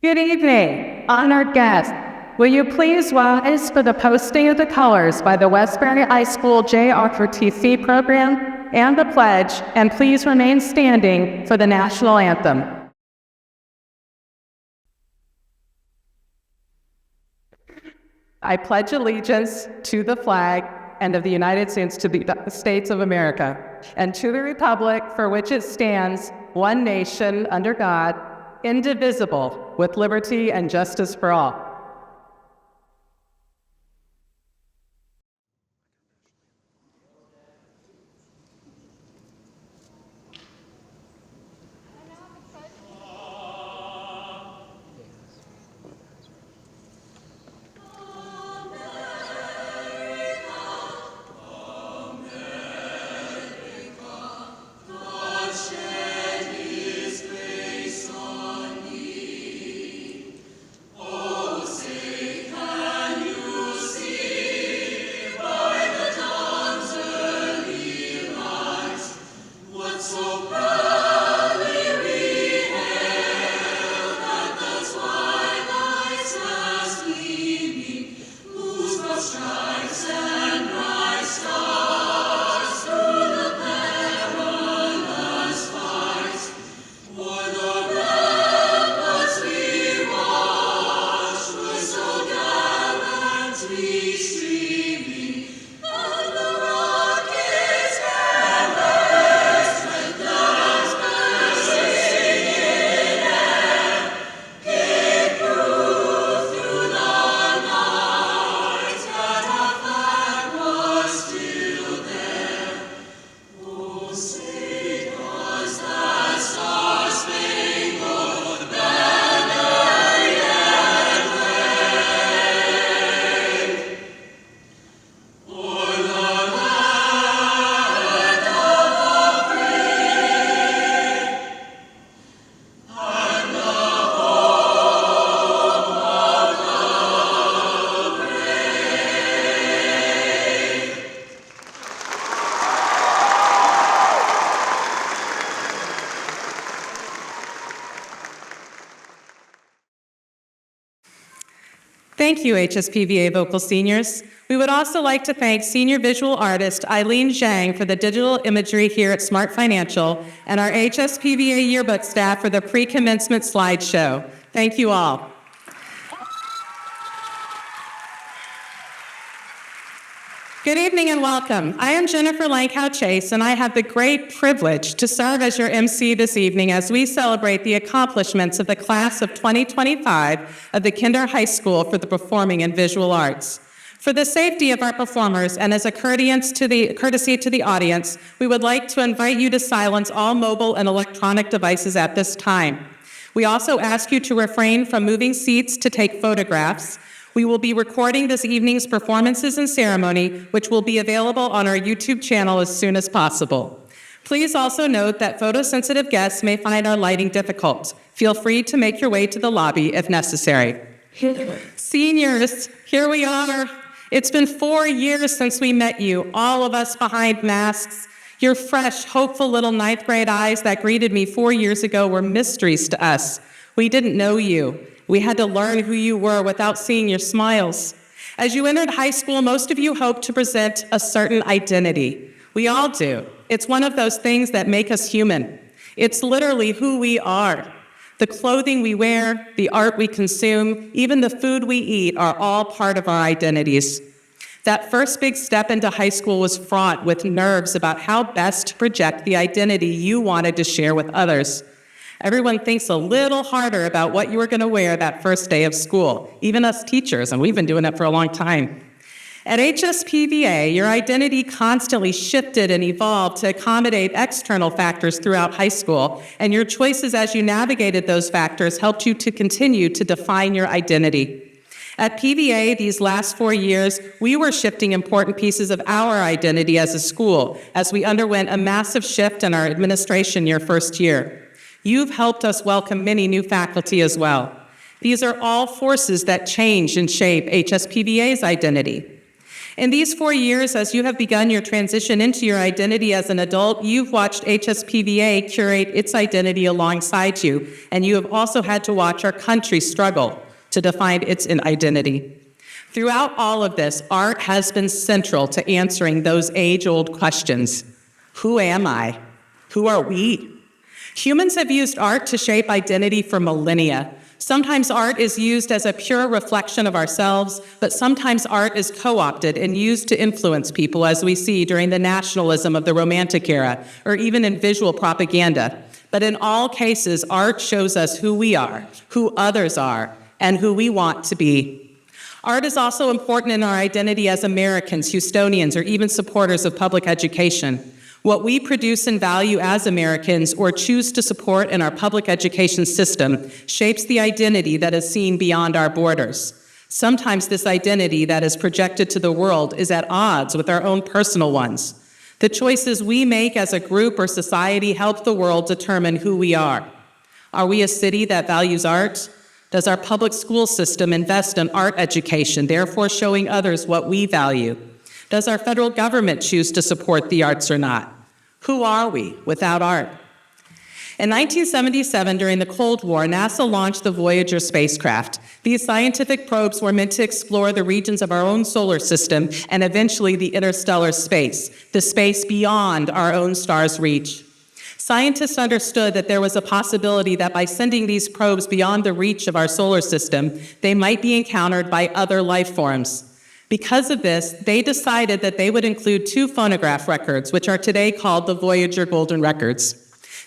Good evening, honored guests. Will you please rise for the posting of the colors by the Westbury High School JROTC program and the pledge, and please remain standing for the national anthem. I pledge allegiance to the flag and of the United States, to the States of America, and to the republic for which it stands, one nation, under God, indivisible, with liberty and justice for all. Thank you, HSPVA vocal seniors. We would also like to thank senior visual artist Eileen Zhang for the digital imagery here at Smart Financial and our HSPVA yearbook staff for the pre-commencement slideshow. Thank you all. Good evening and welcome. I am Jennifer Langkow-Chase, and I have the great privilege to serve as your MC this evening as we celebrate the accomplishments of the class of 2025 of the Kinder High School for the Performing and Visual Arts. For the safety of our performers and as a courtesy to the audience, we would like to invite you to silence all mobile and electronic devices at this time. We also ask you to refrain from moving seats to take photographs. We will be recording this evening's performances and ceremony, which will be available on our YouTube channel as soon as possible. Please also note that photosensitive guests may find our lighting difficult. Feel free to make your way to the lobby if necessary. Seniors, here we are. It's been 4 years since we met you, all of us behind masks. Your fresh, hopeful little ninth grade eyes that greeted me 4 years ago were mysteries to us. We didn't know you. We had to learn who you were without seeing your smiles. As you entered high school, most of you hoped to present a certain identity. We all do. It's one of those things that make us human. It's literally who we are. The clothing we wear, the art we consume, even the food we eat are all part of our identities. That first big step into high school was fraught with nerves about how best to project the identity you wanted to share with others. Everyone thinks a little harder about what you were going to wear that first day of school, even us teachers, and we've been doing it for a long time. At HSPVA, your identity constantly shifted and evolved to accommodate external factors throughout high school, and your choices as you navigated those factors helped you to continue to define your identity. At PVA, these last 4 years, we were shifting important pieces of our identity as a school as we underwent a massive shift in our administration your first year. You've helped us welcome many new faculty as well. These are all forces that change and shape HSPVA's identity. In these 4 years, as you have begun your transition into your identity as an adult, you've watched HSPVA curate its identity alongside you, and you have also had to watch our country struggle to define its identity. Throughout all of this, art has been central to answering those age-old questions. Who am I? Who are we? Humans have used art to shape identity for millennia. Sometimes art is used as a pure reflection of ourselves, but sometimes art is co-opted and used to influence people, as we see during the nationalism of the Romantic era, or even in visual propaganda. But in all cases, art shows us who we are, who others are, and who we want to be. Art is also important in our identity as Americans, Houstonians, or even supporters of public education. What we produce and value as Americans or choose to support in our public education system shapes the identity that is seen beyond our borders. Sometimes this identity that is projected to the world is at odds with our own personal ones. The choices we make as a group or society help the world determine who we are. Are we a city that values art? Does our public school system invest in art education, therefore showing others what we value? Does our federal government choose to support the arts or not? Who are we without art? In 1977, during the Cold War, NASA launched the Voyager spacecraft. These scientific probes were meant to explore the regions of our own solar system and eventually the interstellar space, the space beyond our own star's reach. Scientists understood that there was a possibility that by sending these probes beyond the reach of our solar system, they might be encountered by other life forms. Because of this, they decided that they would include 2 phonograph records, which are today called the Voyager Golden Records.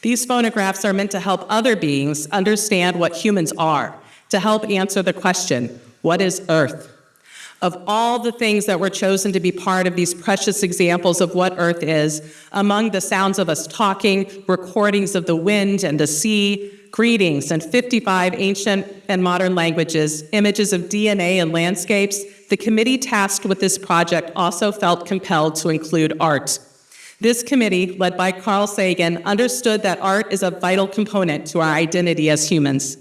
These phonographs are meant to help other beings understand what humans are, to help answer the question, what is Earth? Of all the things that were chosen to be part of these precious examples of what Earth is, among the sounds of us talking, recordings of the wind and the sea, greetings in 55 ancient and modern languages, images of DNA and landscapes, the committee tasked with this project also felt compelled to include art. This committee, led by Carl Sagan, understood that art is a vital component to our identity as humans.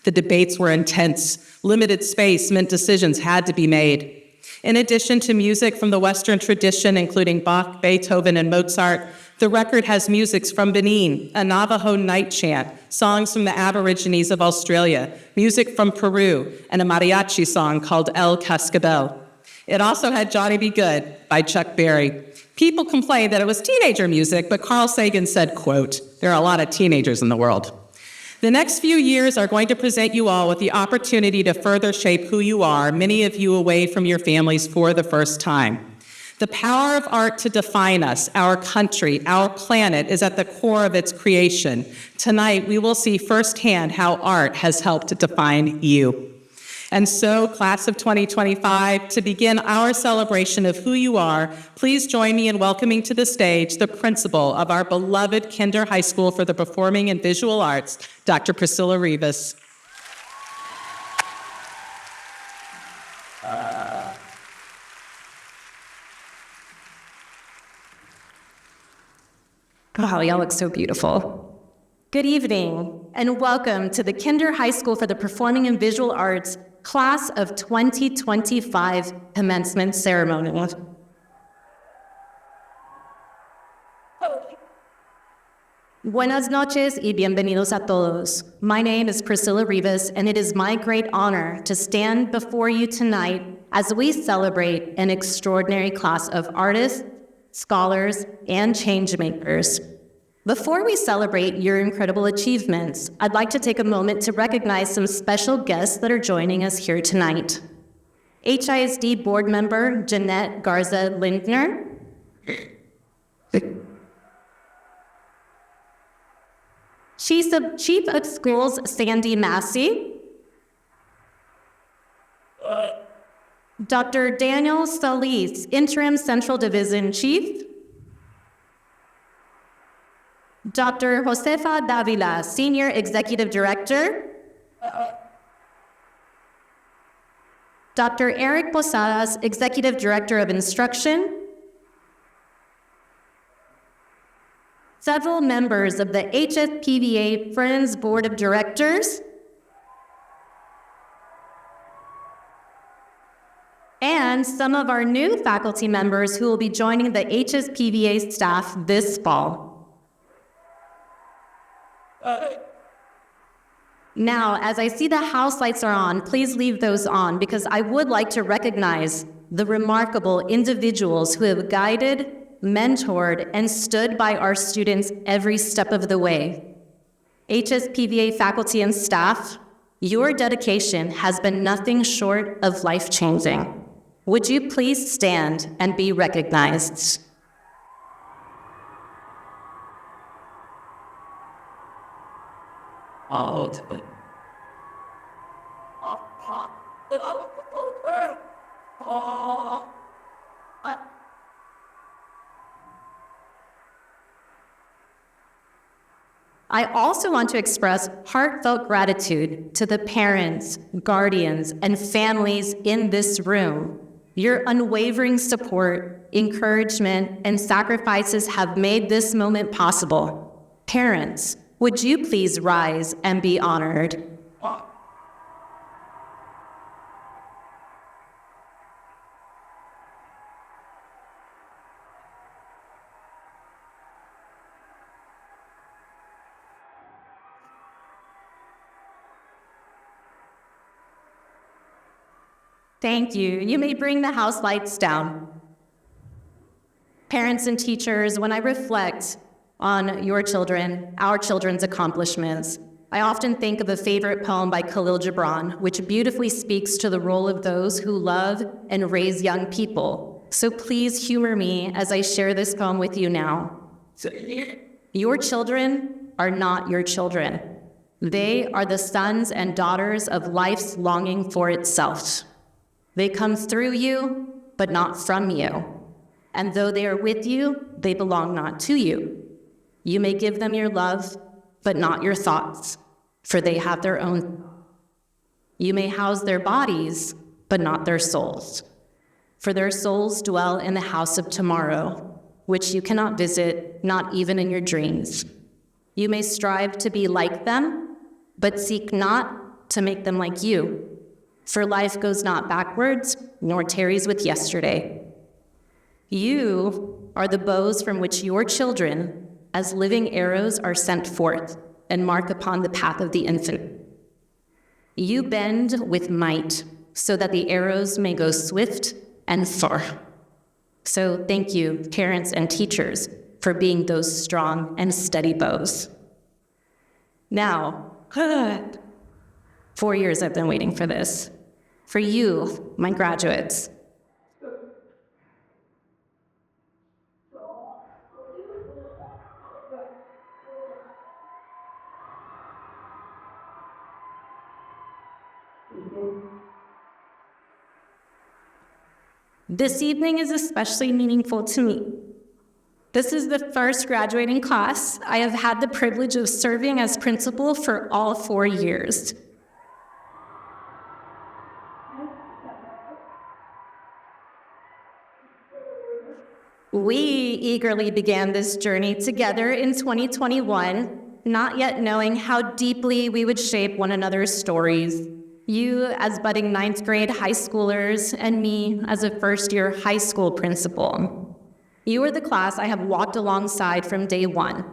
The debates were intense. Limited space meant decisions had to be made. In addition to music from the Western tradition, including Bach, Beethoven, and Mozart, the record has music from Benin, a Navajo night chant, songs from the Aborigines of Australia, music from Peru, and a mariachi song called El Cascabel. It also had Johnny Be Good by Chuck Berry. People complained that it was teenager music, but Carl Sagan said, quote, "There are a lot of teenagers in the world." The next few years are going to present you all with the opportunity to further shape who you are, many of you away from your families for the first time. The power of art to define us, our country, our planet, is at the core of its creation. Tonight, we will see firsthand how art has helped to define you. And so, class of 2025, to begin our celebration of who you are, please join me in welcoming to the stage the principal of our beloved Kinder High School for the Performing and Visual Arts, Dr. Priscilla Rivas. Wow, y'all look so beautiful. Good evening, and welcome to the Kinder High School for the Performing and Visual Arts Class of 2025 Commencement Ceremony. Buenas noches y bienvenidos a todos. My name is Priscilla Rivas, and it is my great honor to stand before you tonight as we celebrate an extraordinary class of artists, scholars, and changemakers. Before we celebrate your incredible achievements, I'd like to take a moment to recognize some special guests that are joining us here tonight. HISD board member Jeanette Garza Lindner, Chief of Schools Sandy Massey, Dr. Daniel Solis, Interim Central Division Chief, Dr. Josefa Davila, Senior Executive Director, Dr. Eric Posadas, Executive Director of Instruction, several members of the HSPVA Friends Board of Directors, and and some of our new faculty members who will be joining the HSPVA staff this fall. Now, as I see the house lights are on, please leave those on because I would like to recognize the remarkable individuals who have guided, mentored, and stood by our students every step of the way. HSPVA faculty and staff, your dedication has been nothing short of life-changing. Would you please stand and be recognized? I also want to express heartfelt gratitude to the parents, guardians, and families in this room. Your unwavering support, encouragement, and sacrifices have made this moment possible. Parents, would you please rise and be honored? Thank you. You may bring the house lights down. Parents and teachers, when I reflect on your children, our children's accomplishments, I often think of a favorite poem by Khalil Gibran, which beautifully speaks to the role of those who love and raise young people. So please humor me as I share this poem with you now. Your children are not your children. They are the sons and daughters of life's longing for itself. They come through you, but not from you. And though they are with you, they belong not to you. You may give them your love, but not your thoughts, for they have their own. You may house their bodies, but not their souls, for their souls dwell in the house of tomorrow, which you cannot visit, not even in your dreams. You may strive to be like them, but seek not to make them like you. For life goes not backwards, nor tarries with yesterday. You are the bows from which your children, as living arrows, are sent forth and mark upon the path of the infant. You bend with might so that the arrows may go swift and far. So thank you, parents and teachers, for being those strong and steady bows. Now, 4 years I've been waiting for this. For you, my graduates. This evening is especially meaningful to me. This is the first graduating class I have had the privilege of serving as principal for all 4 years. We eagerly began this journey together in 2021, not yet knowing how deeply we would shape one another's stories. You as budding 9th grade high schoolers, and me as a first-year high school principal. You are the class I have walked alongside from day one.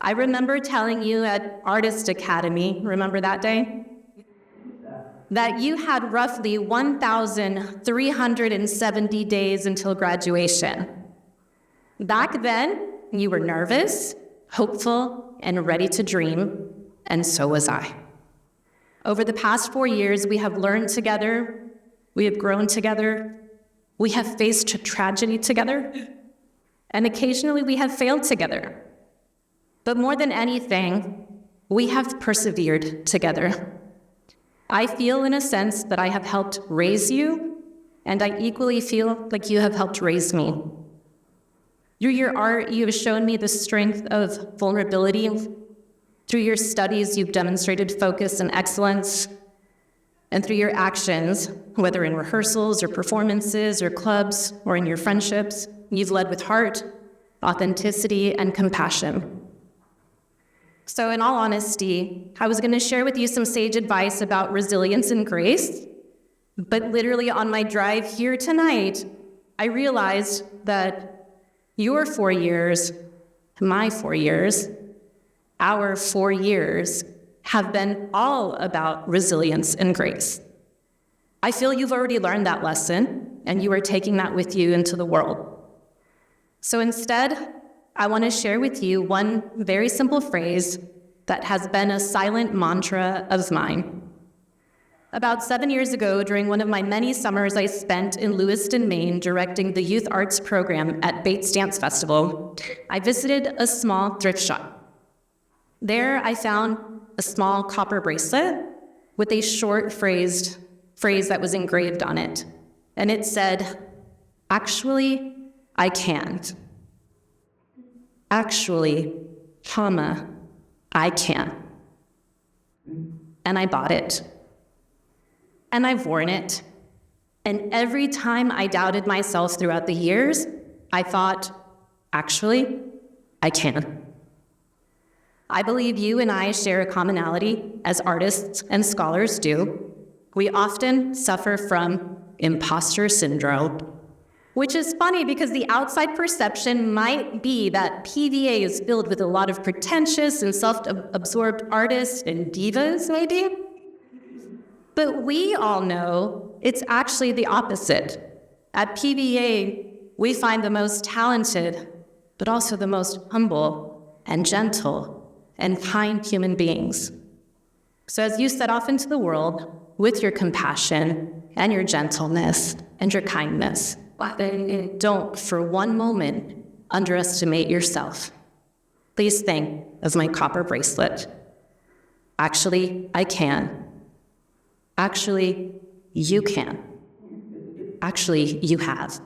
I remember telling you at Artist Academy, remember that day? That you had roughly 1,370 days until graduation. Back then, you were nervous, hopeful, and ready to dream, and so was I. Over the past 4 years, we have learned together, we have grown together, we have faced tragedy together, and occasionally we have failed together. But more than anything, we have persevered together. I feel in a sense that I have helped raise you, and I equally feel like you have helped raise me. Through your art, you have shown me the strength of vulnerability. Through your studies, you've demonstrated focus and excellence. And through your actions, whether in rehearsals or performances or clubs or in your friendships, you've led with heart, authenticity, and compassion. So in all honesty, I was going to share with you some sage advice about resilience and grace, But literally on my drive here tonight, I realized that your 4 years, my 4 years, our 4 years have been all about resilience and grace. I feel you've already learned that lesson, and you are taking that with you into the world. So instead, I want to share with you one very simple phrase that has been a silent mantra of mine. About 7 years ago, during one of my many summers I spent in Lewiston, Maine, directing the youth arts program at Bates Dance Festival, I visited a small thrift shop. There, I found a small copper bracelet with a short phrase that was engraved on it. And it said, "Actually, I can't. Actually, I can." And I bought it. And I've worn it. And every time I doubted myself throughout the years, I thought, actually, I can. I believe you and I share a commonality, as artists and scholars do. We often suffer from imposter syndrome, which is funny because the outside perception might be that PVA is filled with a lot of pretentious and self-absorbed artists and divas, maybe. But we all know it's actually the opposite. At PVA, we find the most talented, but also the most humble and gentle and kind human beings. So as you set off into the world with your compassion and your gentleness and your kindness, don't for one moment underestimate yourself. Please think of my copper bracelet. Actually, I can. Actually, you can. Actually, you have.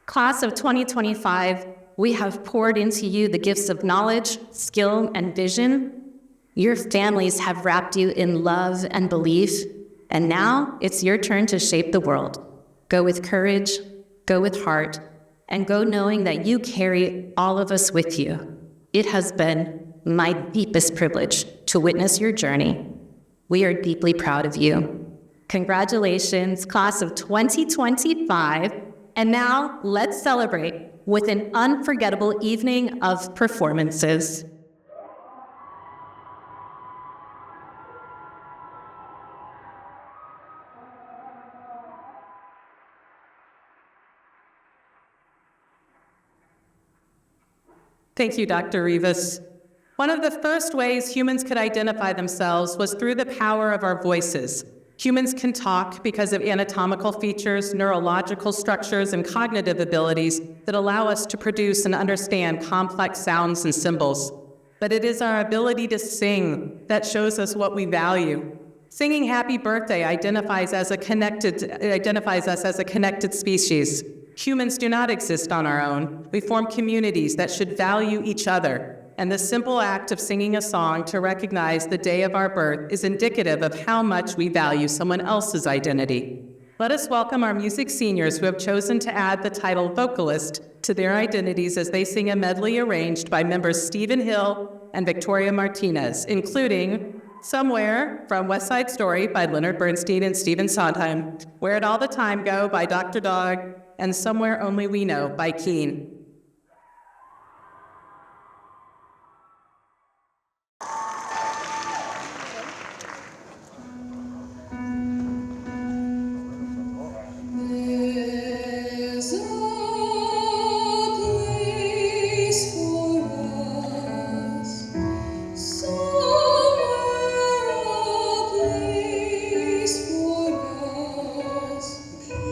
Class of 2025, we have poured into you the gifts of knowledge, skill, and vision. Your families have wrapped you in love and belief, and now it's your turn to shape the world. Go with courage, go with heart, and go knowing that you carry all of us with you. It has been my deepest privilege to witness your journey. We are deeply proud of you. Congratulations, class of 2025. And now let's celebrate with an unforgettable evening of performances. Thank you, Dr. Rivas. One of the first ways humans could identify themselves was through the power of our voices. Humans can talk because of anatomical features, neurological structures, and cognitive abilities that allow us to produce and understand complex sounds and symbols. But it is our ability to sing that shows us what we value. Singing Happy Birthday identifies us as a connected species. Humans do not exist on our own. We form communities that should value each other. And the simple act of singing a song to recognize the day of our birth is indicative of how much we value someone else's identity. Let us welcome our music seniors who have chosen to add the title vocalist to their identities as they sing a medley arranged by members Stephen Hill and Victoria Martinez, including Somewhere from West Side Story by Leonard Bernstein and Stephen Sondheim, Where It All the Time Go by Dr. Dog, and Somewhere Only We Know by Keane.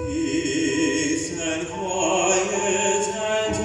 Peace and quiet and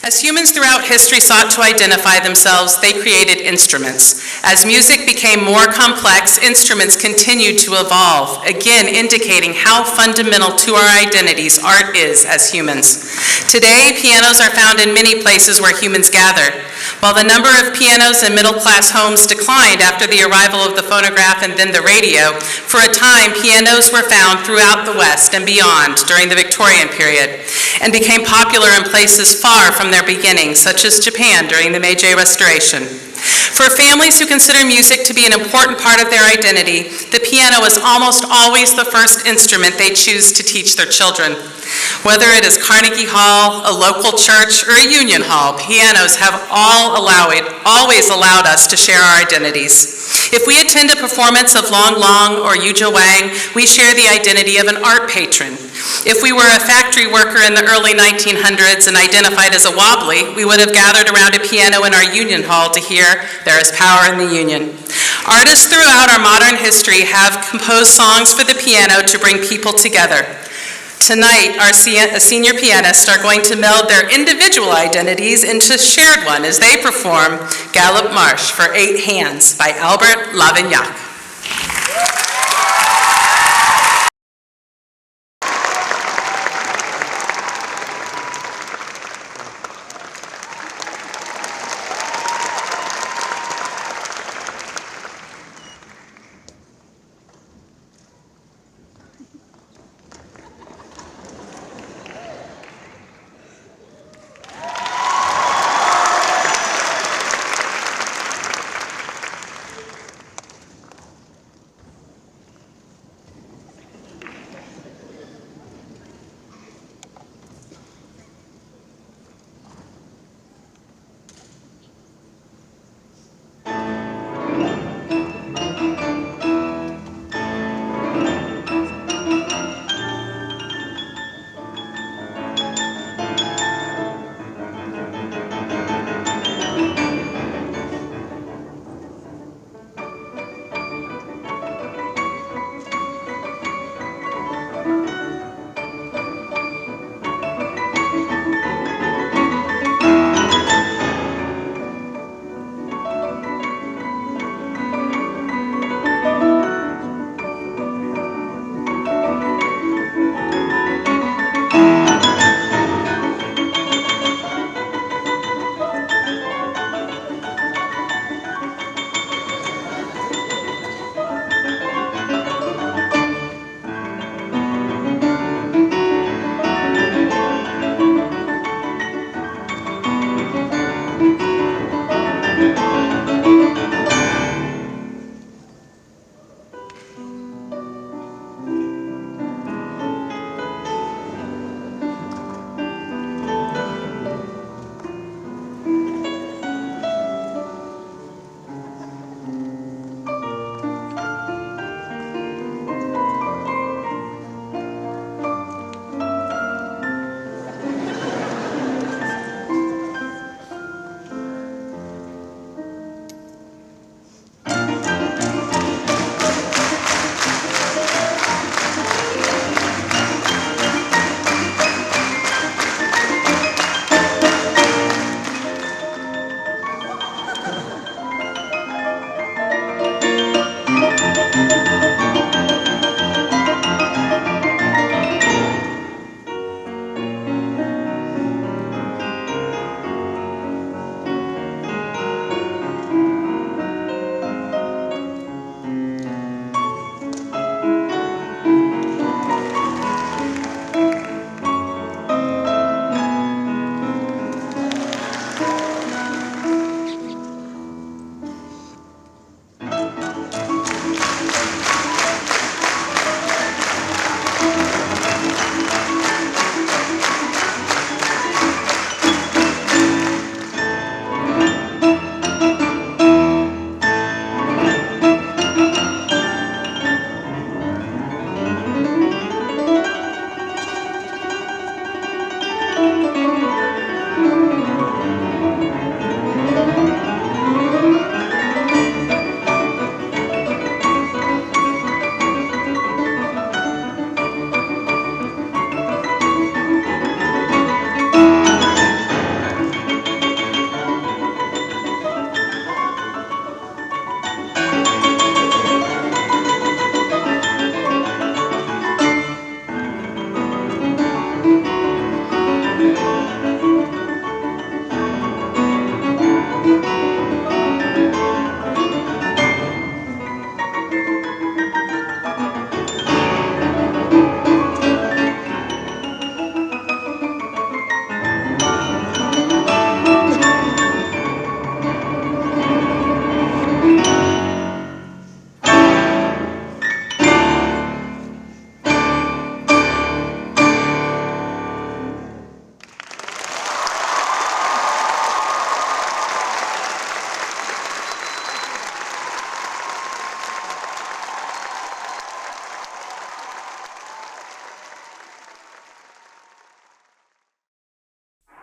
As humans throughout history sought to identify themselves, they created instruments. As music became more complex, instruments continued to evolve, again indicating how fundamental to our identities art is as humans. Today, pianos are found in many places where humans gather. While the number of pianos in middle-class homes declined after the arrival of the phonograph and then the radio, for a time, pianos were found throughout the West and beyond during the Victorian period, and became popular in places far from their beginnings, such as Japan during the Meiji Restoration. For families who consider music to be an important part of their identity, the piano is almost always the first instrument they choose to teach their children. Whether it is Carnegie Hall, a local church, or a union hall, pianos have always allowed us to share our identities. If we attend a performance of Long Long or Yuja Wang, we share the identity of an art patron. If we were a factory worker in the early 1900s and identified as a wobbly, we would have gathered around a piano in our union hall to hear "There is Power in the Union." Artists throughout our modern history have composed songs for the piano to bring people together. Tonight, our senior pianists are going to meld their individual identities into a shared one as they perform Galop Marche for 8 Hands by Albert Lavignac.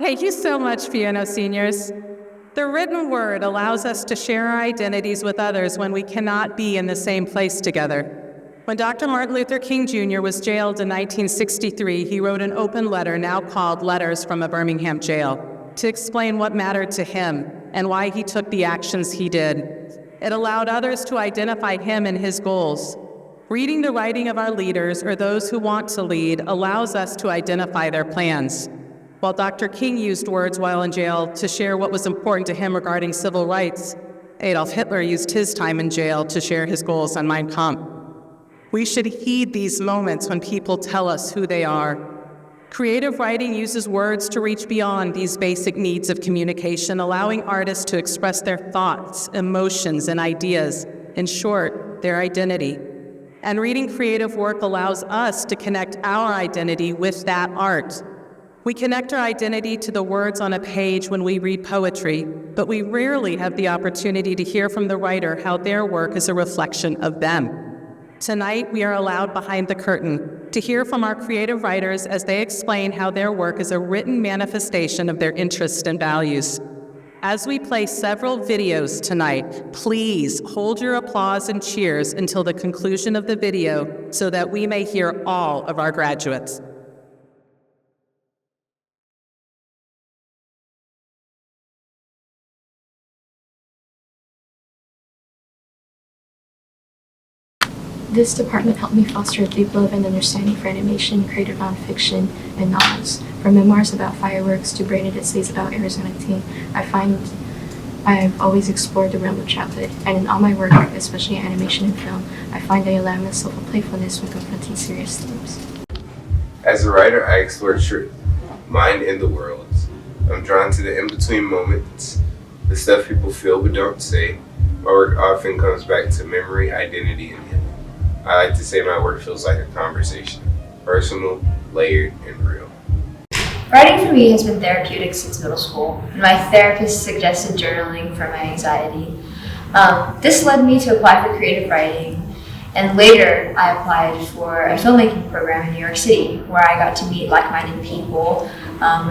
Thank you so much, Fiona seniors. The written word allows us to share our identities with others when we cannot be in the same place together. When Dr. Martin Luther King Jr. was jailed in 1963, he wrote an open letter now called Letters from a Birmingham Jail to explain what mattered to him and why he took the actions he did. It allowed others to identify him and his goals. Reading the writing of our leaders or those who want to lead allows us to identify their plans. While Dr. King used words while in jail to share what was important to him regarding civil rights, Adolf Hitler used his time in jail to share his goals on Mein Kampf. We should heed these moments when people tell us who they are. Creative writing uses words to reach beyond these basic needs of communication, allowing artists to express their thoughts, emotions, and ideas, in short, their identity. And reading creative work allows us to connect our identity with that art. We connect our identity to the words on a page when we read poetry, but we rarely have the opportunity to hear from the writer how their work is a reflection of them. Tonight, we are allowed behind the curtain to hear from our creative writers as they explain how their work is a written manifestation of their interests and values. As we play several videos tonight, please hold your applause and cheers until the conclusion of the video so that we may hear all of our graduates. This department helped me foster a deep love and understanding for animation, creative nonfiction, and novels. From memoirs about fireworks to braided essays about Arizona tea, I've always explored the realm of childhood, and in all my work, especially animation and film, I find I allow myself a playfulness when confronting serious themes. As a writer, I explore truth, mind, and the world. I'm drawn to the in-between moments, the stuff people feel but don't say. My work often comes back to memory, identity, and healing. I like to say my work feels like a conversation, personal, layered, and real. Writing for me has been therapeutic since middle school. My therapist suggested journaling for my anxiety. This led me to apply for creative writing, and later I applied for a filmmaking program in New York City, where I got to meet like-minded people,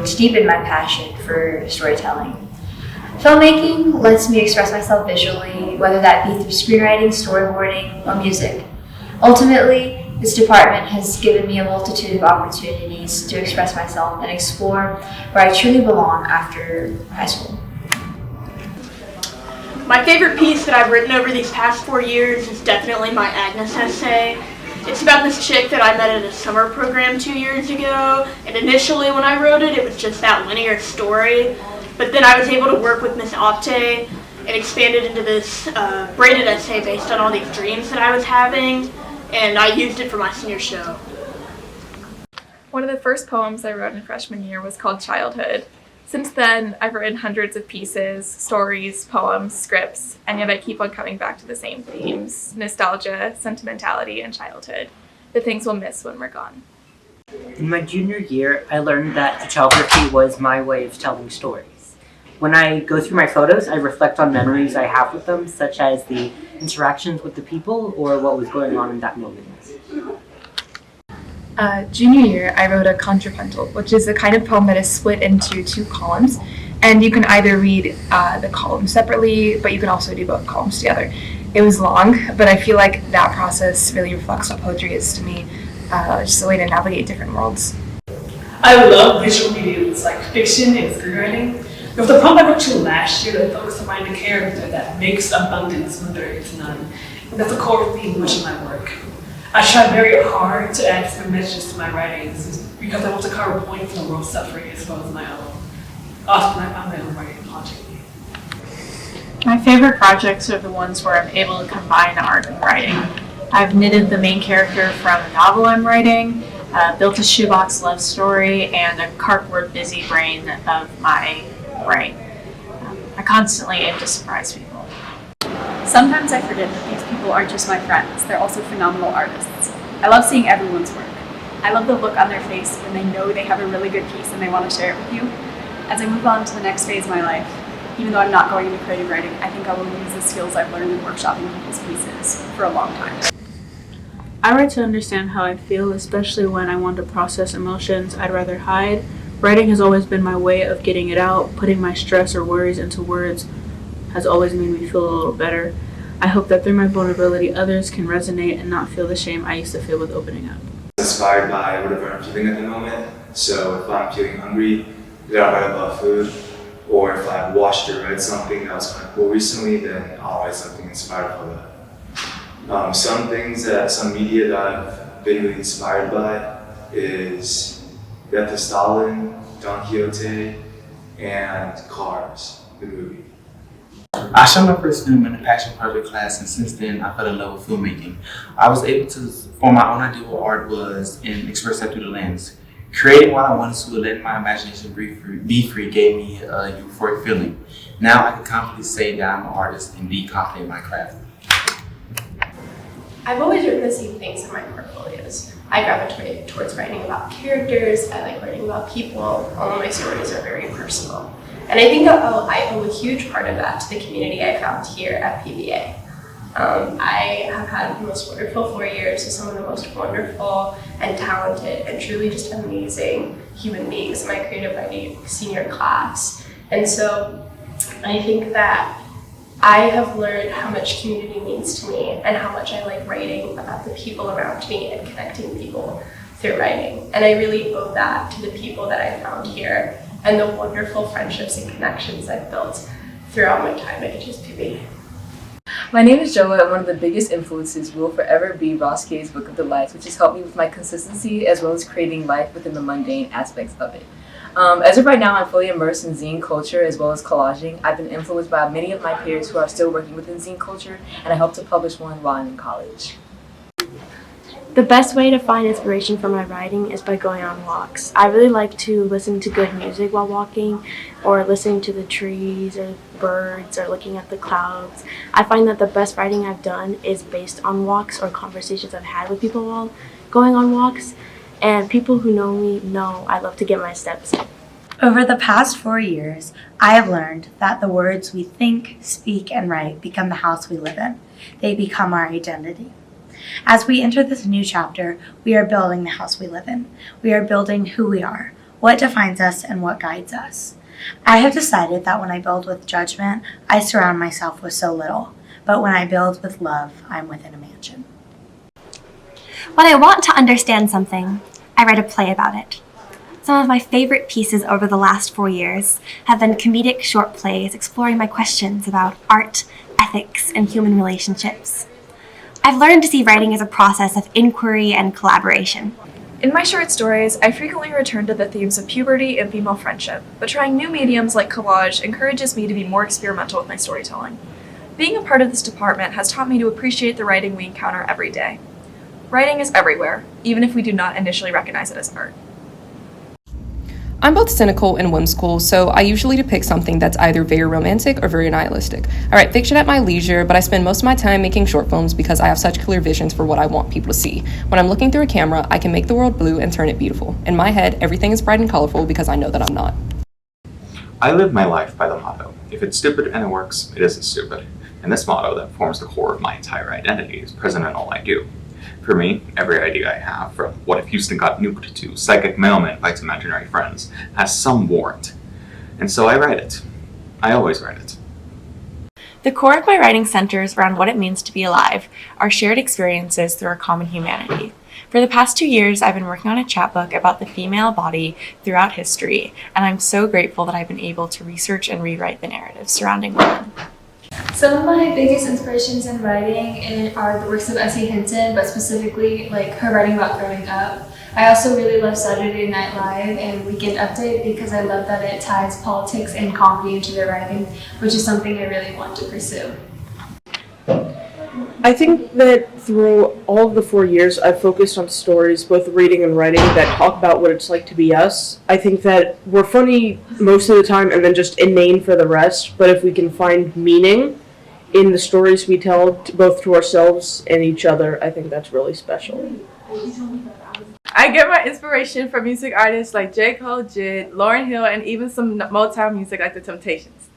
which deepened my passion for storytelling. Filmmaking lets me express myself visually, whether that be through screenwriting, storyboarding, or music. Ultimately, this department has given me a multitude of opportunities to express myself and explore where I truly belong after high school. My favorite piece that I've written over these past 4 years is definitely my Agnes essay. It's about this chick that I met at a summer program 2 years ago, and initially when I wrote it, it was just that linear story. But then I was able to work with Miss Opte and expand it into this braided essay based on all these dreams that I was having, and I used it for my senior show. One of the first poems I wrote in freshman year was called Childhood. Since then, I've written hundreds of pieces, stories, poems, scripts, and yet I keep on coming back to the same themes: nostalgia, sentimentality, and childhood, the things we'll miss when we're gone. In my junior year, I learned that photography was my way of telling stories. When I go through my photos, I reflect on memories I have with them, such as the interactions with the people or what was going on in that moment. Junior year, I wrote a contrapuntal, which is a kind of poem that is split into 2 columns, and you can either read the columns separately, but you can also do both columns together. It was long, but I feel like that process really reflects what poetry is to me, just a way to navigate different worlds. I love visual mediums like fiction and screenwriting. With the poem I wrote you last year that focused on finding a character that makes abundance when there is none. And that's a core theme of much of my work. I try very hard to add some messages to my writings because I want to cover points in the world's suffering as well as my own. Often I found my own writing haunting me. My favorite projects are the ones where I'm able to combine art and writing. I've knitted the main character from a novel I'm writing, built a shoebox love story, and a cardboard busy brain of my brain. I constantly aim to surprise people. Sometimes I forget that these people aren't just my friends, they're also phenomenal artists. I love seeing everyone's work. I love the look on their face when they know they have a really good piece and they want to share it with you. As I move on to the next phase of my life, even though I'm not going into creative writing, I think I will use the skills I've learned in workshopping people's pieces for a long time. I write to understand how I feel, especially when I want to process emotions I'd rather hide Writing has always been my way of getting it out. Putting my stress or worries into words has always made me feel a little better. I hope that through my vulnerability, others can resonate and not feel the shame I used to feel with opening up. Inspired by whatever I'm feeling at the moment. So if I'm feeling hungry, then I'll write about food. Or if I've watched or read something that was kind of cool recently, then I'll write something inspired from that. Some media that I've been really inspired by is Death of Stalin, Don Quixote, and Cars, the movie. I shot my first film in the Passion Project class, and since then I fell in love with filmmaking. I was able to form my own idea of what art was and express that through the lens. Creating what I wanted to, letting my imagination be free gave me a euphoric feeling. Now I can confidently say that I'm an artist and be confident in my craft. I've always written the same things in my portfolios. I gravitate towards writing about characters, I like writing about people, all of my stories are very personal. And I think I owe a huge part of that to the community I found here at PVA. I have had the most wonderful 4 years with some of the most wonderful and talented and truly just amazing human beings in my creative writing senior class. And so I think that I have learned how much community means to me and how much I like writing about the people around me and connecting people through writing. And I really owe that to the people that I found here and the wonderful friendships and connections I've built throughout my time at HSPVA. My name is Joa, and one of the biggest influences will forever be Ross Kay's Book of Delights, which has helped me with my consistency as well as creating life within the mundane aspects of it. As of right now, I'm fully immersed in zine culture as well as collaging. I've been influenced by many of my peers who are still working within zine culture, and I hope to publish one while I'm in college. The best way to find inspiration for my writing is by going on walks. I really like to listen to good music while walking, or listening to the trees or birds or looking at the clouds. I find that the best writing I've done is based on walks or conversations I've had with people while going on walks, and people who know me know I love to get my steps in. Over the past 4 years, I have learned that the words we think, speak, and write become the house we live in. They become our identity. As we enter this new chapter, we are building the house we live in. We are building who we are, what defines us, and what guides us. I have decided that when I build with judgment, I surround myself with so little. But when I build with love, I'm within a mansion. When I want to understand something, I write a play about it. Some of my favorite pieces over the last 4 years have been comedic short plays exploring my questions about art, ethics, and human relationships. I've learned to see writing as a process of inquiry and collaboration. In my short stories, I frequently return to the themes of puberty and female friendship, but trying new mediums like collage encourages me to be more experimental with my storytelling. Being a part of this department has taught me to appreciate the writing we encounter every day. Writing is everywhere, even if we do not initially recognize it as art. I'm both cynical and whimsical, so I usually depict something that's either very romantic or very nihilistic. I write fiction at my leisure, but I spend most of my time making short films because I have such clear visions for what I want people to see. When I'm looking through a camera, I can make the world blue and turn it beautiful. In my head, everything is bright and colorful because I know that I'm not. I live my life by the motto, if it's stupid and it works, it isn't stupid. And this motto that forms the core of my entire identity is present in all I do. For me, every idea I have, from what if Houston got nuked to psychic mailman fights imaginary friends, has some warrant. And so I write it. I always write it. The core of my writing centers around what it means to be alive, our shared experiences through our common humanity. For the past 2 years, I've been working on a chapbook about the female body throughout history, and I'm so grateful that I've been able to research and rewrite the narrative surrounding women. Some of my biggest inspirations in writing are the works of S.E. Hinton, but specifically like her writing about growing up. I also really love Saturday Night Live and Weekend Update because I love that it ties politics and comedy into their writing, which is something I really want to pursue. I think that through all of the 4 years, I've focused on stories, both reading and writing, that talk about what it's like to be us. I think that we're funny most of the time and then just inane for the rest, but if we can find meaning in the stories we tell, both to ourselves and each other, I think that's really special. I get my inspiration from music artists like J. Cole, Jid, Lauryn Hill, and even some Motown music like The Temptations.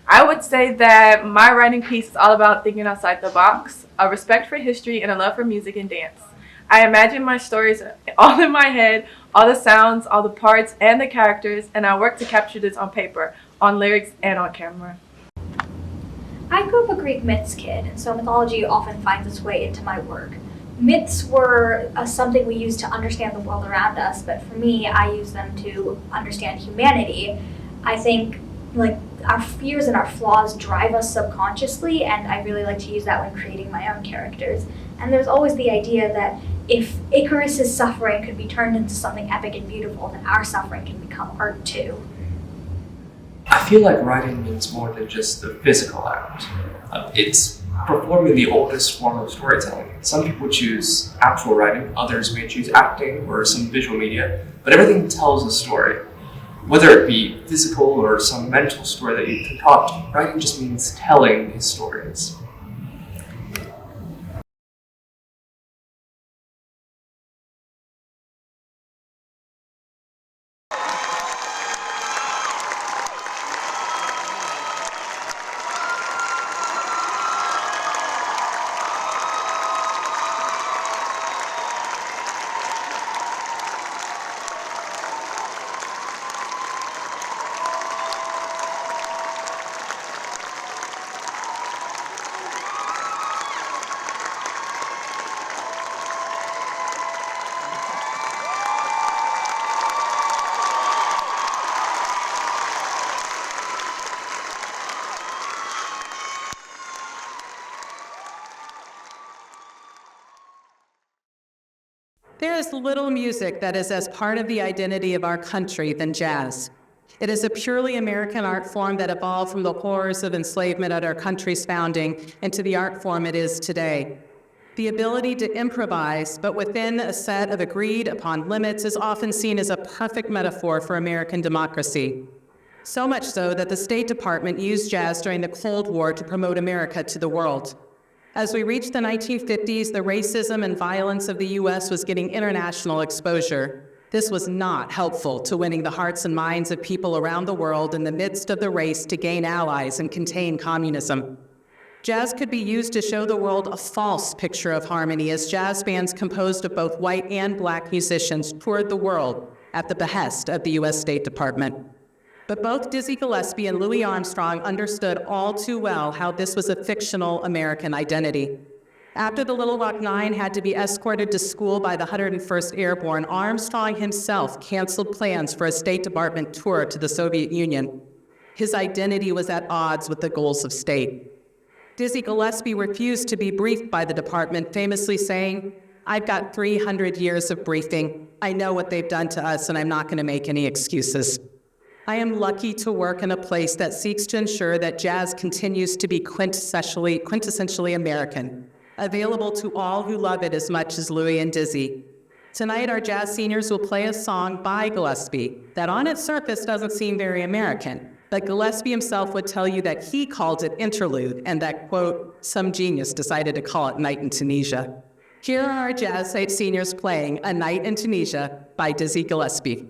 I would say that my writing piece is all about thinking outside the box, a respect for history, and a love for music and dance. I imagine my stories all in my head, all the sounds, all the parts, and the characters, and I work to capture this on paper, on lyrics, and on camera. I grew up a Greek myths kid, and so mythology often finds its way into my work. Myths were something we used to understand the world around us, but for me, I use them to understand humanity. I think our fears and our flaws drive us subconsciously, and I really like to use that when creating my own characters. And there's always the idea that if Icarus's suffering could be turned into something epic and beautiful, then our suffering can become art too. I feel like writing means more than just the physical act. It's performing the oldest form of storytelling. Some people choose actual writing, others may choose acting or some visual media, but everything tells a story. Whether it be physical or some mental story that you concoct, writing just means telling these stories. There is little music that is as part of the identity of our country than jazz. It is a purely American art form that evolved from the horrors of enslavement at our country's founding into the art form it is today. The ability to improvise, but within a set of agreed upon limits, is often seen as a perfect metaphor for American democracy. So much so that the State Department used jazz during the Cold War to promote America to the world. As we reached the 1950s, the racism and violence of the U.S. was getting international exposure. This was not helpful to winning the hearts and minds of people around the world in the midst of the race to gain allies and contain communism. Jazz could be used to show the world a false picture of harmony as jazz bands composed of both white and black musicians toured the world at the behest of the U.S. State Department. But both Dizzy Gillespie and Louis Armstrong understood all too well how this was a fictional American identity. After the Little Rock Nine had to be escorted to school by the 101st Airborne, Armstrong himself canceled plans for a State Department tour to the Soviet Union. His identity was at odds with the goals of state. Dizzy Gillespie refused to be briefed by the department, famously saying, "I've got 300 years of briefing. I know what they've done to us, and I'm not going to make any excuses." I am lucky to work in a place that seeks to ensure that jazz continues to be quintessentially American, available to all who love it as much as Louis and Dizzy. Tonight, our jazz seniors will play a song by Gillespie that on its surface doesn't seem very American, but Gillespie himself would tell you that he called it interlude and that, quote, some genius decided to call it Night in Tunisia. Here are our jazz seniors playing A Night in Tunisia by Dizzy Gillespie.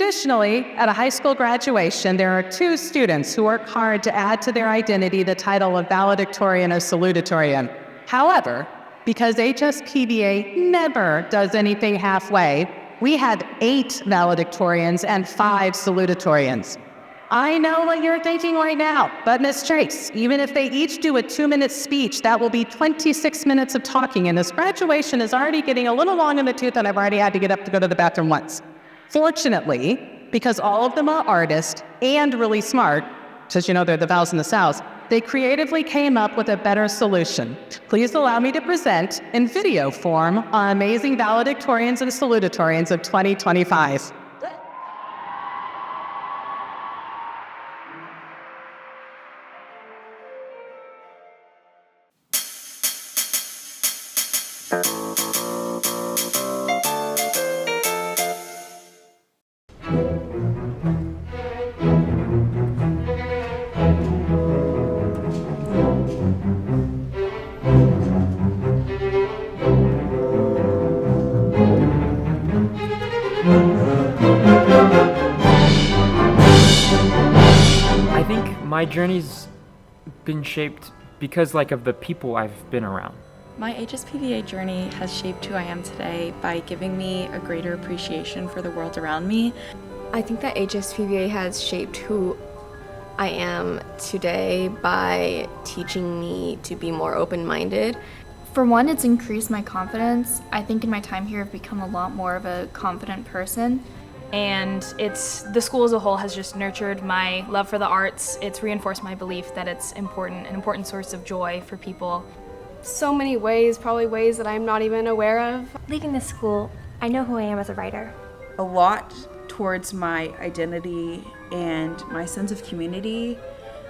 Traditionally, at a high school graduation, there are two students who work hard to add to their identity the title of Valedictorian or Salutatorian. However, because HSPVA never does anything halfway, we had 8 valedictorians and 5 salutatorians. I know what you're thinking right now, but Miss Trace, even if they each do a 2-minute speech, that will be 26 minutes of talking, and this graduation is already getting a little long in the tooth, and I've already had to get up to go to the bathroom once. Fortunately, because all of them are artists and really smart, because you know they're the vowels and the sows, they creatively came up with a better solution. Please allow me to present, in video form, our amazing valedictorians and salutatorians of 2025. I think my journey's been shaped because of the people I've been around. My HSPVA journey has shaped who I am today by giving me a greater appreciation for the world around me. I think that HSPVA has shaped who I am today by teaching me to be more open-minded. For one, it's increased my confidence. I think in my time here I've become a lot more of a confident person. And the school as a whole has just nurtured my love for the arts. It's reinforced my belief that it's an important source of joy for people. So many ways, probably ways that I'm not even aware of. Leaving this school, I know who I am as a writer. A lot towards my identity and my sense of community,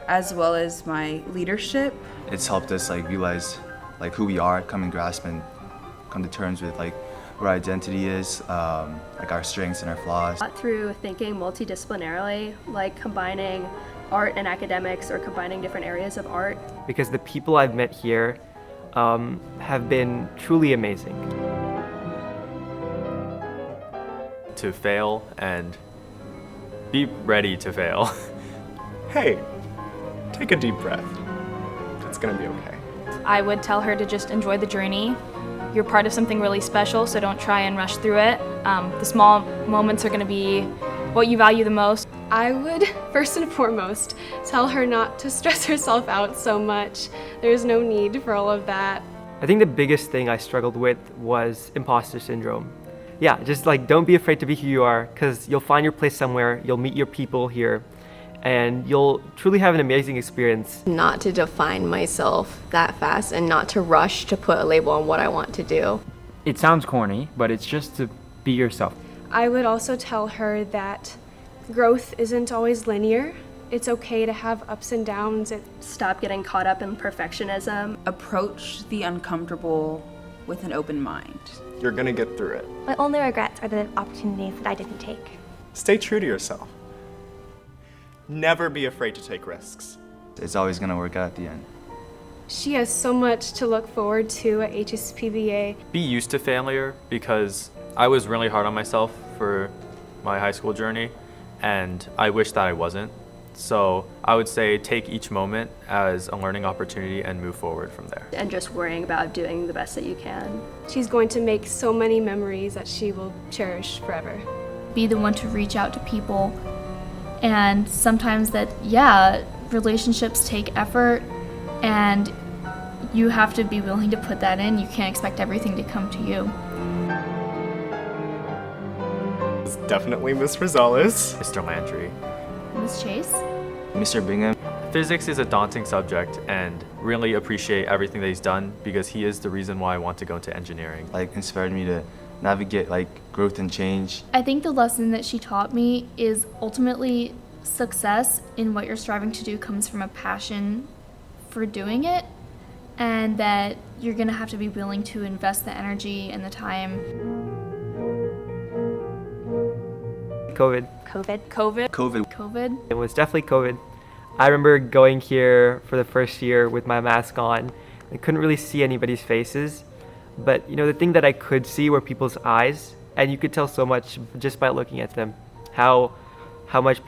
as well as my leadership. It's helped us realize who we are, come and grasp and come to terms with what our identity is, our strengths and our flaws. Through thinking multidisciplinarily, combining art and academics or combining different areas of art. Because the people I've met here have been truly amazing. To fail and be ready to fail. Hey, take a deep breath. It's gonna be okay. I would tell her to just enjoy the journey. You're part of something really special, so don't try and rush through it. The small moments are going to be what you value the most. I would, first and foremost, tell her not to stress herself out so much. There's no need for all of that. I think the biggest thing I struggled with was imposter syndrome. Yeah, just don't be afraid to be who you are, because you'll find your place somewhere, you'll meet your people here, and you'll truly have an amazing experience. Not to define myself that fast and not to rush to put a label on what I want to do. It sounds corny, but it's just to be yourself. I would also tell her that growth isn't always linear. It's okay to have ups and downs. Stop getting caught up in perfectionism. Approach the uncomfortable with an open mind. You're gonna get through it. My only regrets are the opportunities that I didn't take. Stay true to yourself. Never be afraid to take risks. It's always gonna work out at the end. She has so much to look forward to at HSPVA. Be used to failure, because I was really hard on myself for my high school journey, and I wish that I wasn't. So I would say take each moment as a learning opportunity and move forward from there. And just worrying about doing the best that you can. She's going to make so many memories that she will cherish forever. Be the one to reach out to people. And sometimes relationships take effort, and you have to be willing to put that in. You can't expect everything to come to you. It's definitely Miss Rosales. Mr. Landry. Miss Chase. Mr. Bingham. Physics is a daunting subject, and really appreciate everything that he's done, because he is the reason why I want to go into engineering. Inspired me to navigate growth and change. I think the lesson that she taught me is ultimately success in what you're striving to do comes from a passion for doing it, and that you're gonna have to be willing to invest the energy and the time. COVID. It was definitely COVID. I remember going here for the first year with my mask on. I couldn't really see anybody's faces, but the thing that I could see were people's eyes, and you could tell so much just by looking at them, how much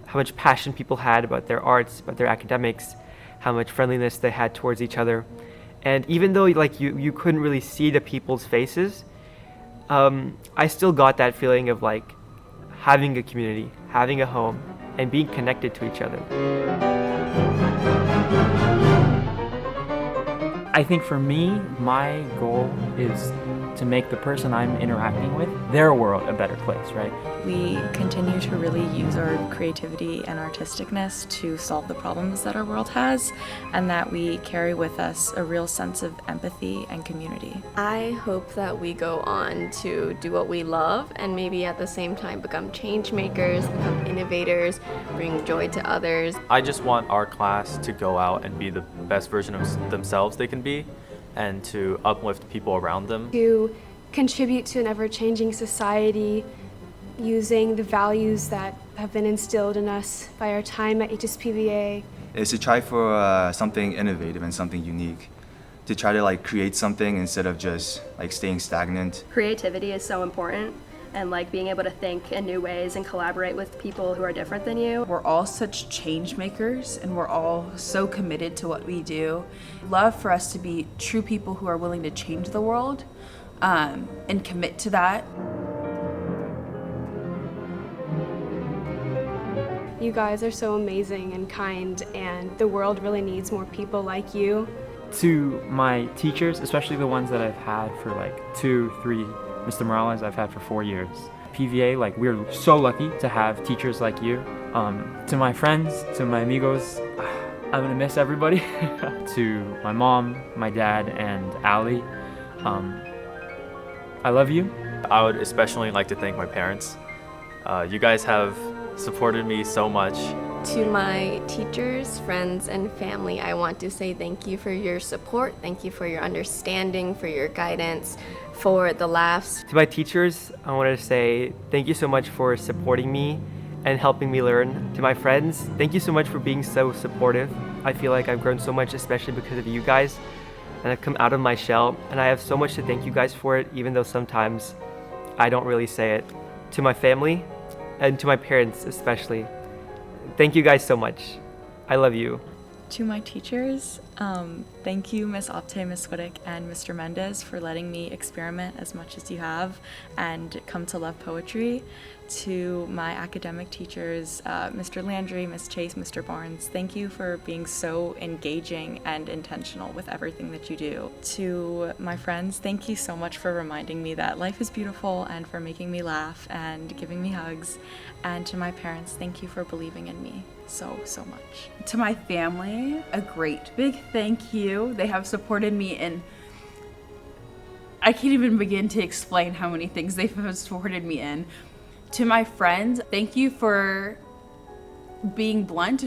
how much passion people had about their arts, about their academics, how much friendliness they had towards each other. And even though you couldn't really see the people's faces, I still got that feeling of having a community, having a home, and being connected to each other. I think for me, my goal is to make the person I'm interacting with, their world, a better place, right? We continue to really use our creativity and artisticness to solve the problems that our world has, and that we carry with us a real sense of empathy and community. I hope that we go on to do what we love and maybe at the same time become change makers, become innovators, bring joy to others. I just want our class to go out and be the best version of themselves they can be, and to uplift people around them. To contribute to an ever-changing society using the values that have been instilled in us by our time at HSPVA. Is to try for something innovative and something unique. To try to create something instead of just staying stagnant. Creativity is so important, and being able to think in new ways and collaborate with people who are different than you. We're all such change makers, and we're all so committed to what we do. Love for us to be true people who are willing to change the world and commit to that. You guys are so amazing and kind, and the world really needs more people like you. To my teachers, especially the ones that I've had for 2, 3, Mr. Morales I've had for 4 years. PVA, we're so lucky to have teachers like you. To my friends, to my amigos, I'm gonna miss everybody. To my mom, my dad, and Allie, I love you. I would especially like to thank my parents. You guys have supported me so much. To my teachers, friends, and family, I want to say thank you for your support, thank you for your understanding, for your guidance, for the laughs. To my teachers, I want to say thank you so much for supporting me and helping me learn. To my friends, thank you so much for being so supportive. I feel like I've grown so much, especially because of you guys, and I've come out of my shell, and I have so much to thank you guys for it, even though sometimes I don't really say it. To my family, and to my parents especially, thank you guys so much. I love you. To my teachers, thank you, Ms. Opte, Ms. Whittick, and Mr. Mendez for letting me experiment as much as you have and come to love poetry. To my academic teachers, Mr. Landry, Ms. Chase, Mr. Barnes, thank you for being so engaging and intentional with everything that you do. To my friends, thank you so much for reminding me that life is beautiful and for making me laugh and giving me hugs. And to my parents, thank you for believing in me so much. To my family, a great big thank you. They have supported me in, I can't even begin to explain how many things they've supported me in. To my friends, thank you for being blunt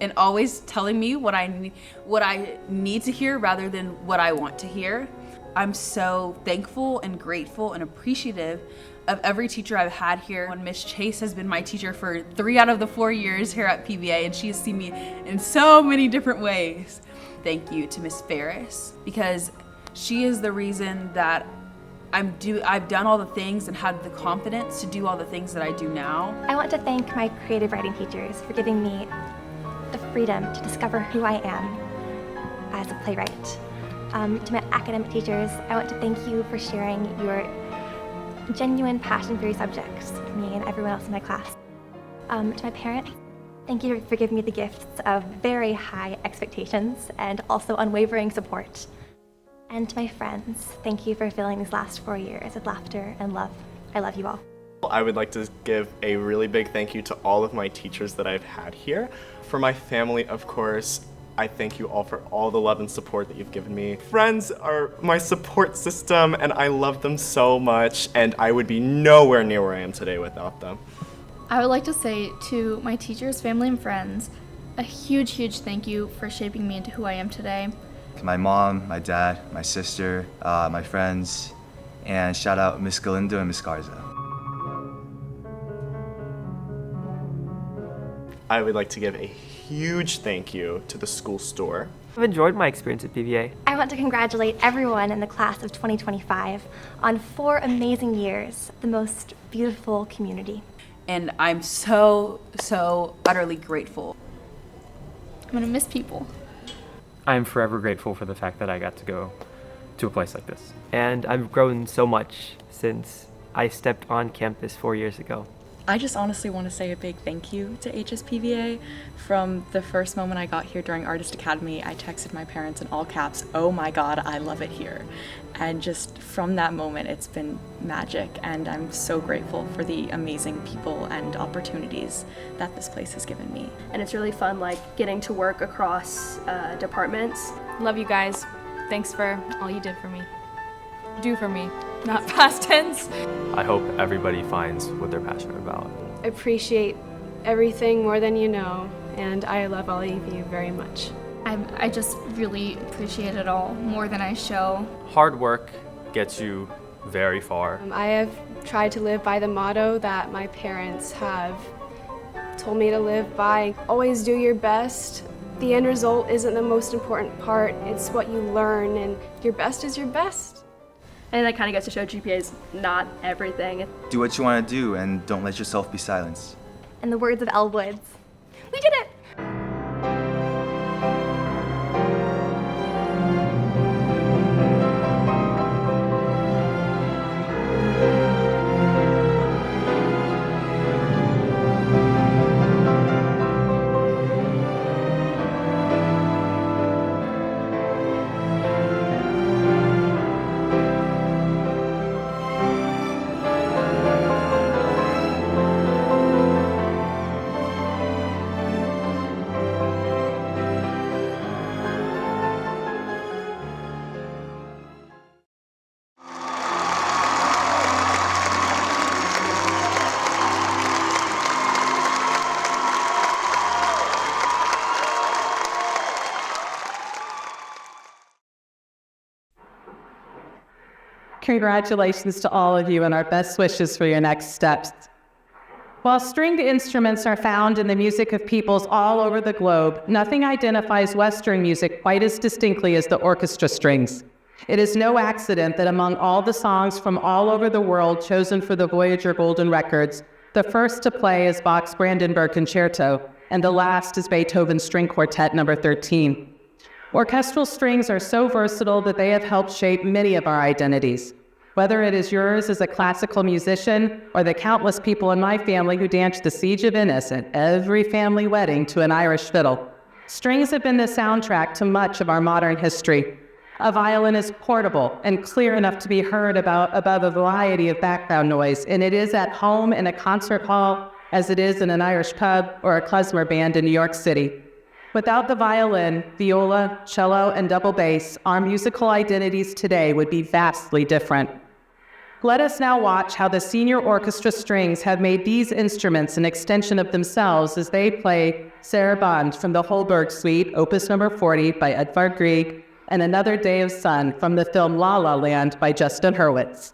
and always telling me what I need to hear rather than what I want to hear. I'm so thankful and grateful and appreciative of every teacher I've had here. When Miss Chase has been my teacher for 3 out of the 4 years here at PVA, and she has seen me in so many different ways. Thank you to Miss Ferris, because she is the reason that I've done all the things and had the confidence to do all the things that I do now. I want to thank my creative writing teachers for giving me the freedom to discover who I am as a playwright. To my academic teachers, I want to thank you for sharing your genuine passion for your subjects with me and everyone else in my class. To my parents, thank you for giving me the gifts of very high expectations and also unwavering support. And to my friends, thank you for filling these last 4 years with laughter and love. I love you all. I would like to give a really big thank you to all of my teachers that I've had here. For my family, of course, I thank you all for all the love and support that you've given me. Friends are my support system, and I love them so much, and I would be nowhere near where I am today without them. I would like to say to my teachers, family, and friends, a huge thank you for shaping me into who I am today. My mom, my dad, my sister, my friends, and shout out Miss Galindo and Miss Garza. I would like to give a huge thank you to the school store. I've enjoyed my experience at PVA. I want to congratulate everyone in the class of 2025 on 4 amazing years, the most beautiful community. and I'm so utterly grateful. I'm gonna miss people. I am forever grateful for the fact that I got to go to a place like this. And I've grown so much since I stepped on campus 4 years ago. I just honestly want to say a big thank you to HSPVA. From the first moment I got here during Artist Academy, I texted my parents in all caps, "Oh my God, I love it here." And just from that moment, it's been magic, and I'm so grateful for the amazing people and opportunities that this place has given me. And it's really fun, like getting to work across departments. Love you guys. Thanks for all you did for me. Do for me, not past tense. I hope everybody finds what they're passionate about. Appreciate everything more than you know, and I love all of you very much. I just really appreciate it all more than I show. Hard work gets you very far. I have tried to live by the motto that my parents have told me to live by. Always do your best. The end result isn't the most important part, it's what you learn, and your best is your best. And that kind of goes to show GPA is not everything. Do what you want to do and don't let yourself be silenced. In the words of Elle Woods, we did it! Congratulations to all of you and our best wishes for your next steps. While stringed instruments are found in the music of peoples all over the globe, nothing identifies Western music quite as distinctly as the orchestra strings. It is no accident that among all the songs from all over the world chosen for the Voyager Golden Records, the first to play is Bach's Brandenburg Concerto, and the last is Beethoven's String Quartet No. 13. Orchestral strings are so versatile that they have helped shape many of our identities. Whether it is yours as a classical musician or the countless people in my family who danced the Siege of Innis at every family wedding to an Irish fiddle, strings have been the soundtrack to much of our modern history. A violin is portable and clear enough to be heard above a variety of background noise, and it is at home in a concert hall as it is in an Irish pub or a klezmer band in New York City. Without the violin, viola, cello, and double bass, our musical identities today would be vastly different. Let us now watch how the senior orchestra strings have made these instruments an extension of themselves as they play Sarabande from the Holberg Suite, Opus No. 40 by Edvard Grieg, and Another Day of Sun from the film La La Land by Justin Hurwitz.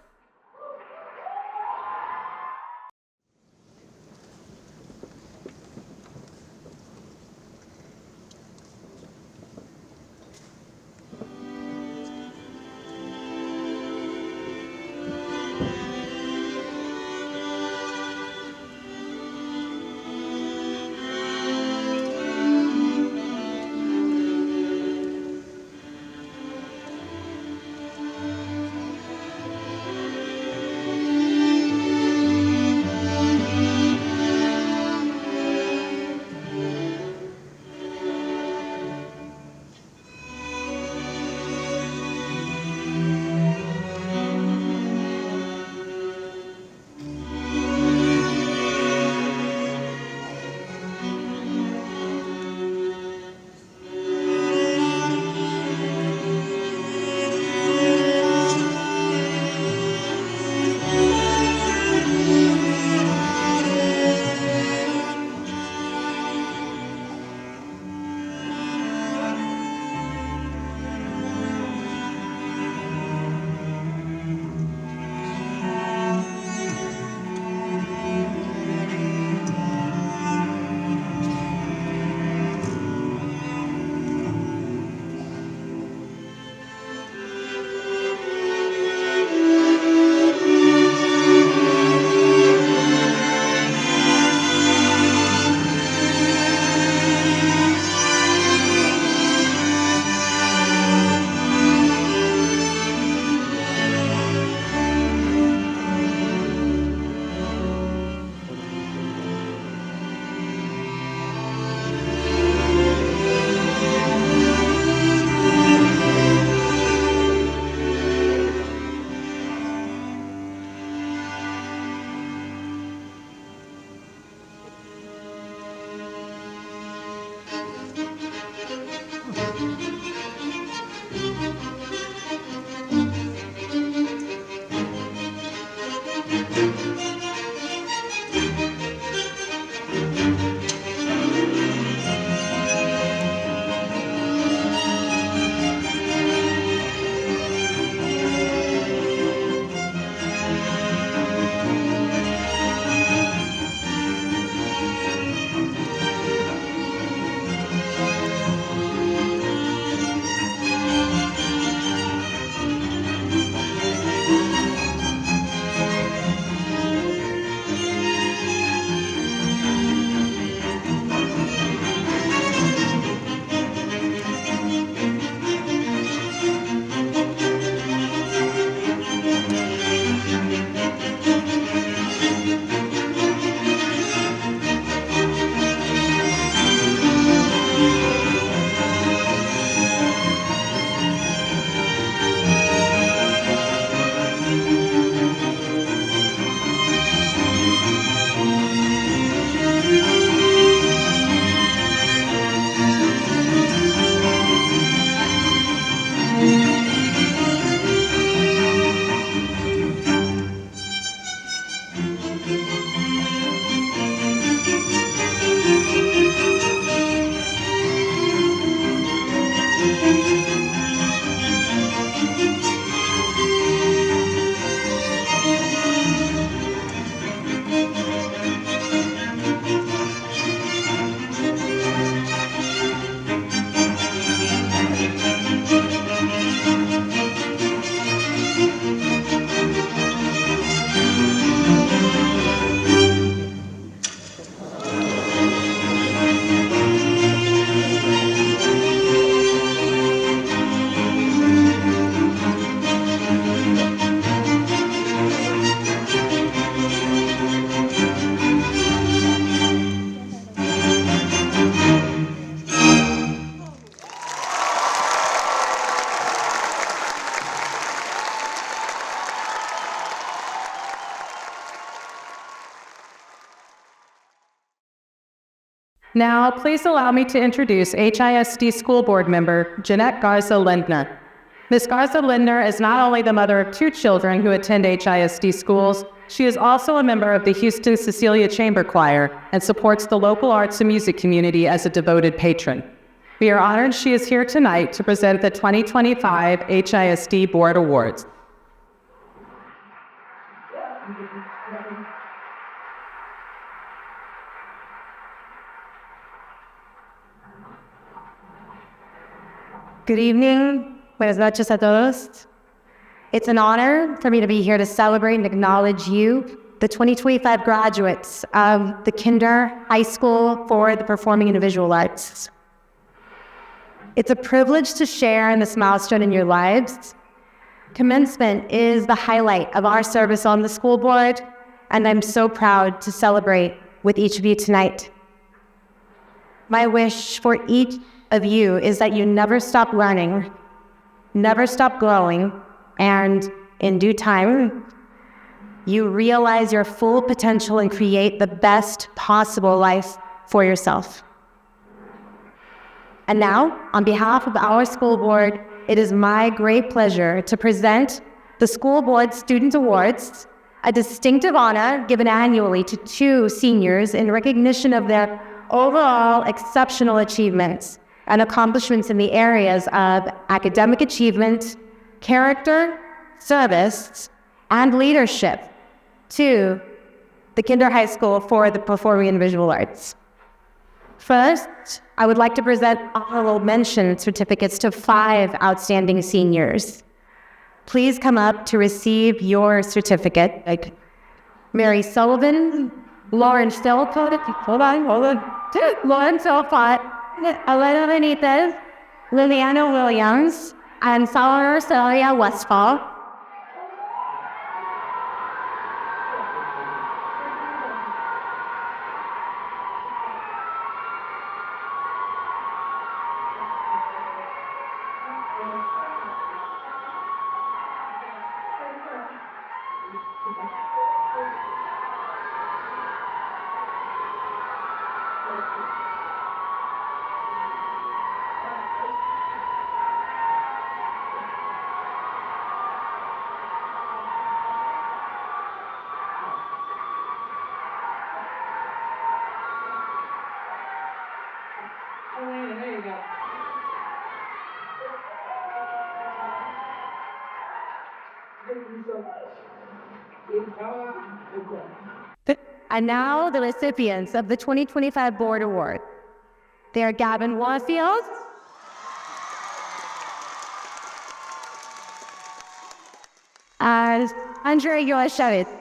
Now, please allow me to introduce HISD School Board member Jeanette Garza-Lindner. Ms. Garza-Lindner is not only the mother of 2 children who attend HISD schools, she is also a member of the Houston Cecilia Chamber Choir and supports the local arts and music community as a devoted patron. We are honored she is here tonight to present the 2025 HISD Board Awards. Good evening, buenas noches a todos. It's an honor for me to be here to celebrate and acknowledge you, the 2025 graduates of the Kinder High School for the Performing and Visual Arts. It's a privilege to share in this milestone in your lives. Commencement is the highlight of our service on the school board, and I'm so proud to celebrate with each of you tonight. My wish for each of you is that you never stop learning, never stop growing, and in due time, you realize your full potential and create the best possible life for yourself. And now, on behalf of our school board, it is my great pleasure to present the School Board Student Awards, a distinctive honor given annually to 2 seniors in recognition of their overall exceptional achievements and accomplishments in the areas of academic achievement, character, service, and leadership to the Kinder High School for the Performing and Visual Arts. First, I would like to present honorable mention certificates to 5 outstanding seniors. Please come up to receive your certificate. Like Mary Sullivan, Lauren Philpott, Lauren Philpott, Elena Benitez, Liliana Williams, and Salvador Celia Westfall. And now the recipients of the 2025 Board Award. They are Gavin Warfield, and Andrei Yoshevitz.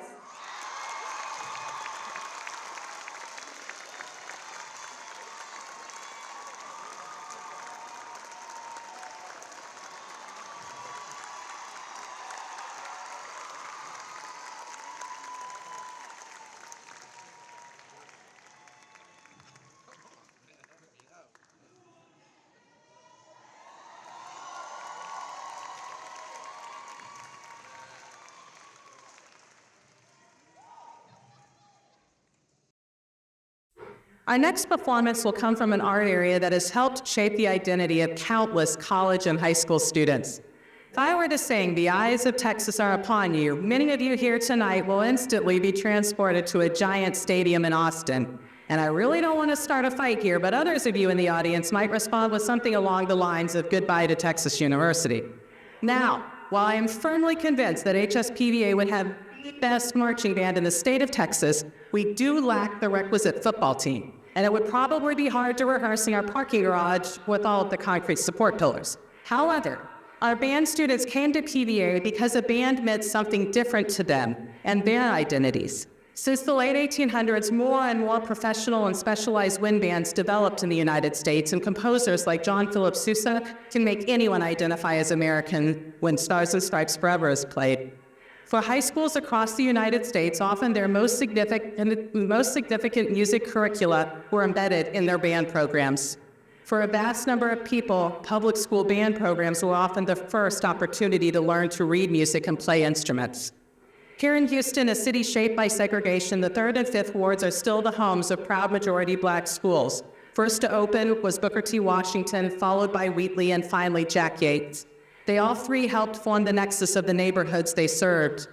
Our next performance will come from an art area that has helped shape the identity of countless college and high school students. If I were to sing "The Eyes of Texas Are Upon You," many of you here tonight will instantly be transported to a giant stadium in Austin. And I really don't want to start a fight here, but others of you in the audience might respond with something along the lines of "Goodbye to Texas University." Now, while I am firmly convinced that HSPVA would have the best marching band in the state of Texas, we do lack the requisite football team, and it would probably be hard to rehearse in our parking garage with all of the concrete support pillars. However, our band students came to PVA because a band meant something different to them and their identities. Since the late 1800s, more and more professional and specialized wind bands developed in the United States, and composers like John Philip Sousa can make anyone identify as American when Stars and Stripes Forever is played. For high schools across the United States, often their most significant music curricula were embedded in their band programs. For a vast number of people, public school band programs were often the first opportunity to learn to read music and play instruments. Here in Houston, a city shaped by segregation, the 3rd and 5th wards are still the homes of proud majority Black schools. First to open was Booker T. Washington, followed by Wheatley, and finally Jack Yates. They all three helped form the nexus of the neighborhoods they served.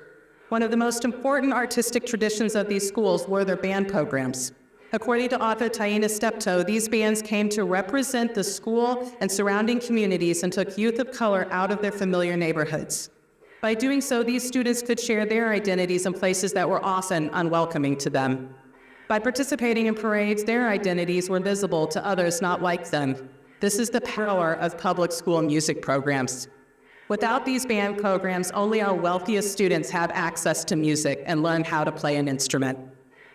One of the most important artistic traditions of these schools were their band programs. According to author Taina Steptoe, these bands came to represent the school and surrounding communities and took youth of color out of their familiar neighborhoods. By doing so, these students could share their identities in places that were often unwelcoming to them. By participating in parades, their identities were visible to others not like them. This is the power of public school music programs. Without these band programs, only our wealthiest students have access to music and learn how to play an instrument.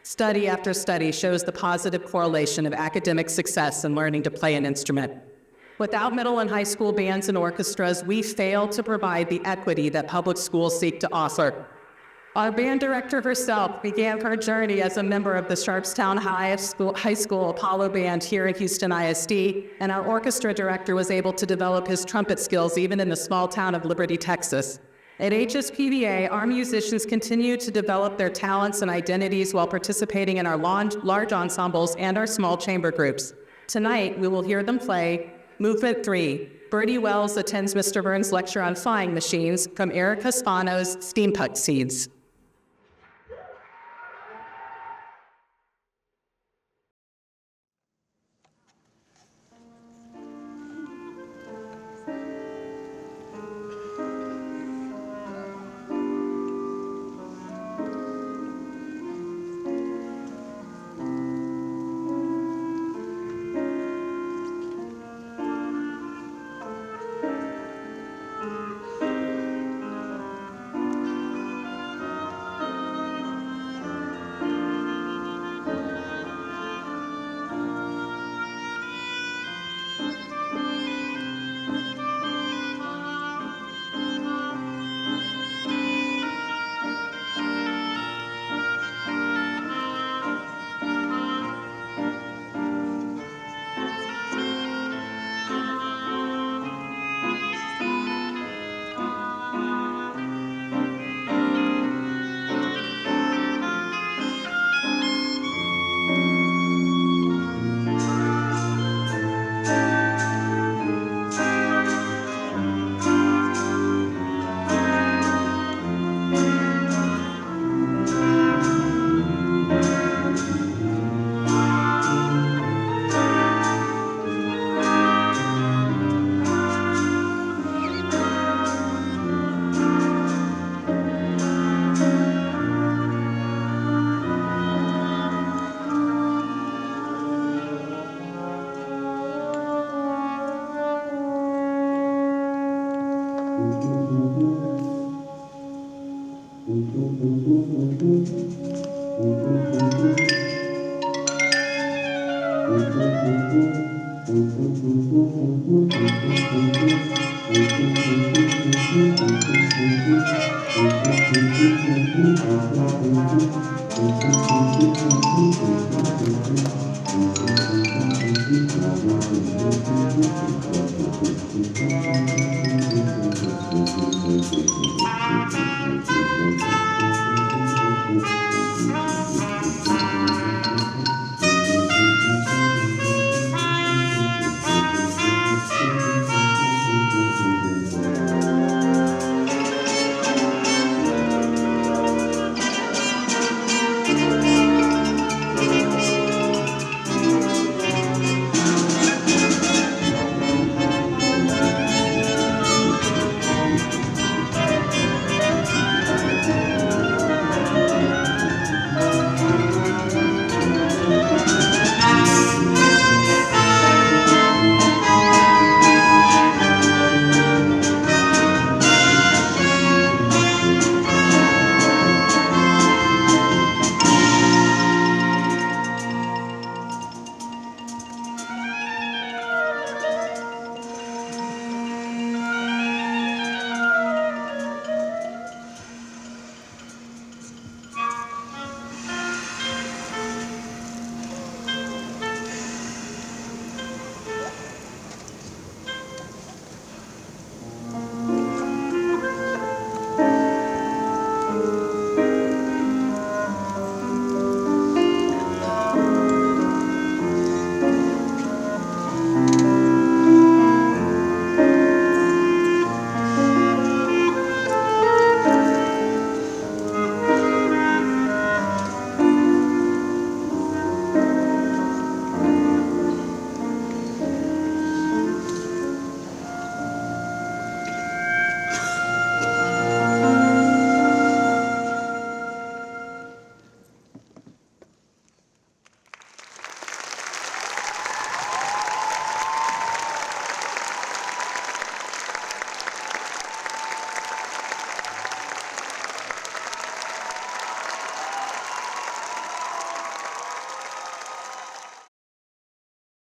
Study after study shows the positive correlation of academic success and learning to play an instrument. Without middle and high school bands and orchestras, we fail to provide the equity that public schools seek to offer. Our band director herself began her journey as a member of the Sharpstown High School Apollo Band here at Houston ISD, and our orchestra director was able to develop his trumpet skills even in the small town of Liberty, Texas. At HSPVA, our musicians continue to develop their talents and identities while participating in our large ensembles and our small chamber groups. Tonight, we will hear them play Movement 3. Bertie Wells attends Mr. Burns' lecture on flying machines from Erica Spano's Steampunk Seeds.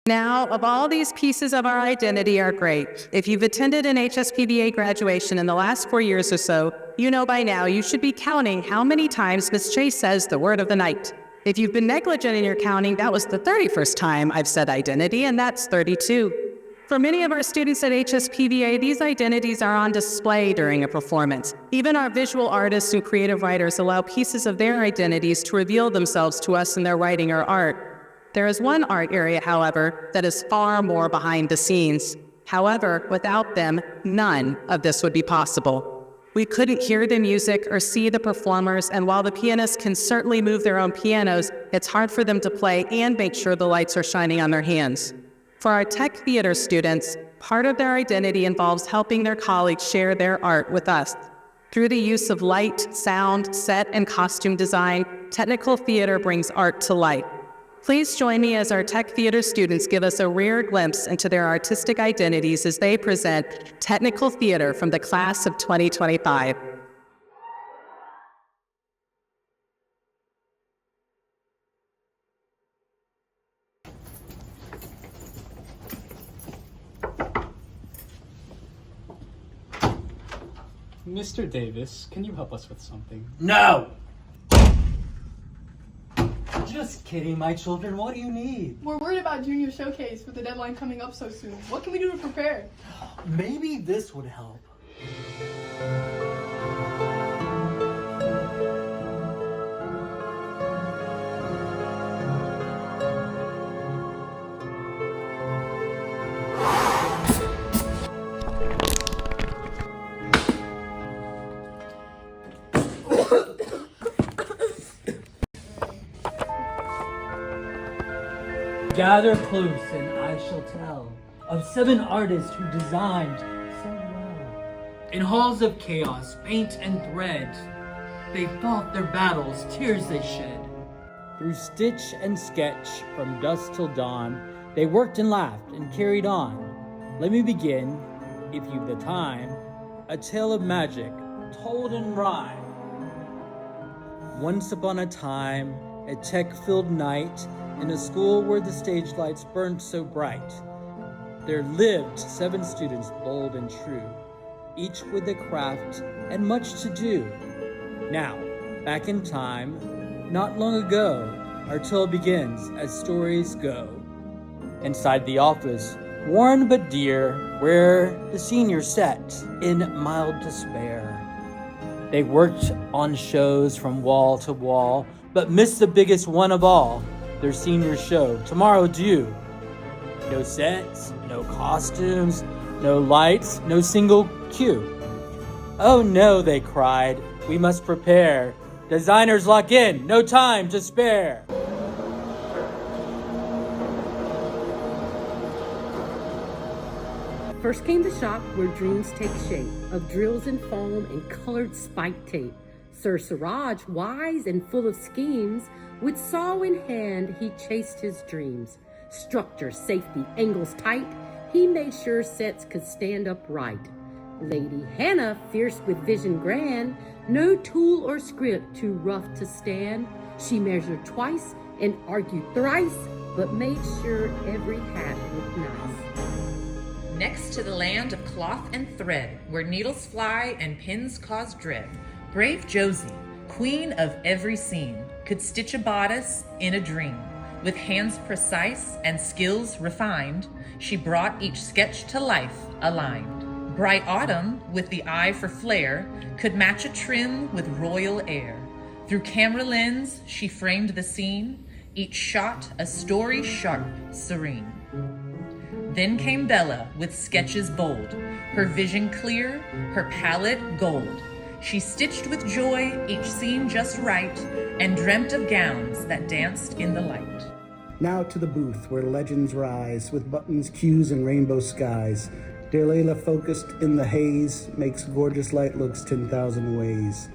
Now, of all these pieces of our identity are great. If you've attended an HSPVA graduation in the last 4 years or so, you know by now you should be counting how many times Miss Chase says the word of the night. If you've been negligent in your counting, that was the 31st time I've said identity, and that's 32. For many of our students at HSPVA, these identities are on display during a performance. Even our visual artists and creative writers allow pieces of their identities to reveal themselves to us in their writing or art. There is one art area, however, that is far more behind the scenes. However, without them, none of this would be possible. We couldn't hear the music or see the performers, and while the pianists can certainly move their own pianos, it's hard for them to play and make sure the lights are shining on their hands. For our tech theater students, part of their identity involves helping their colleagues share their art with us. Through the use of light, sound, set, and costume design, technical theater brings art to life. Please join me as our tech theater students give us a rare glimpse into their artistic identities as they present technical theater from the class of 2025. Mr. Davis, can you help us with something? No! Just kidding, my children. What do you need? We're worried about Junior Showcase with the deadline coming up so soon. What can we do to prepare? Maybe this would help. Gather close and I shall tell of 7 artists who designed so well. In halls of chaos, paint and thread, they fought their battles, tears they shed. Through stitch and sketch, from dusk till dawn, they worked and laughed and carried on. Let me begin, if you've the time, a tale of magic, told in rhyme. Once upon a time, a tech-filled night, in a school where the stage lights burned so bright, there lived 7 students bold and true, each with a craft and much to do. Now, back in time, not long ago, our tale begins as stories go. Inside the office, worn but dear, where the seniors sat in mild despair. They worked on shows from wall to wall, but missed the biggest one of all, their senior show, tomorrow due. No sets, no costumes, no lights, no single cue. Oh no, they cried, we must prepare. Designers lock in, no time to spare. First came the shop where dreams take shape, of drills and foam and colored spike tape. Sir Siraj, wise and full of schemes, with saw in hand, he chased his dreams. Structure, safety, angles tight, he made sure sets could stand upright. Lady Hannah, fierce with vision grand, no tool or script too rough to stand. She measured twice and argued thrice, but made sure every hat looked nice. Next to the land of cloth and thread, where needles fly and pins cause dread, brave Josie, queen of every scene, could stitch a bodice in a dream. With hands precise and skills refined, she brought each sketch to life aligned. Bright Autumn, with the eye for flair, could match a trim with royal air. Through camera lens, she framed the scene, each shot a story sharp, serene. Then came Bella with sketches bold, her vision clear, her palette gold. She stitched with joy each scene just right, and dreamt of gowns that danced in the light. Now to the booth where legends rise, with buttons, cues, and rainbow skies. Dear Layla, focused in the haze, makes gorgeous light looks 10,000 ways.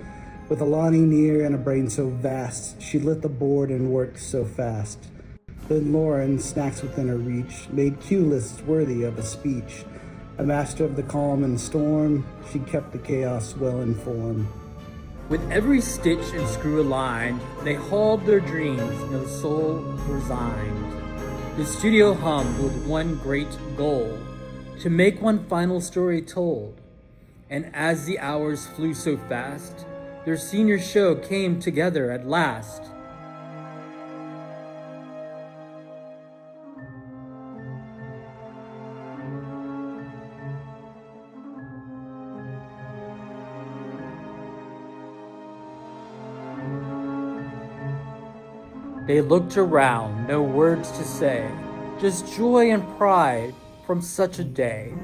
With Alani near and a brain so vast, she lit the board and worked so fast. Then Lauren, snacks within her reach, made cue lists worthy of a speech. A master of the calm and storm, she kept the chaos well informed. With every stitch and screw aligned, they hauled their dreams, no soul resigned. The studio hummed with one great goal, to make one final story told. And as the hours flew so fast, their senior show came together at last. They looked around, no words to say, just joy and pride from such a day.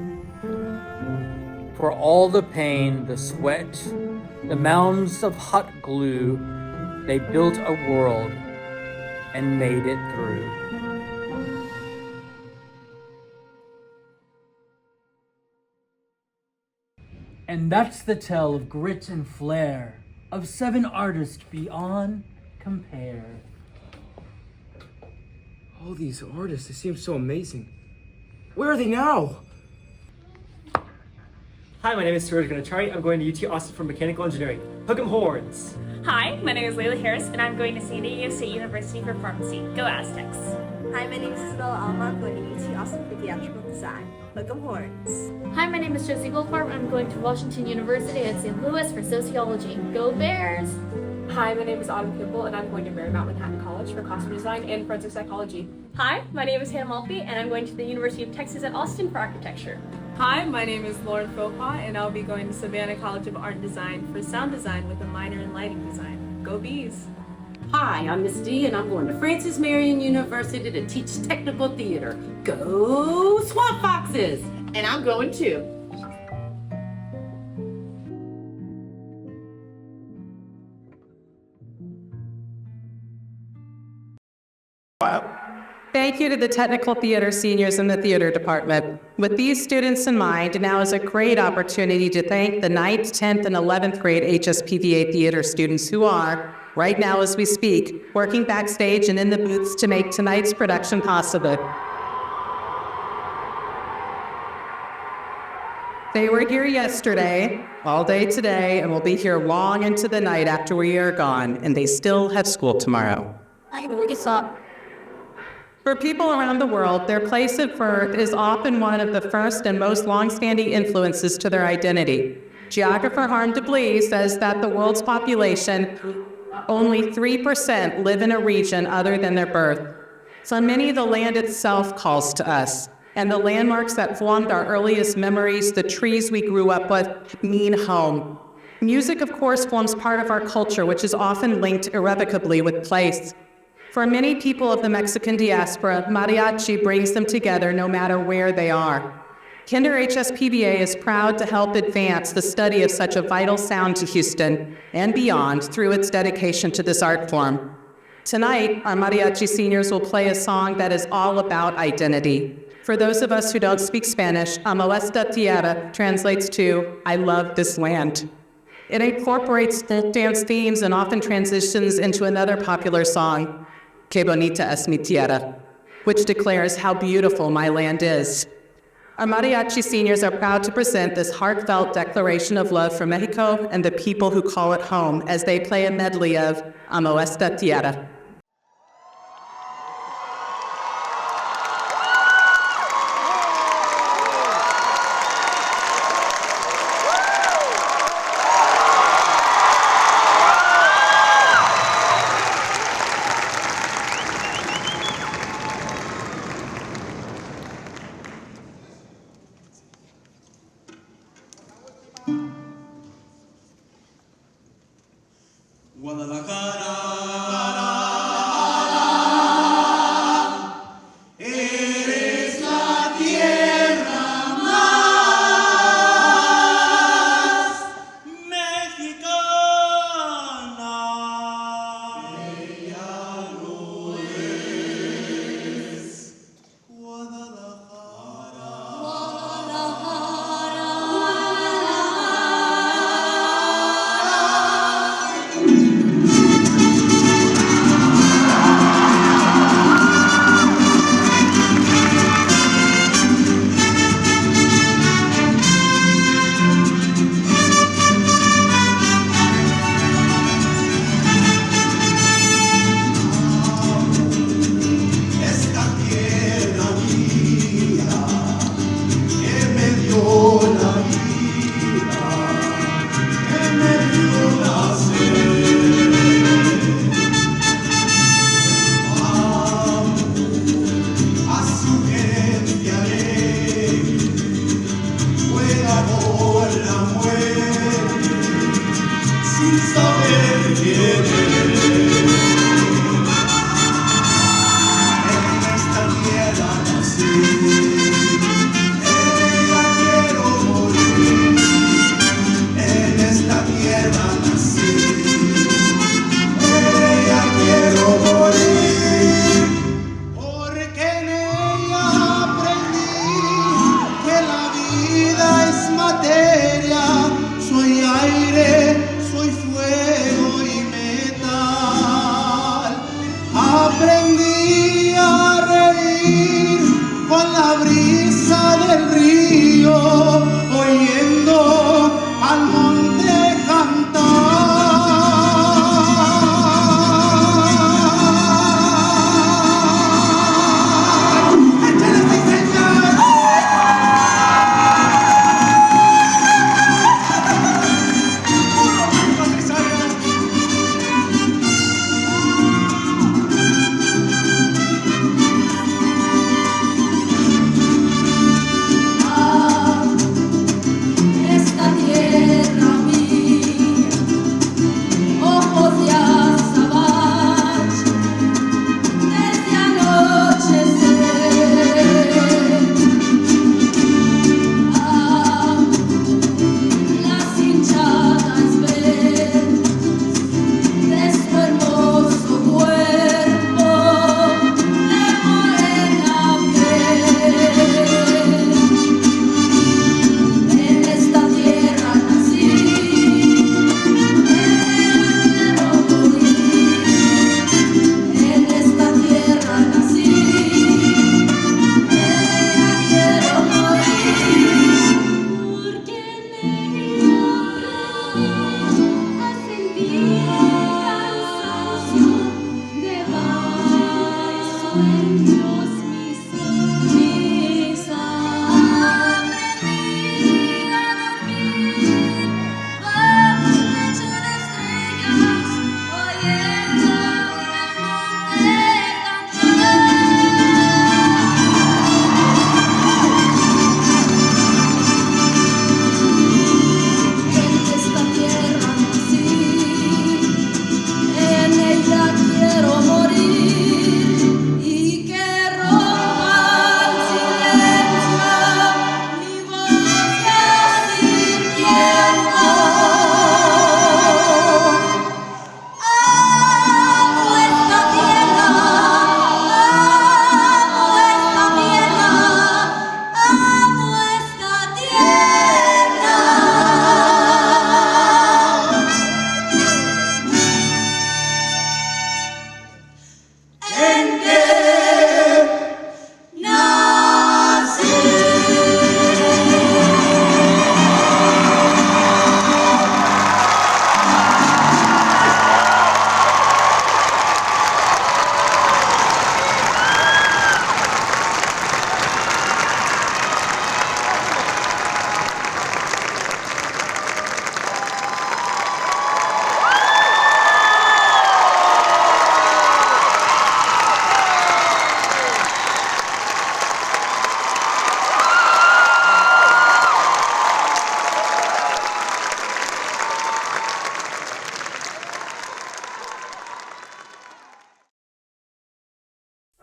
For all the pain, the sweat, the mounds of hot glue, they built a world and made it through. And that's the tale of grit and flair, of 7 artists beyond compare. All these artists, they seem so amazing. Where are they now? Hi, my name is Suraj Ganachari. I'm going to UT Austin for Mechanical Engineering. Hook 'em horns! Hi, my name is Layla Harris, and I'm going to San Diego State University for Pharmacy. Go Aztecs! Hi, my name is Isabella Alma. I'm going to UT Austin for Theatrical Design. Hook 'em horns! Hi, my name is Josie Goldfarb. I'm going to Washington University at St. Louis for Sociology. Go Bears! Hi, my name is Autumn Kimball, and I'm going to Marymount Manhattan College for Costume Design and Forensic Psychology. Hi, my name is Hannah Malfi, and I'm going to the University of Texas at Austin for Architecture. Hi, my name is Lauren Philpott, and I'll be going to Savannah College of Art and Design for Sound Design with a minor in Lighting Design. Go Bees! Hi, I'm Miss D, and I'm going to Francis Marion University to teach technical theater. Go Swamp Foxes! And I'm going too. Thank you to the technical theater seniors in the theater department. With these students in mind, now is a great opportunity to thank the 9th, 10th, and 11th grade HSPVA theater students who are, right now as we speak, working backstage and in the booths to make tonight's production possible. They were here yesterday, all day today, and will be here long into the night after we are gone, and they still have school tomorrow. For people around the world, their place of birth is often one of the first and most long-standing influences to their identity. Geographer Harm de Blie says that the world's population, only 3% live in a region other than their birth. So many, the land itself calls to us, and the landmarks that formed our earliest memories, the trees we grew up with, mean home. Music, of course, forms part of our culture, which is often linked irrevocably with place. For many people of the Mexican diaspora, mariachi brings them together no matter where they are. Kinder HSPVA is proud to help advance the study of such a vital sound to Houston and beyond through its dedication to this art form. Tonight, our mariachi seniors will play a song that is all about identity. For those of us who don't speak Spanish, Amo esta tierra translates to, I love this land. It incorporates folk dance themes and often transitions into another popular song, Que bonita es mi tierra, which declares how beautiful my land is. Our mariachi seniors are proud to present this heartfelt declaration of love for Mexico and the people who call it home as they play a medley of Amo esta tierra. Guadalajara.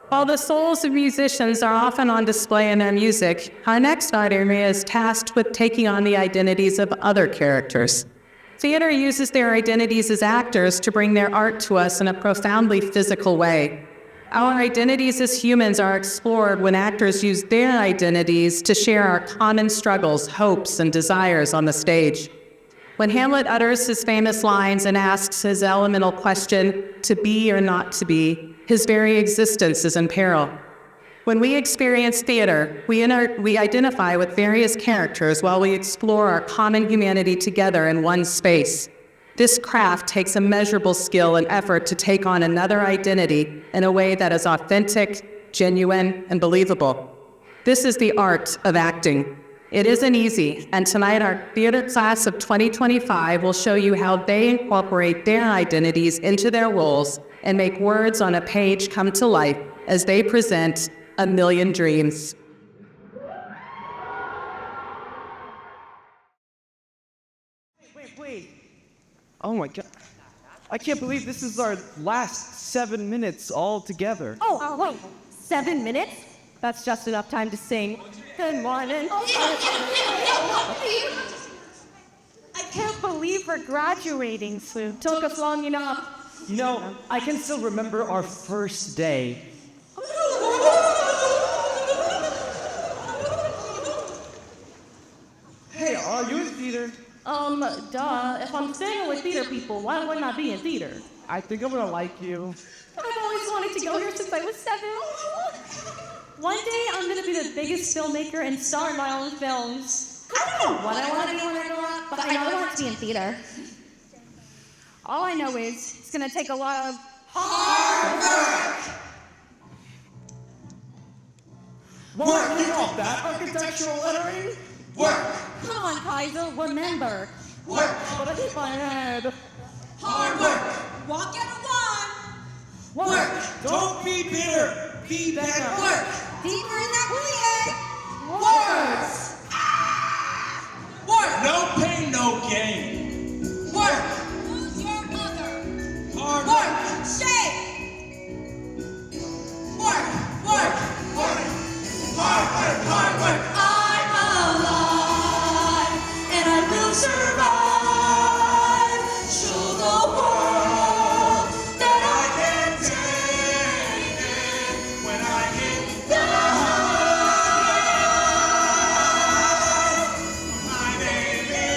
While the souls of musicians are often on display in their music, our next item is tasked with taking on the identities of other characters. Theater uses their identities as actors to bring their art to us in a profoundly physical way. Our identities as humans are explored when actors use their identities to share our common struggles, hopes, and desires on the stage. When Hamlet utters his famous lines and asks his elemental question, to be or not to be, his very existence is in peril. When we experience theater, we identify with various characters while we explore our common humanity together in one space. This craft takes immeasurable skill and effort to take on another identity in a way that is authentic, genuine, and believable. This is the art of acting. It isn't easy, and tonight our theater class of 2025 will show you how they incorporate their identities into their roles and make words on a page come to life as they present A Million Dreams. Wait. Oh my God. I can't believe this is our last 7 minutes all together. Oh, wait. 7 minutes? That's just enough time to sing. Good morning. I can't believe we're graduating soon. Took us long enough. You know, I can still remember our first day. Hey, are you in theater? Duh. If I'm staying with theater people, why wouldn't I be in theater? I think I'm gonna like you. I've always wanted to go here since I was 7. One day, I'm gonna be the biggest filmmaker and star in my own films. I don't know what I want to be when I grow up, but I know I want to be in theater. All I know is it's gonna take a lot of hard work. What? You call that architectural lettering? Work. Come on, Kaiser. Remember. Work. But I hit my head. Hard work. Walk at one. Work. Don't be bitter. Be better. Work. Deeper in that Words. Work. No pain, no gain. Work. Who's your mother? Hard work. Shake. Work. Work. Work. Hard work. Hard work. I'm alive, and I will survive. Show the world that I can take it When I hit the high. my baby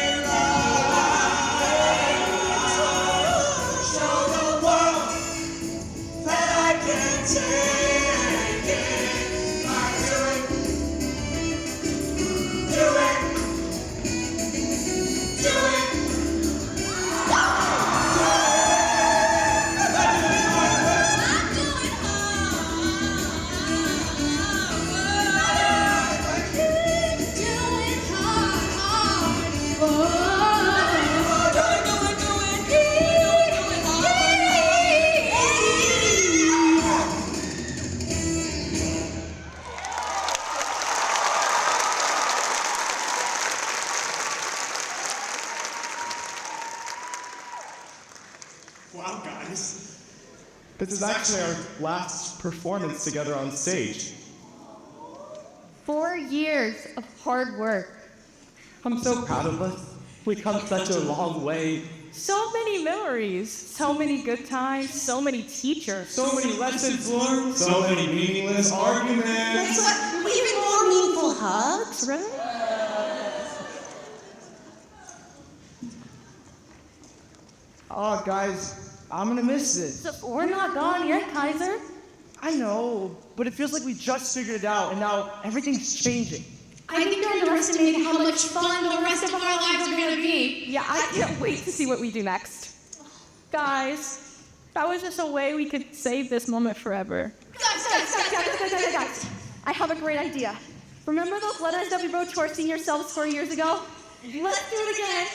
Show the world that I can take it. Do it. Do it. Wow, guys. This is actually our last performance together on stage. 4 years of hard work. I'm so proud of us. We've come such a long way. So many memories. So many good times. So many teachers. So many lessons learned. So many meaningless arguments. Even more meaningful hugs, right? Oh, guys, I'm gonna miss this. We're not gone yet, Kaiser. I know, but it feels like we just figured it out, and now everything's changing. I think you're underestimating how much fun the rest of our lives are gonna be. Yeah, I can't wait to see what we do next. Guys, that was just a way we could save this moment forever. Guys. I have a great idea. Remember those letters that we wrote to our senior selves 4 years ago? Let's do it again.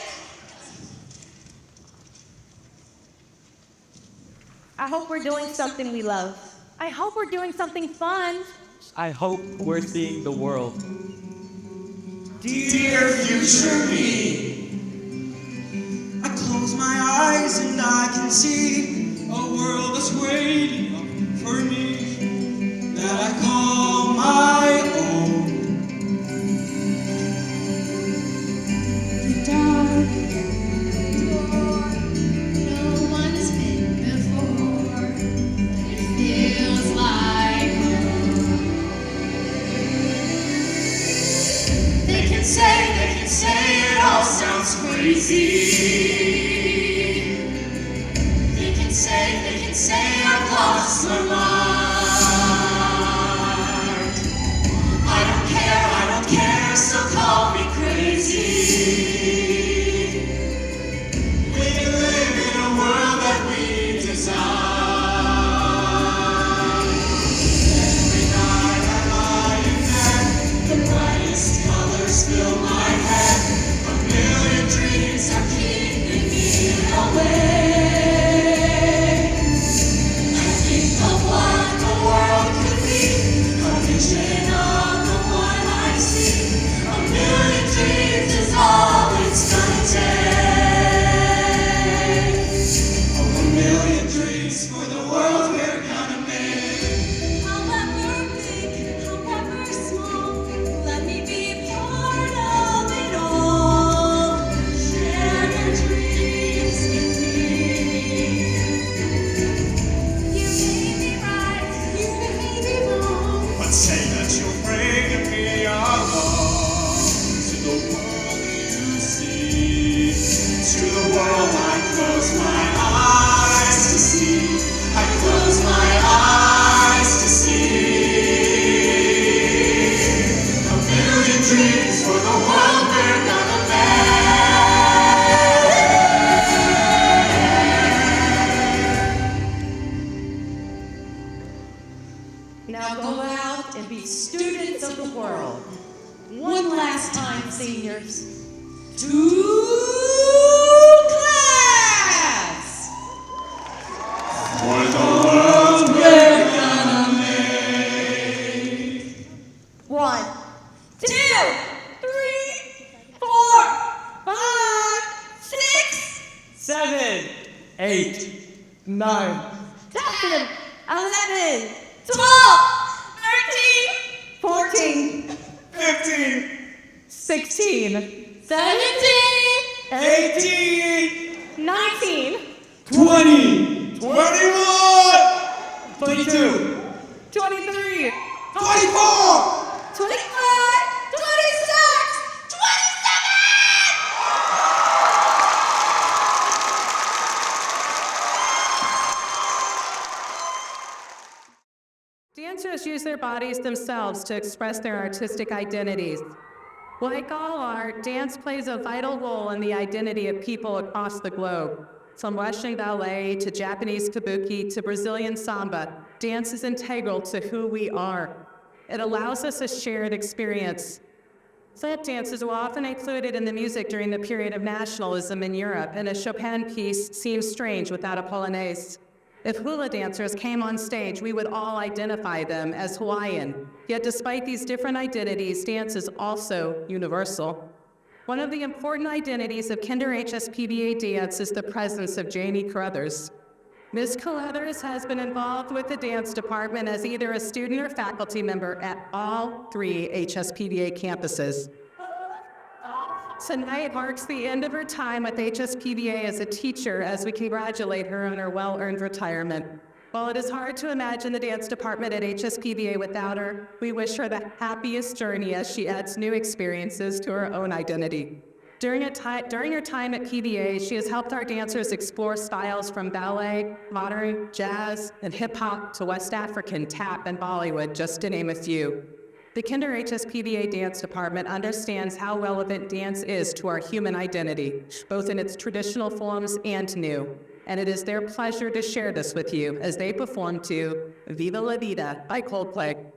I hope we're doing something we love. I hope we're doing something fun. I hope we're seeing the world. Dear future me, I close my eyes and I can see a world that's waiting for me, that I call my own. The dark door, no one's been before, it feels like home. They can say it all sounds crazy. They can say I've lost my mind. I don't care, so call me crazy. We can live in a world that we design. Every night I lie in bed, the brightest colors fill my head. A million dreams are keeping but say that you'll bring me along to the world you see. To the world I close my eyes to see. I close my eyes to see. A million dreams for the world we're gonna make. Now go out and be students of the world. One last time, seniors. To class! For the world we're gonna make. 1, 2, 3, 4, 5, 6, 7, 8, 9. 10, 11, 12, 13, 14, 15, 16, 17, 18, 19, 20, 21, 22, 23, 24. 25, 26, 27! Dancers use their bodies themselves to express their artistic identities. Like all art, dance plays a vital role in the identity of people across the globe. From Russian ballet to Japanese kabuki to Brazilian samba, dance is integral to who we are. It allows us a shared experience. Folk dances were often included in the music during the period of nationalism in Europe, and a Chopin piece seems strange without a polonaise. If hula dancers came on stage, we would all identify them as Hawaiian. Yet despite these different identities, dance is also universal. One of the important identities of Kinder HSPVA dance is the presence of Janie Carruthers. Ms. Carruthers has been involved with the dance department as either a student or faculty member at all 3 HSPVA campuses. Tonight marks the end of her time with HSPVA as a teacher as we congratulate her on her well-earned retirement. While it is hard to imagine the dance department at HSPVA without her, we wish her the happiest journey as she adds new experiences to her own identity. During her time at PVA, she has helped our dancers explore styles from ballet, modern, jazz, and hip-hop to West African, tap, and Bollywood, just to name a few. The Kinder HSPVA Dance Department understands how relevant dance is to our human identity, both in its traditional forms and new. And it is their pleasure to share this with you as they perform to Viva La Vida by Coldplay.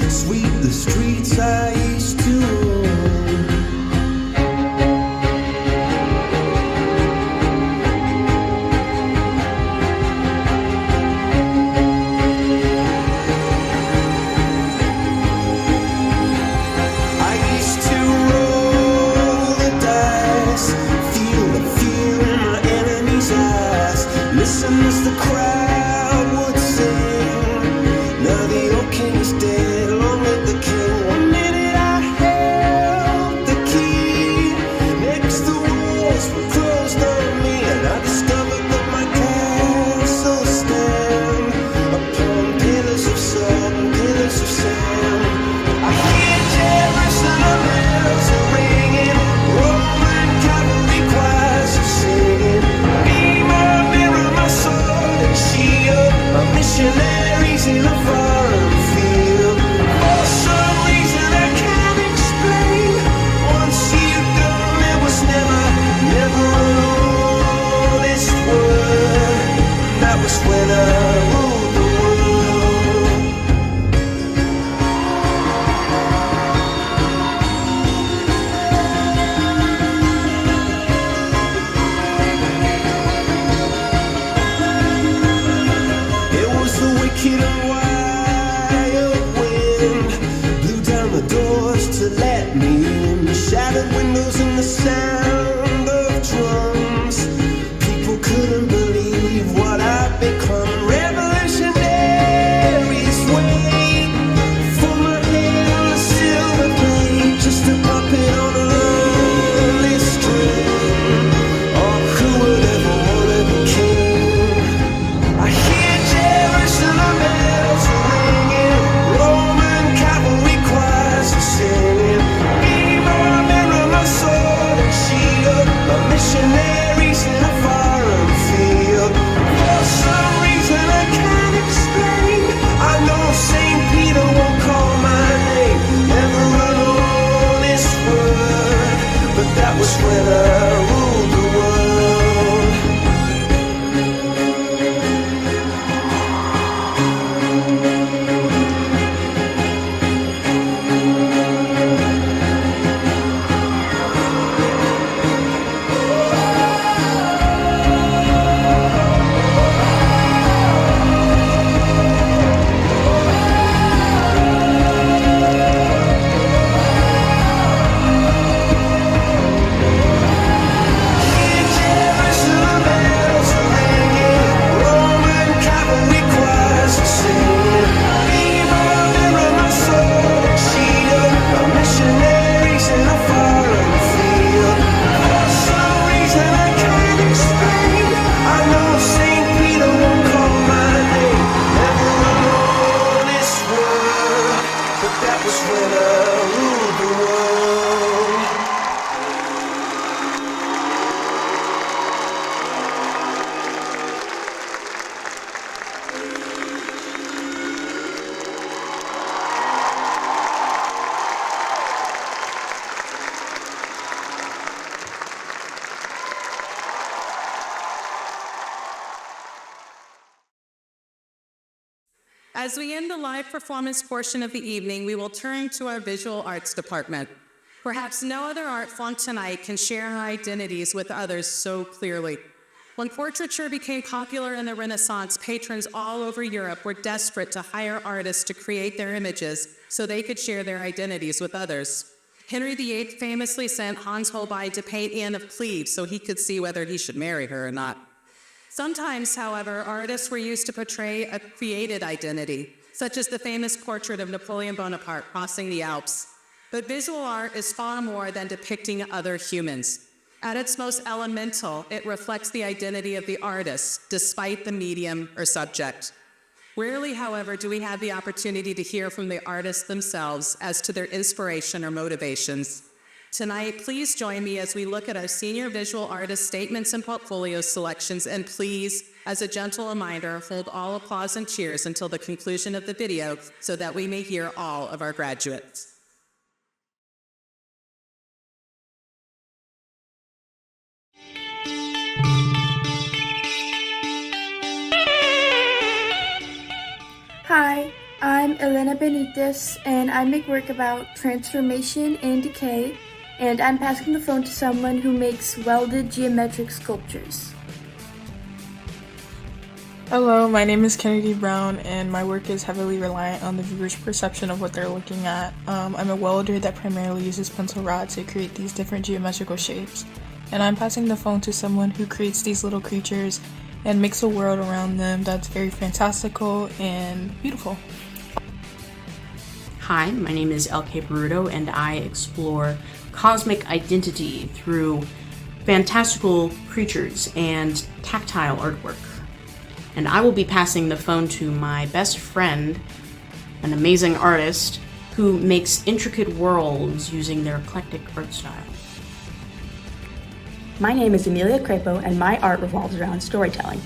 Sweet the doors to let me in, the shattered windows and the sound of drums. People couldn't believe what I'd become. Revolutionaries wait for my head on a silver plate, just a puppet on a lonely string. Oh, who would ever want to be king? I hear Jerusalem bells ringing, Roman cavalry choirs are singing. Mirror, mirror, my sword and shield, my missionaries in a foreign field. For some reason I can't explain, I know St. Peter won't call my name. Never an honest word, but that was when I ruled the world. As we end the live performance portion of the evening, we will turn to our visual arts department. Perhaps no other art form tonight can share our identities with others so clearly. When portraiture became popular in the Renaissance, patrons all over Europe were desperate to hire artists to create their images so they could share their identities with others. Henry VIII famously sent Hans Holbein to paint Anne of Cleves so he could see whether he should marry her or not. Sometimes, however, artists were used to portray a created identity, such as the famous portrait of Napoleon Bonaparte crossing the Alps. But visual art is far more than depicting other humans. At its most elemental, it reflects the identity of the artist, despite the medium or subject. Rarely, however, do we have the opportunity to hear from the artists themselves as to their inspiration or motivations. Tonight, please join me as we look at our senior visual artist statements and portfolio selections, and please, as a gentle reminder, hold all applause and cheers until the conclusion of the video so that we may hear all of our graduates. Hi, I'm Elena Benitez, and I make work about transformation and decay, and I'm passing the phone to someone who makes welded geometric sculptures. Hello, my name is Kennedy Brown, and my work is heavily reliant on the viewer's perception of what they're looking at. I'm a welder that primarily uses pencil rods to create these different geometrical shapes, and I'm passing the phone to someone who creates these little creatures and makes a world around them that's very fantastical and beautiful. Hi, my name is LK Peruto, and I explore cosmic identity through fantastical creatures and tactile artwork. And I will be passing the phone to my best friend, an amazing artist, who makes intricate worlds using their eclectic art style. My name is Amelia Crepo, and my art revolves around storytelling.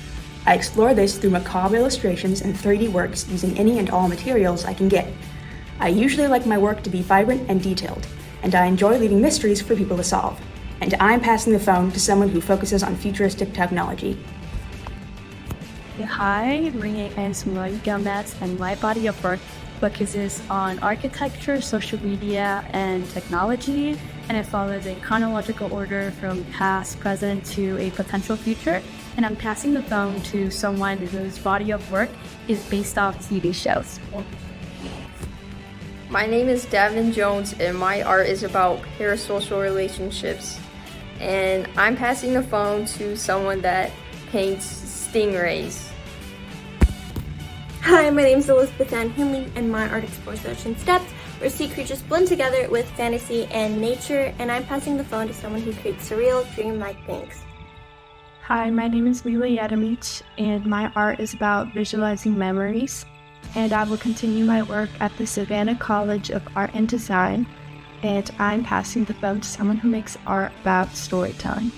I explore this through macabre illustrations and 3D works using any and all materials I can get. I usually like my work to be vibrant and detailed, and I enjoy leaving mysteries for people to solve. And I'm passing the phone to someone who focuses on futuristic technology. Hi, my name is Mariachi, and my body of work focuses on architecture, social media, and technology, and it follows a chronological order from past, present, to a potential future. And I'm passing the phone to someone whose body of work is based off TV shows. my name is Davin Jones and my art is about parasocial relationships. And I'm passing the phone to someone that paints stingrays. Hi, my name is Elizabeth Ann Hinley and my art explores the ocean steps where sea creatures blend together with fantasy and nature, and I'm passing the phone to someone who creates surreal, dreamlike things. Hi, my name is Mila Yadamich, and my art is about visualizing memories, and I will continue my work at the Savannah College of Art and Design, and I'm passing the phone to someone who makes art about storytelling.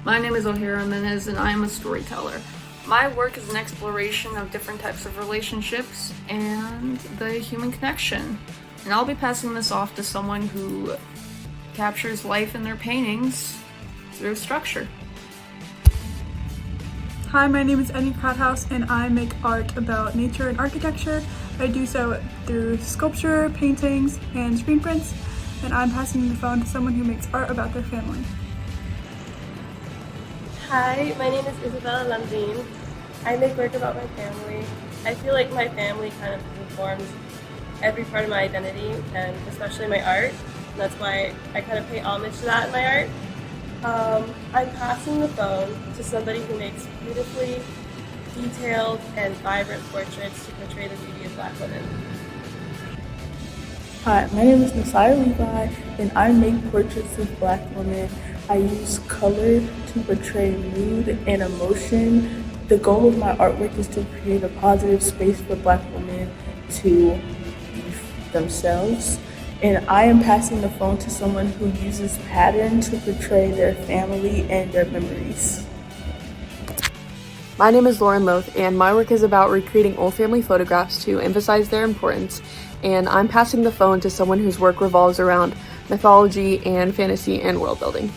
My name is O'Hara Menez, and I am a storyteller. My work is an exploration of different types of relationships and the human connection. And I'll be passing this off to someone who captures life in their paintings through structure. Hi, my name is Annie Crowdhouse and I make art about nature and architecture. I do so through sculpture, paintings, and screen prints, and I'm passing the phone to someone who makes art about their family. Hi, my name is Isabella Lambine. I make work about my family. I feel like my family kind of informs every part of my identity, and especially my art. And that's why I kind of pay homage to that in my art. I'm passing the phone to somebody who makes beautifully detailed and vibrant portraits to portray the beauty of Black women. Hi, my name is Nasaya Levi, and I make portraits of Black women. I use color to portray mood and emotion. The goal of my artwork is to create a positive space for Black women to be themselves. And I am passing the phone to someone who uses pattern to portray their family and their memories. My name is Lauren Loth, and my work is about recreating old family photographs to emphasize their importance. And I'm passing the phone to someone whose work revolves around mythology and fantasy and world building.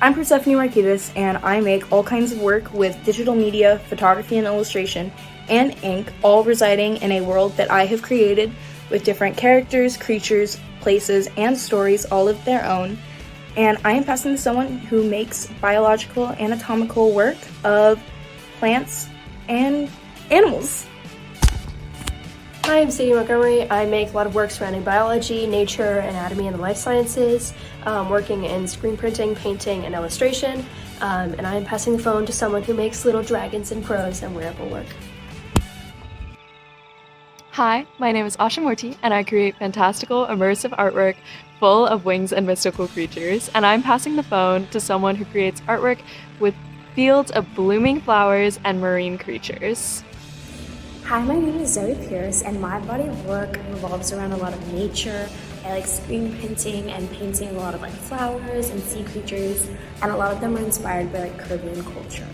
I'm Persephone Marquitas, and I make all kinds of work with digital media, photography and illustration, and ink, all residing in a world that I have created with different characters, creatures, places, and stories all of their own. And I am passing to someone who makes biological, anatomical work of plants and animals. Hi, I'm Sadie Montgomery. I make a lot of work surrounding biology, nature, anatomy, and the life sciences, working in screen printing, painting, and illustration. And I am passing the phone to someone who makes little dragons and crows and wearable work. Hi, my name is Asha Morty, and I create fantastical, immersive artwork full of wings and mystical creatures. And I'm passing the phone to someone who creates artwork with fields of blooming flowers and marine creatures. Hi, my name is Zoe Pierce, and my body of work revolves around a lot of nature. I like screen printing and painting a lot of flowers and sea creatures, and a lot of them are inspired by Caribbean culture.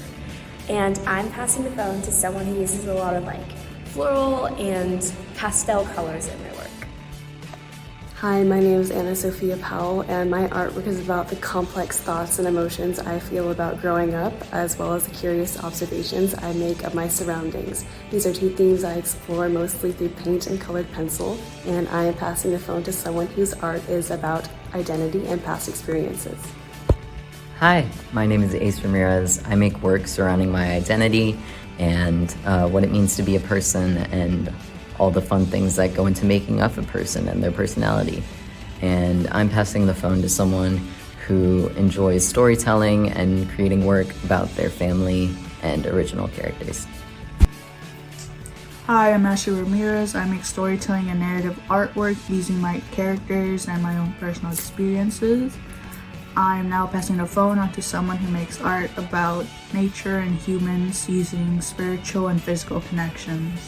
And I'm passing the phone to someone who uses a lot of floral and pastel colors in their work. Hi, my name is Anna Sophia Powell, and my artwork is about the complex thoughts and emotions I feel about growing up, as well as the curious observations I make of my surroundings. These are two themes I explore mostly through paint and colored pencil, and I am passing the phone to someone whose art is about identity and past experiences. Hi, my name is Ace Ramirez. I make work surrounding my identity and what it means to be a person and all the fun things that go into making up a person and their personality. And I'm passing the phone to someone who enjoys storytelling and creating work about their family and original characters. Hi, I'm Ashley Ramirez. I make storytelling and narrative artwork using my characters and my own personal experiences. I'm now passing the phone on to someone who makes art about nature and humans using spiritual and physical connections.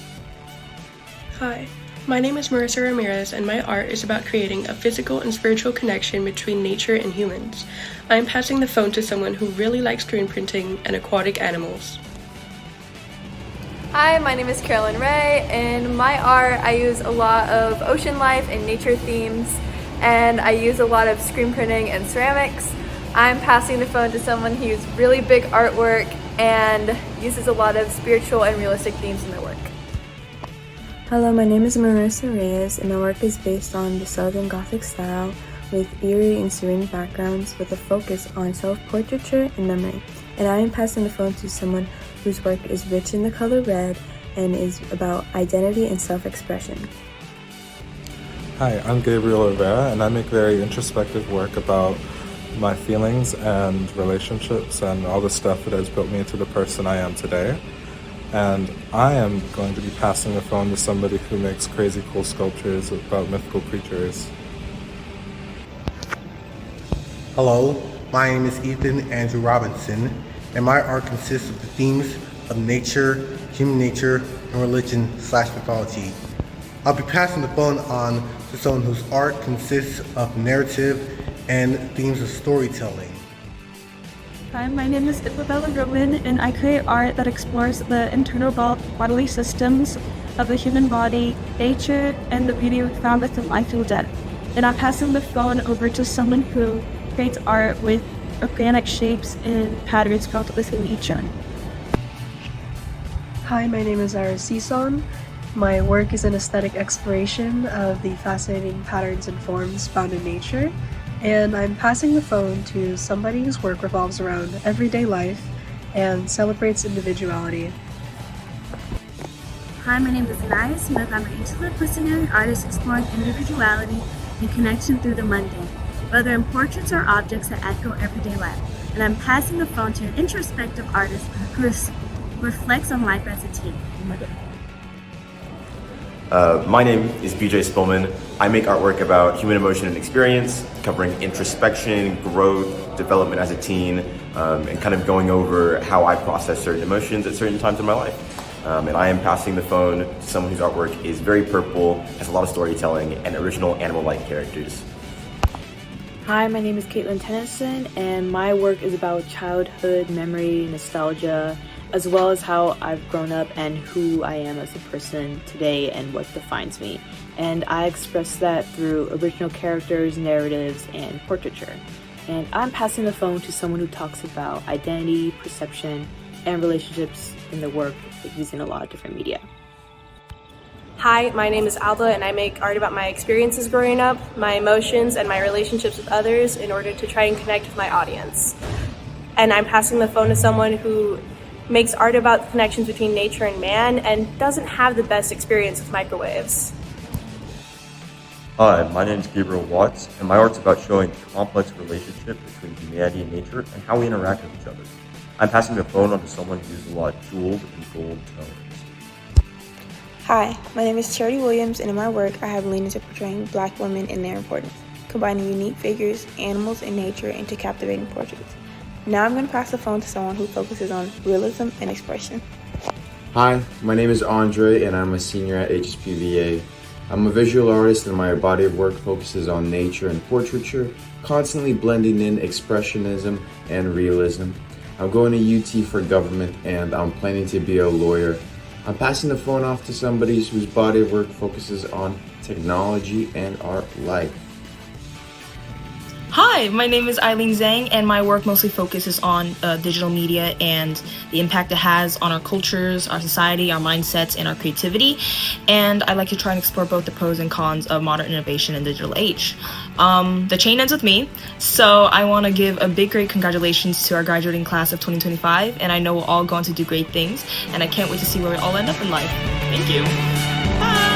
Hi, my name is Marissa Ramirez, and my art is about creating a physical and spiritual connection between nature and humans. I am passing the phone to someone who really likes screen printing and aquatic animals. Hi, my name is Carolyn Ray. In my art, I use a lot of ocean life and nature themes, and I use a lot of screen printing and ceramics. I'm passing the phone to someone who uses really big artwork and uses a lot of spiritual and realistic themes in their work. Hello, my name is Marissa Reyes, and my work is based on the Southern Gothic style with eerie and serene backgrounds with a focus on self-portraiture and memory. And I am passing the phone to someone whose work is rich in the color red and is about identity and self-expression. Hi, I'm Gabriel Rivera, and I make very introspective work about my feelings and relationships and all the stuff that has built me into the person I am today. And I am going to be passing the phone to somebody who makes crazy cool sculptures about mythical creatures. Hello, my name is Ethan Andrew Robinson, and my art consists of the themes of nature, human nature, and religion/mythology. I'll be passing the phone on to someone whose art consists of narrative and themes of storytelling. Hi, my name is Isabella Roman, and I create art that explores the internal bodily systems of the human body, nature, and the beauty we found within life and death. And I'm passing the phone over to someone who creates art with organic shapes and patterns found within nature. Hi, my name is Iris Sison. My work is an aesthetic exploration of the fascinating patterns and forms found in nature, and I'm passing the phone to somebody whose work revolves around everyday life and celebrates individuality. Hi, my name is Anaya Smith. I'm an interdisciplinary artist exploring individuality and connection through the mundane, whether in portraits or objects that echo everyday life. And I'm passing the phone to an introspective artist who reflects on life as a teen. My name is BJ Spillman. I make artwork about human emotion and experience, covering introspection, growth, development as a teen, and kind of going over how I process certain emotions at certain times in my life. And I am passing the phone to someone whose artwork is very purple, has a lot of storytelling, and original animal-like characters. Hi, my name is Caitlin Tennyson, and my work is about childhood, memory, nostalgia, as well as how I've grown up and who I am as a person today and what defines me. And I express that through original characters, narratives, and portraiture. And I'm passing the phone to someone who talks about identity, perception, and relationships in the work using a lot of different media. Hi, my name is Alba, and I make art about my experiences growing up, my emotions, and my relationships with others in order to try and connect with my audience. And I'm passing the phone to someone who makes art about connections between nature and man and doesn't have the best experience with microwaves. Hi, my name is Gabriel Watts, and my art's about showing the complex relationship between humanity and nature and how we interact with each other. I'm passing the phone on to someone who uses a lot of jeweled and gold tones. Hi, my name is Charity Williams, and in my work I have leaned into portraying Black women and their importance, combining unique figures, animals, and nature into captivating portraits. Now I'm going to pass the phone to someone who focuses on realism and expression. Hi, my name is Andre, and I'm a senior at HSPVA. I'm a visual artist, and my body of work focuses on nature and portraiture, constantly blending in expressionism and realism. I'm going to UT for government, and I'm planning to be a lawyer. I'm passing the phone off to somebody whose body of work focuses on technology and art life. Hi, my name is Eileen Zhang, and my work mostly focuses on digital media and the impact it has on our cultures, our society, our mindsets, and our creativity. And I like to try and explore both the pros and cons of modern innovation and digital age. The chain ends with me, so I want to give a big, great congratulations to our graduating class of 2025, and I know we'll all go on to do great things, and I can't wait to see where we all end up in life. Thank you. Bye!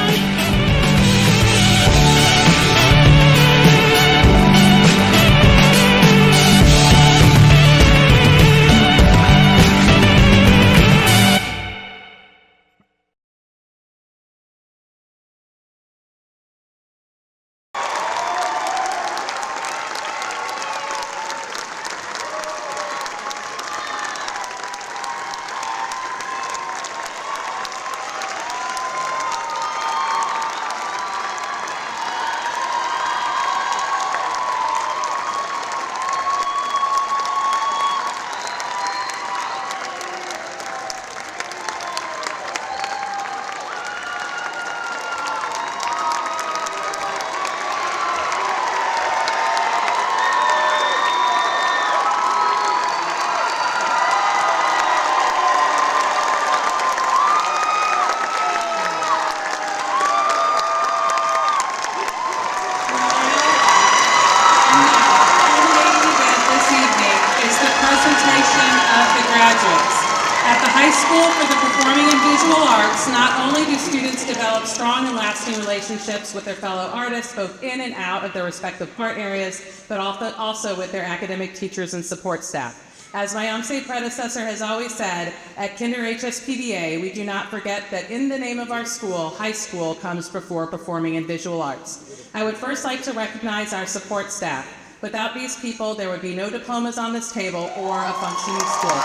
At the High School for the Performing and Visual Arts, not only do students develop strong and lasting relationships with their fellow artists, both in and out of their respective part areas, but also with their academic teachers and support staff. As my UMSA predecessor has always said, at Kinder HSPVA, we do not forget that in the name of our school, high school comes before performing and visual arts. I would first like to recognize our support staff. Without these people, there would be no diplomas on this table or a functioning school.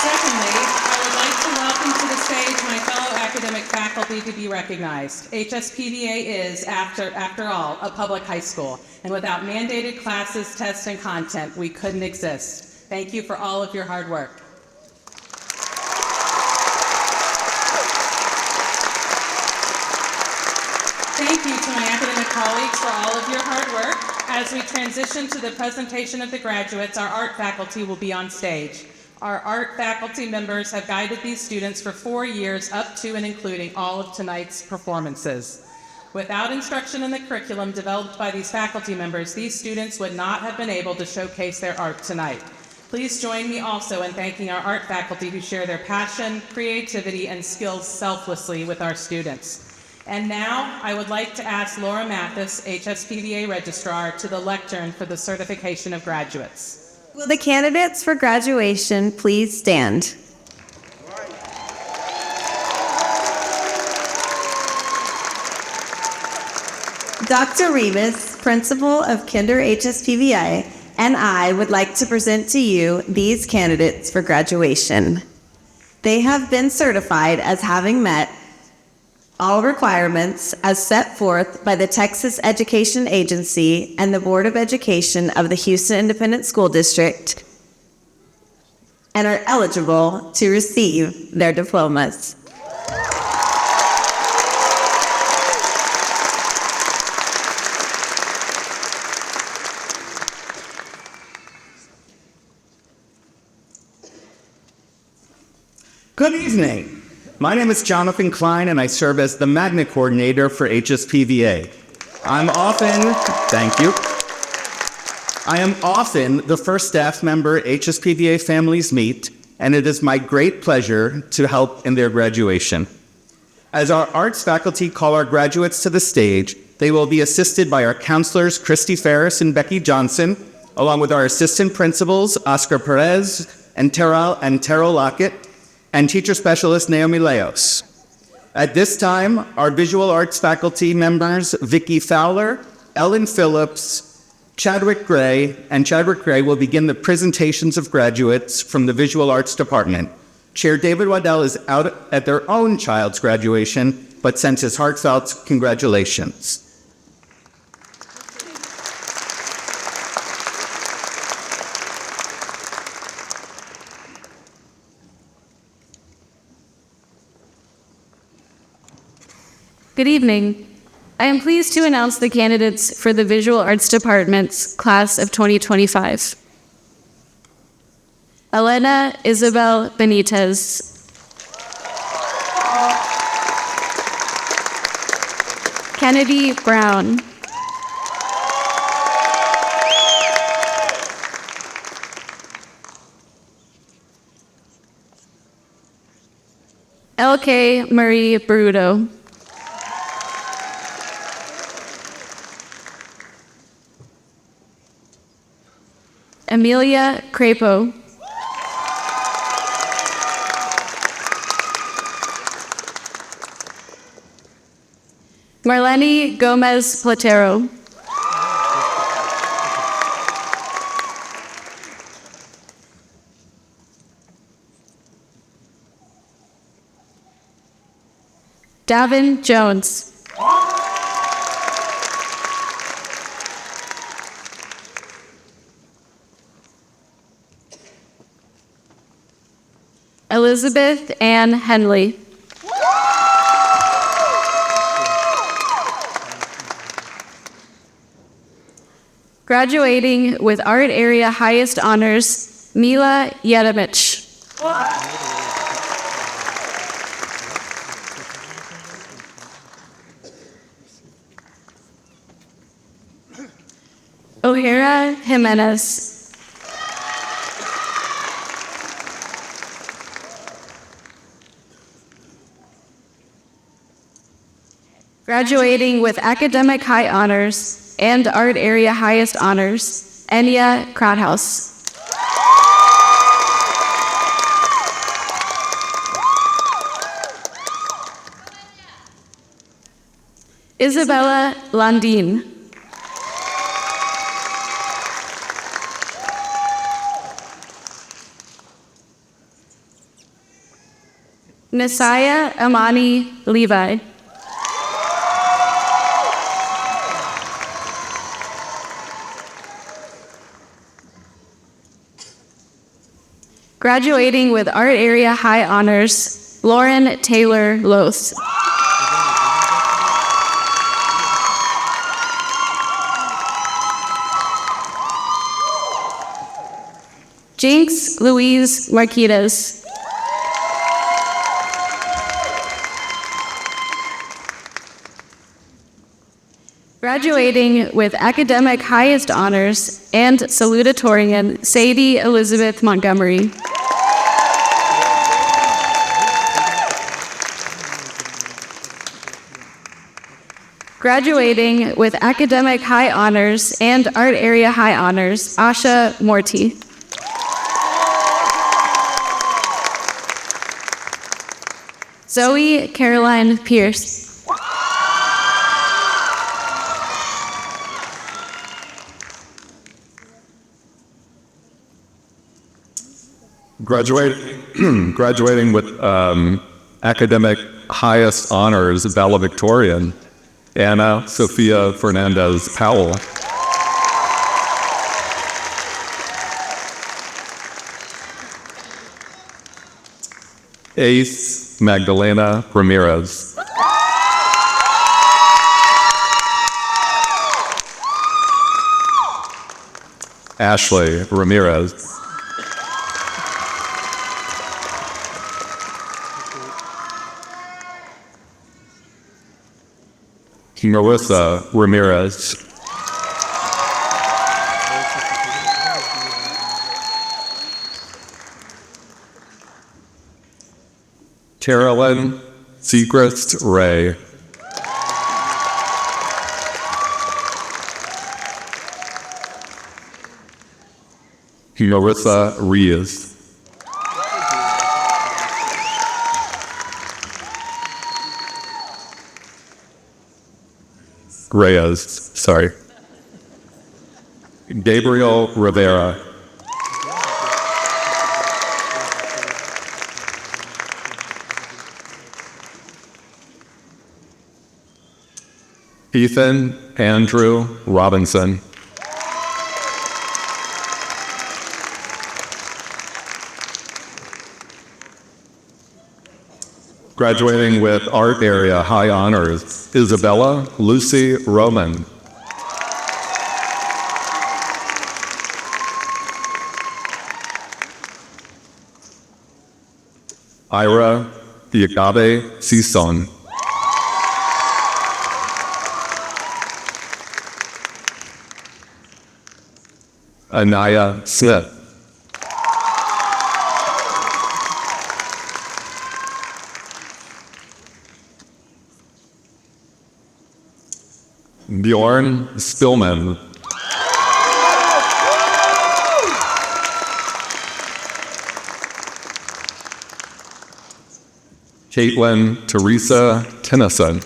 Secondly, I would like to welcome to the stage my fellow academic faculty to be recognized. HSPVA is, after all, a public high school, and without mandated classes, tests, and content, we couldn't exist. Thank you for all of your hard work. Thank you to my academic colleagues for all of your hard work. As we transition to the presentation of the graduates, our art faculty will be on stage. Our art faculty members have guided these students for 4 years, up to and including all of tonight's performances. Without instruction in the curriculum developed by these faculty members, these students would not have been able to showcase their art tonight. Please join me also in thanking our art faculty who share their passion, creativity, and skills selflessly with our students. And now, I would like to ask Laura Mathis, HSPVA Registrar, to the lectern for the certification of graduates. Will the candidates for graduation please stand? Dr. Rivas, Principal of Kinder HSPVA, and I would like to present to you these candidates for graduation. They have been certified as having met all requirements as set forth by the Texas Education Agency and the Board of Education of the Houston Independent School District, and are eligible to receive their diplomas. Good evening. My name is Jonathan Klein, and I serve as the Magnet Coordinator for HSPVA. I am often the first staff member HSPVA families meet, and it is my great pleasure to help in their graduation. As our arts faculty call our graduates to the stage, they will be assisted by our counselors, Christy Ferris and Becky Johnson, along with our assistant principals, Oscar Perez and Terrell Lockett, and teacher specialist Naomi Leos. At this time, our visual arts faculty members, Vicki Fowler, Ellen Phillips, Chadwick Gray will begin the presentations of graduates from the visual arts department. Chair David Waddell is out at their own child's graduation, but sends his heartfelt congratulations. Good evening. I am pleased to announce the candidates for the Visual Arts Department's class of 2025. Elena Isabel Benitez. Kennedy Brown. L.K. Marie Bruto. Amelia Crapo. Marlene Gomez Platero. Davin Jones. Elizabeth Ann Henley. Graduating with Art Area Highest Honors, Mila Yedemich. O'Hara Jimenez. Graduating with academic high honors and art area highest honors, Enya Krauthaus. Isabella Landine. Nisaya Amani Levi. Graduating with art area high honors, Lauren Taylor Loth. Jinx Louise Marquez. Graduating with academic highest honors and salutatorian, Sadie Elizabeth Montgomery. Graduating with academic high honors and art area high honors, Asha Morty. Zoe Caroline Pierce. Graduating with academic highest honors, valedictorian, Anna Sophia Fernandez Powell. Ace Magdalena Ramirez. Ashley Ramirez. Melissa Ramirez. Carolyn Segrist Ray. Marissa Reyes. Sorry. Gabriel Rivera. Ethan Andrew Robinson. Graduating with art area high honors, Isabella Lucy Roman. Ira Diagabe Sison. Anaya Smith. Bjorn Spillman. Caitlin Teresa Tennyson.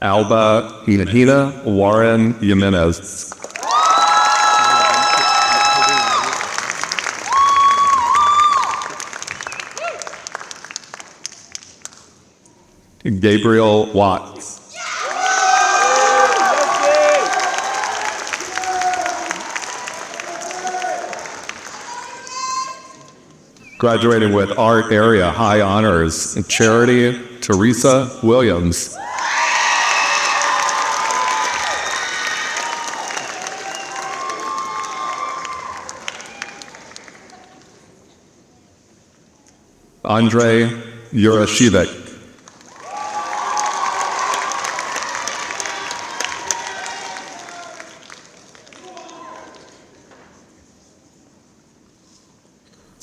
Alba Inahina Warren Jimenez. Gabriel Watts. Graduating with art area high honors, Charity Teresa Williams. Andre Yurashivik.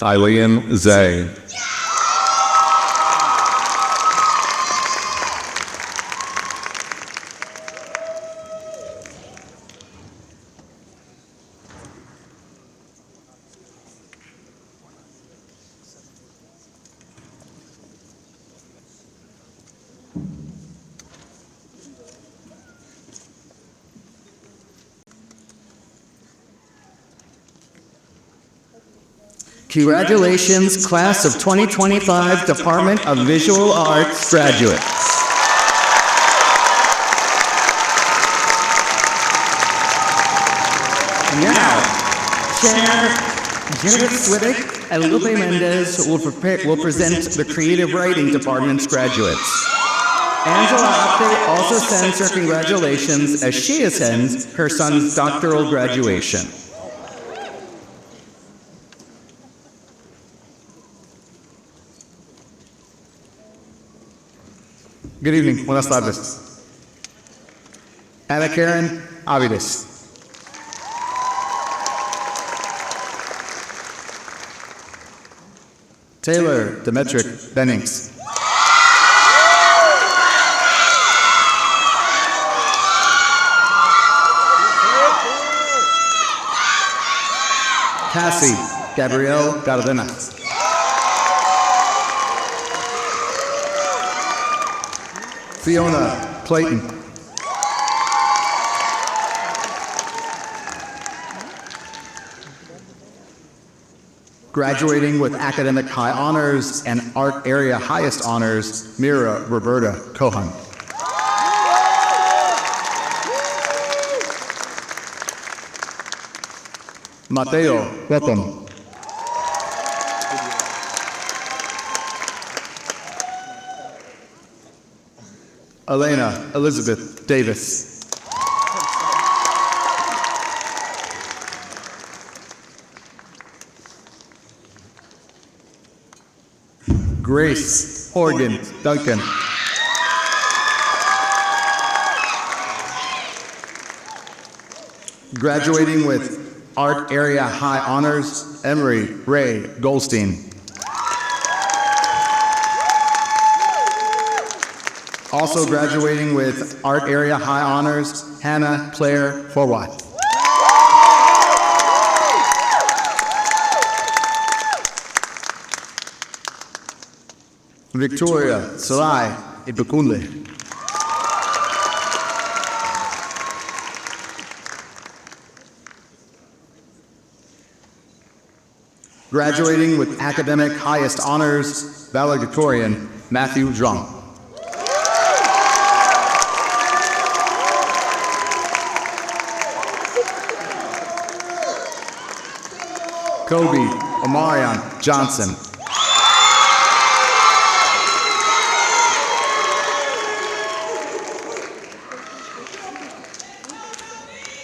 Eileen Zay. Congratulations, class of 2025 Department of Visual Arts graduates. Now, Chair Jennifer Swittick and Lupe Mendez will present the Creative Writing Department's graduates. Angela Apte also sends her congratulations as she attends her son's doctoral graduation. Good evening. Buenas tardes. Ana Karen Avides. Taylor Demetric Bennings. Cassie Gabrielle Gardena. Fiona Clayton. Graduating with academic high honors and art area highest honors, Mira Roberta Cohen. Mateo Beton. Elena Elizabeth Davis. Grace Horgan Duncan. Graduating with art area high honors, Emery Ray Goldstein. Also graduating with art area high honors, Hannah Claire Forwat. Victoria Sarai Ibukunle. Graduating with academic highest honors, Valedictorian Matthew Zhang. Kobe Omarion Johnson.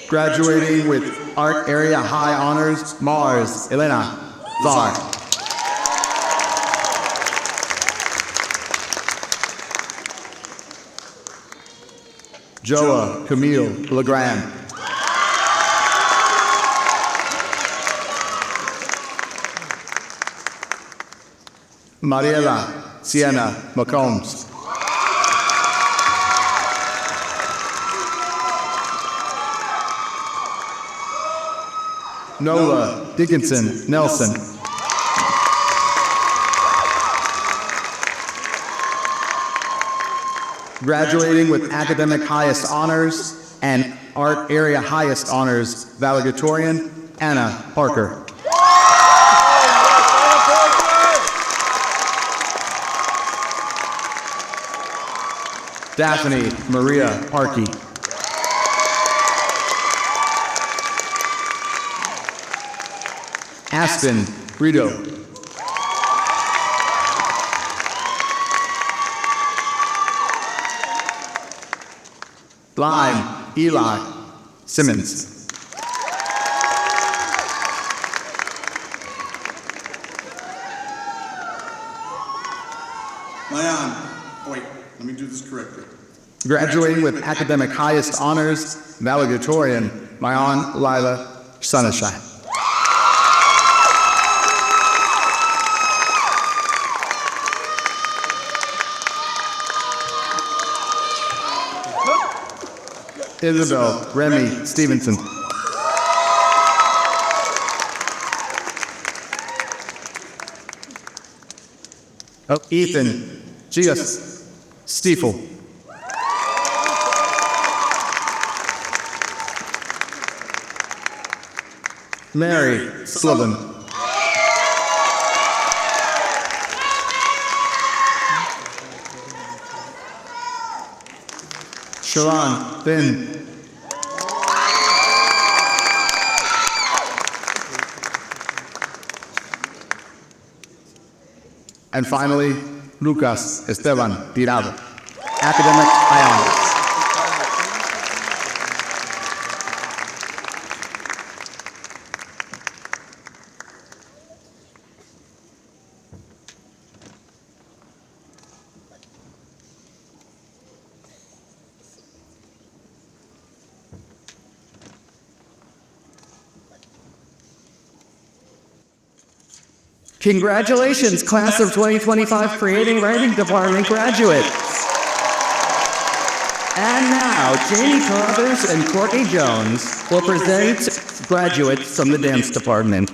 Graduating with art area high honors, Mars Elena Zar. Joa Camille Legrand. Mariela Sienna McCombs. Nola Dickinson Nelson. Graduating with academic highest honors and art area highest honors, Valedictorian Anna Parker. Daphne Maria Parkey. Aspen Rito. Lime Eli Simmons. Mayan, wait, let me do this correctly. Graduating with academic highest honors, Valedictorian Mayan Lila Sunshine. Isabel Remy Stevenson. Ethan Gias Stiefel. Mary Sullivan. Sharon Finn. And finally, Lucas Esteban Tirado, academic ionics. Congratulations, class of 2025 Creating Writing Department graduates. And now, Janie Carruthers and Courtney Jones will present graduates from the dance department.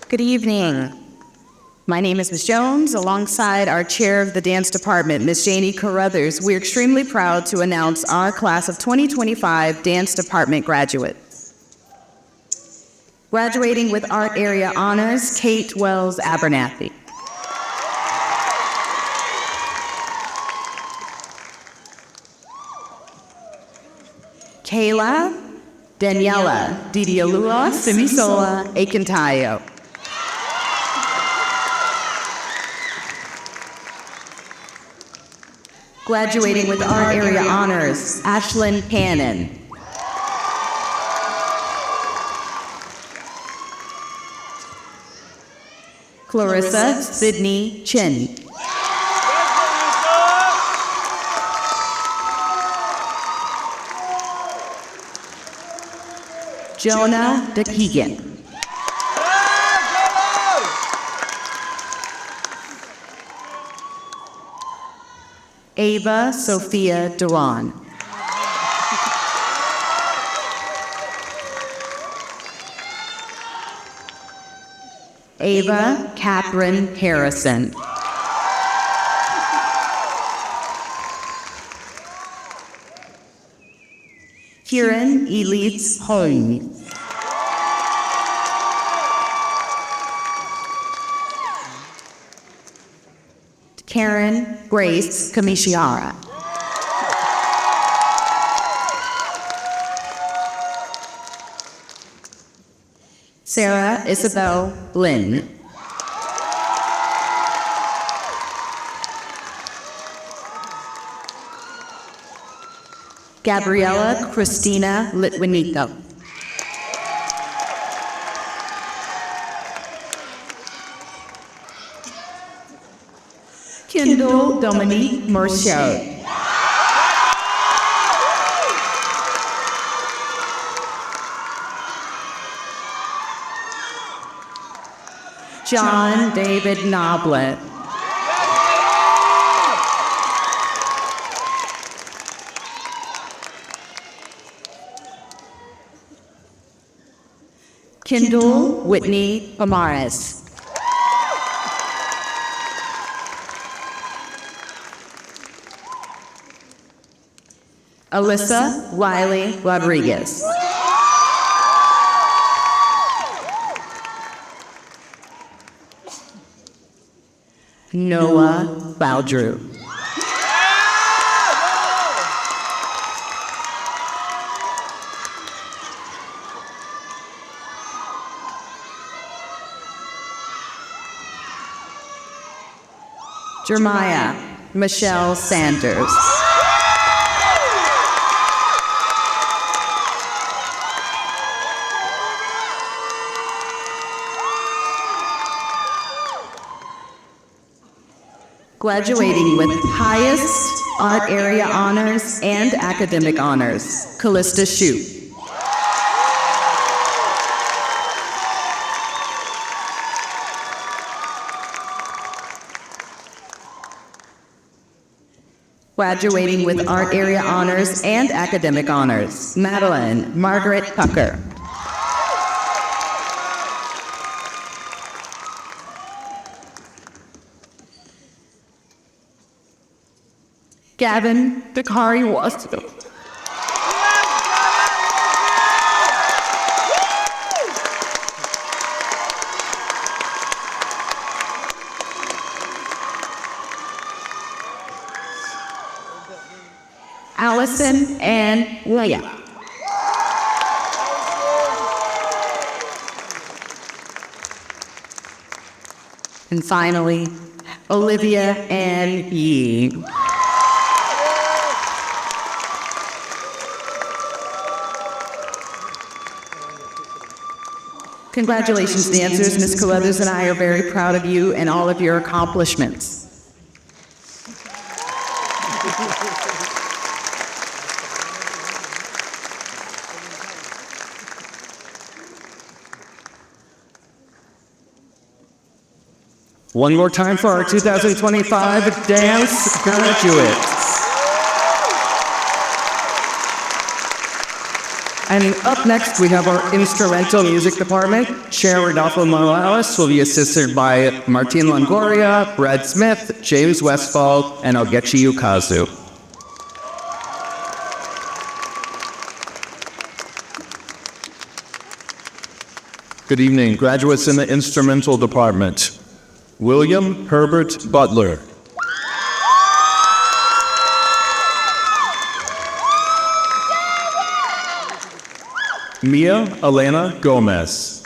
Good evening. My name is Ms. Jones, alongside our chair of the dance department, Ms. Janie Carruthers. We're extremely proud to announce our class of 2025 dance department graduates. Graduating with Art Area Honors, Kate Wells Abernathy. Kayla Daniela Didialua Simisola Akintayo. Graduating with Art Area Honors, Ashlyn Cannon. Clarissa Sydney Chin. Jonah DeKeegan. Ava Sophia Duran. Ava Catherine Harrison. Kieran Elise Holm. Karen Grace Kamishiara. Sarah Isabel Lynn. Gabriella Christina Litwinito. Kendall Dominique Mercier. John David Noblet. Kendall Whitney Pomares. Alyssa Riley Rodriguez. Noah Baldrew. Jeremiah Michelle Sanders. Graduating with highest art area honors and academic honors, Callista Shute. Graduating with art area honors and academic honors, Madeline Margaret Tucker. Gavin Dakari Wasto. Allison and Leah. And finally, Olivia and Yee. Congratulations, dancers. Ms. Carruthers and I are very proud of you and all of your accomplishments. One more time for our 2025 dance graduates. And up next, we have our instrumental music department. Chair Rodolfo Morales will be assisted by Martin Longoria, Brad Smith, James Westfall, and Ogechi Yukazu. Good evening, graduates in the instrumental department. William Herbert Butler. Mia Elena Gomez.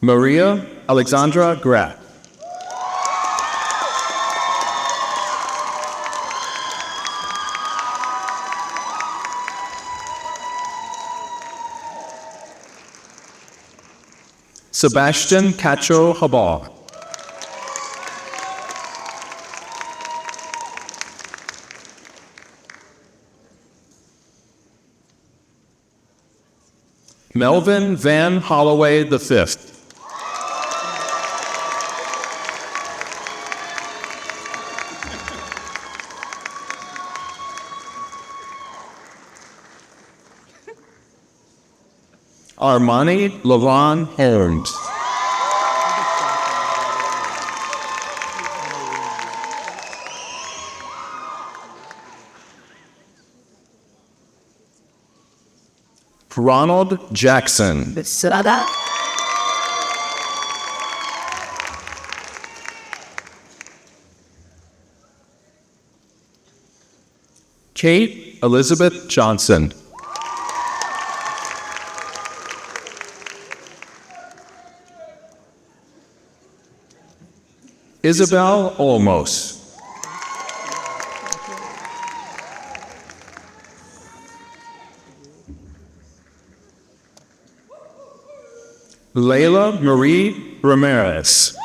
Maria Alexandra Graff. Sebastian Cacho Habal. Melvin Van Holloway V. Armani Lavon Holmes. Ronald Jackson. Kate Elizabeth Johnson. Isabel Olmos. Layla Marie Ramirez.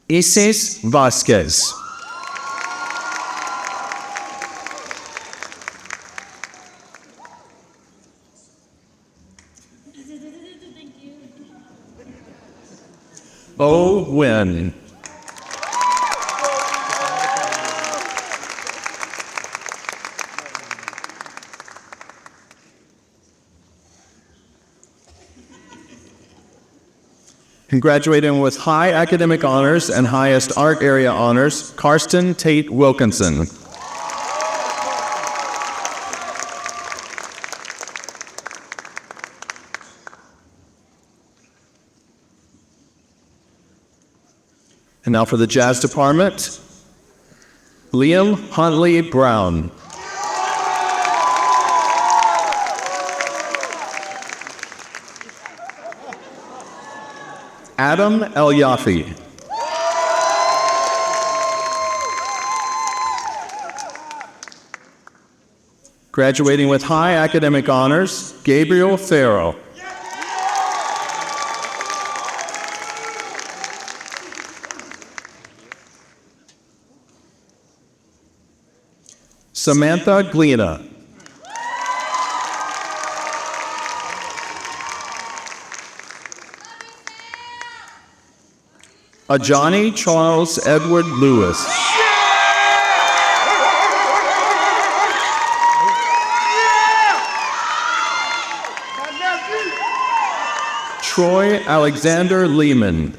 Isis Vasquez. Oh, Win. Graduating with high academic honors and highest art area honors, Karsten Tate Wilkinson. And now for the jazz department, Liam Huntley Brown. Adam El Yafi. Graduating with high academic honors, Gabriel Farrell. Samantha Glena. Ajani Charles Edward Lewis. Troy Alexander Lehman.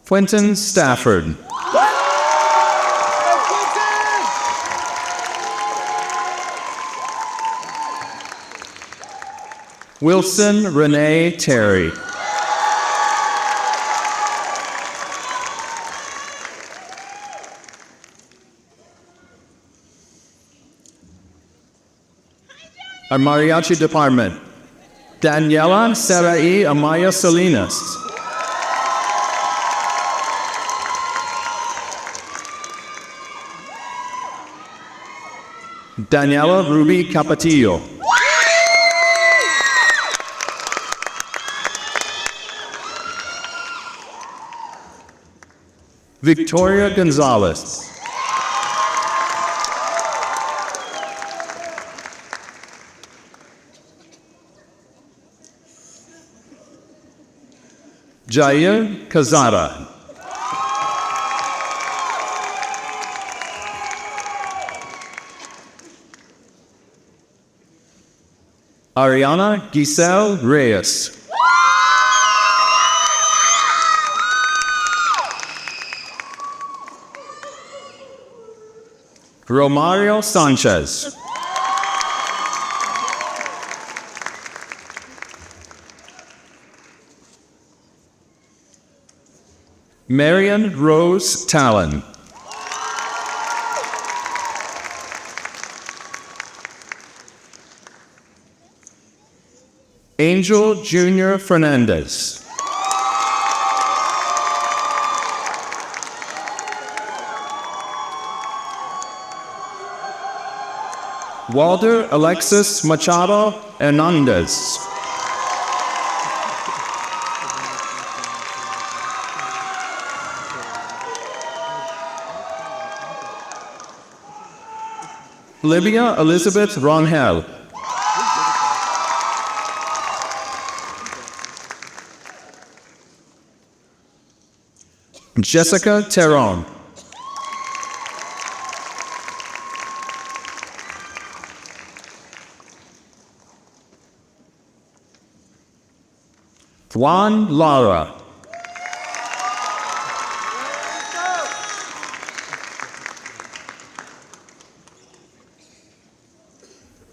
Quentin Stafford. Wilson Renee Terry. Our Mariachi department, Daniela Sarai Amaya Salinas. Daniela Ruby Capatillo. Victoria Gonzalez. Jair Kazara. Ariana Giselle Reyes. Romario Sanchez. Marion Rose Talon. Angel Junior Fernandez. Walter Alexis Machado Hernandez. Livia Elizabeth Rangel. Jessica Terron. Juan Lara.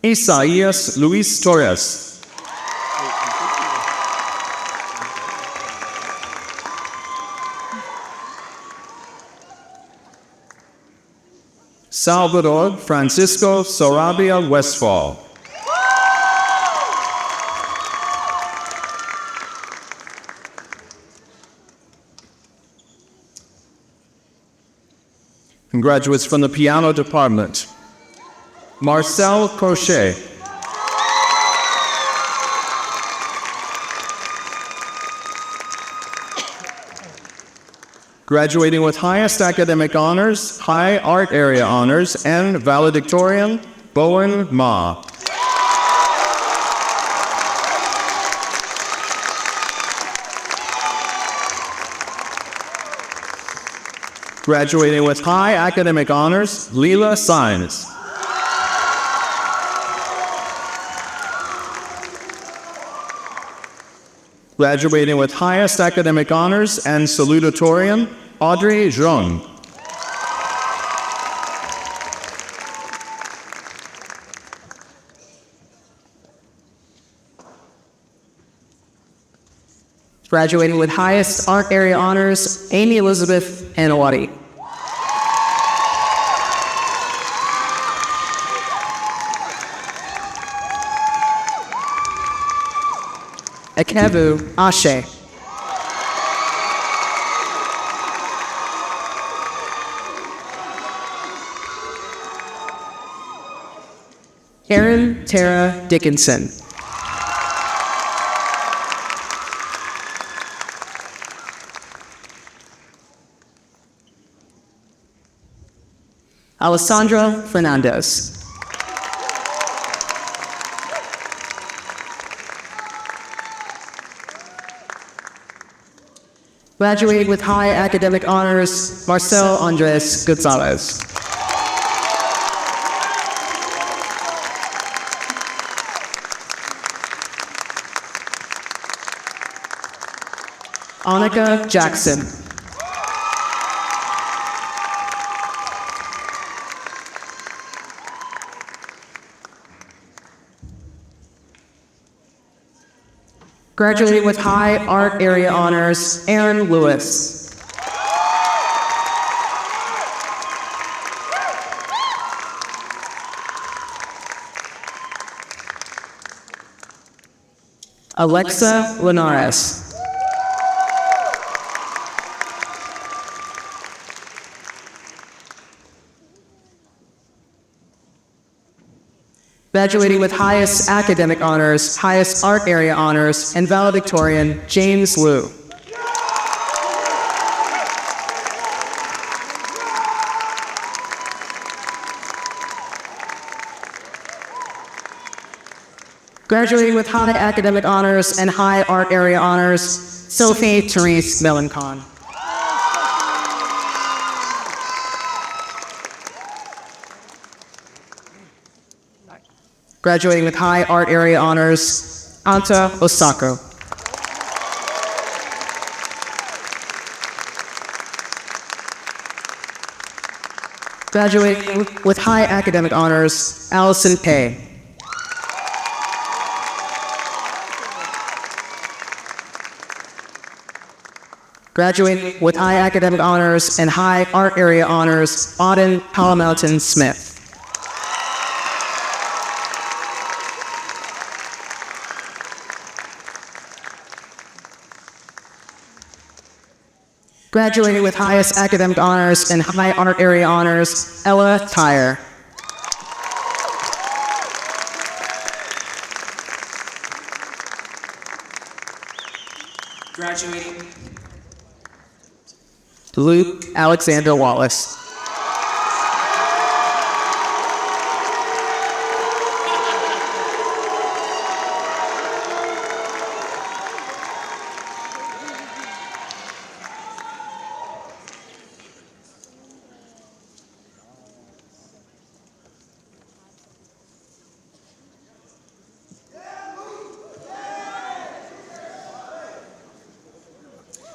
Isaías Luis Torres. Salvador Francisco Sarabia Westfall. And graduates from the piano department, Marcel Crochet. Graduating with highest academic honors, high art area honors, and valedictorian, Bowen Ma. Graduating with high academic honors, Leela Sines. Graduating with highest academic honors and salutatorian, Audrey Zhong. Graduating with highest art area honors, Amy Elizabeth Anawati. Ekevu Ashe. Karen Tara Dickinson. Alessandra Fernandez. Graduating with high academic honors, Marcel Andres Gonzalez. Annika Jackson. Graduating with high art area honors, Aaron Lewis. Alexa Linares. Graduating with highest academic honors, highest art area honors, and valedictorian, James Liu. Graduating with high academic honors and high art area honors, Sophie Therese Melancon. Graduating with high art area honors, Anta Osako. Graduating with high academic honors, Allison Pei. Graduating with high academic honors and high art area honors, Auden Palamelton Smith. Graduating with highest academic honors and high art area honors, Ella Tyre. Graduating. Luke Alexander Wallace.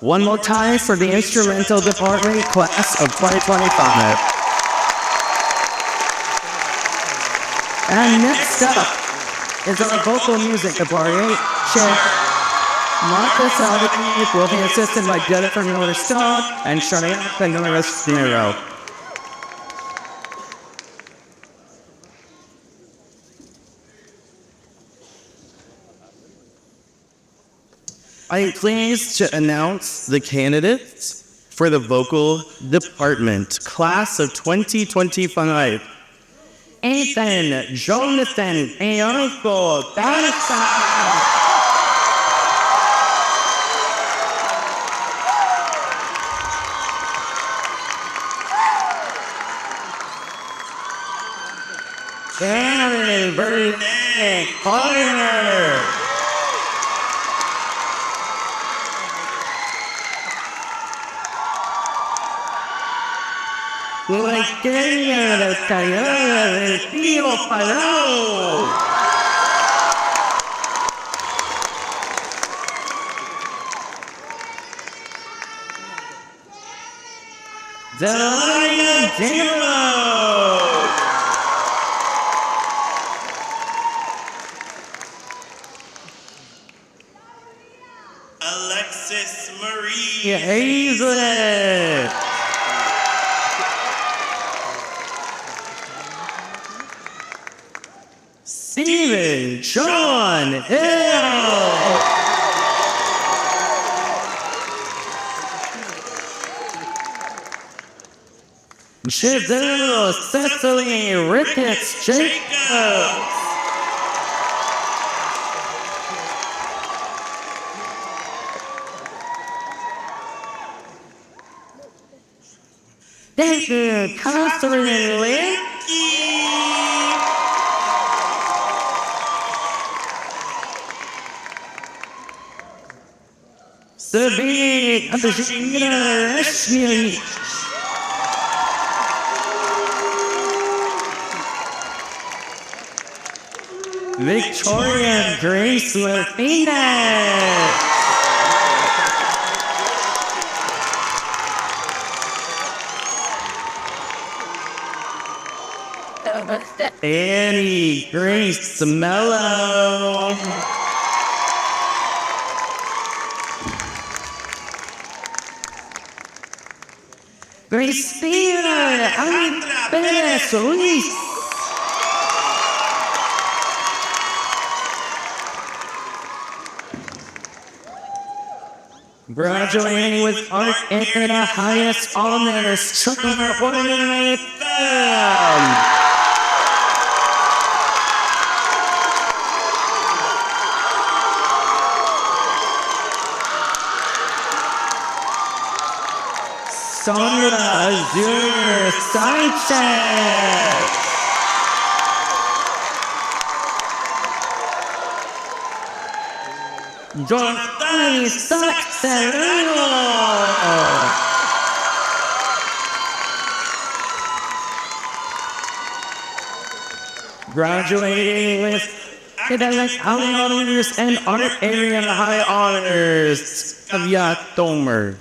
One more time for the instrumental department class of 2025. And next up is our vocal music department chair. Marcus Albuquerque will be assisted by Jennifer Miller-Stone and Shania Norris-Nero. I am pleased to announce the candidates for the vocal department, class of 2025. Ethan Jonathan Eonko Barca. Karen Burnett Carter. La Kenia del Callao del Tío Palau. Delia Dino. Alexis Marie Hazel. Steven Sean Hill. Giselle Cecily Ricketts Jacobs. David, Catherine, Lynn. Sabine, Katarzyna, Reszmiel. Victoria Grace Martinez. Annie Grace Mello. Grace Spear, Annie Perez Ruiz. Graduating with art and the highest honors, Salutatorian. Sandra Azure Sanchez. Jordan Saxerino. Graduating with academic honors and art area high honors, Kavya Tomer.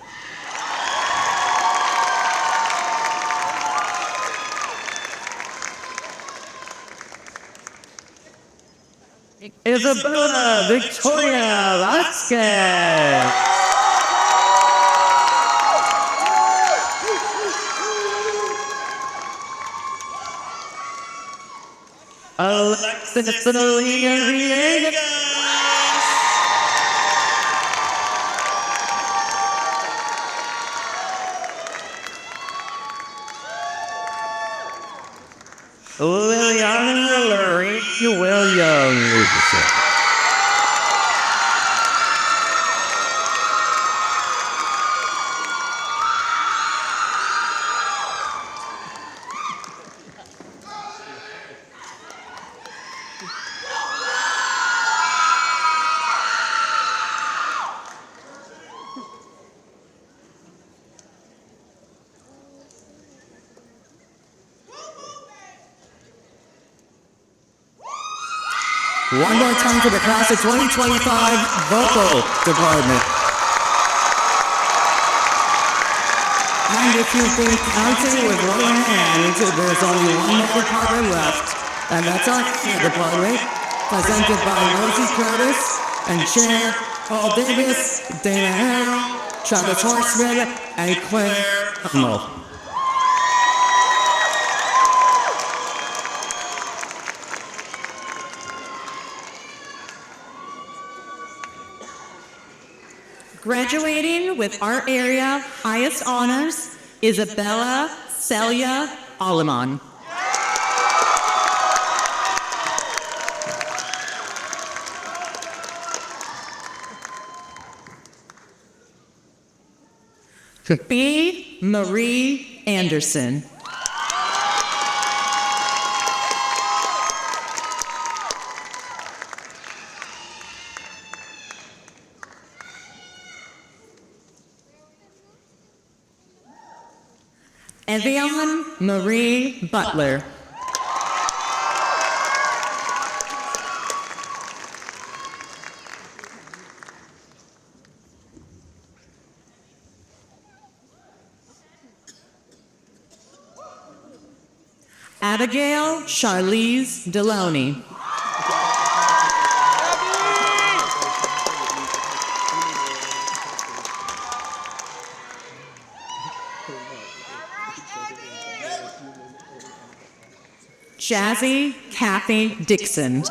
Isabella Victoria Vasquez. Alexis Celia Villegas. Liliana Lorraine Williams. One more time for the class of 2025 vocal department. And if you've been counting with one hand, there's only one more department left, and that's our department, presented by Rosie Curtis and Chair Paul Davis, Dana Harrell, Travis Horseman, and Claire Hummel. Graduating with art area highest honors, Isabella Celia Aleman. B. Marie Anderson. Evian Marie Butler. Abigail Charlize Deloney. Jazzy Kathy Dixon.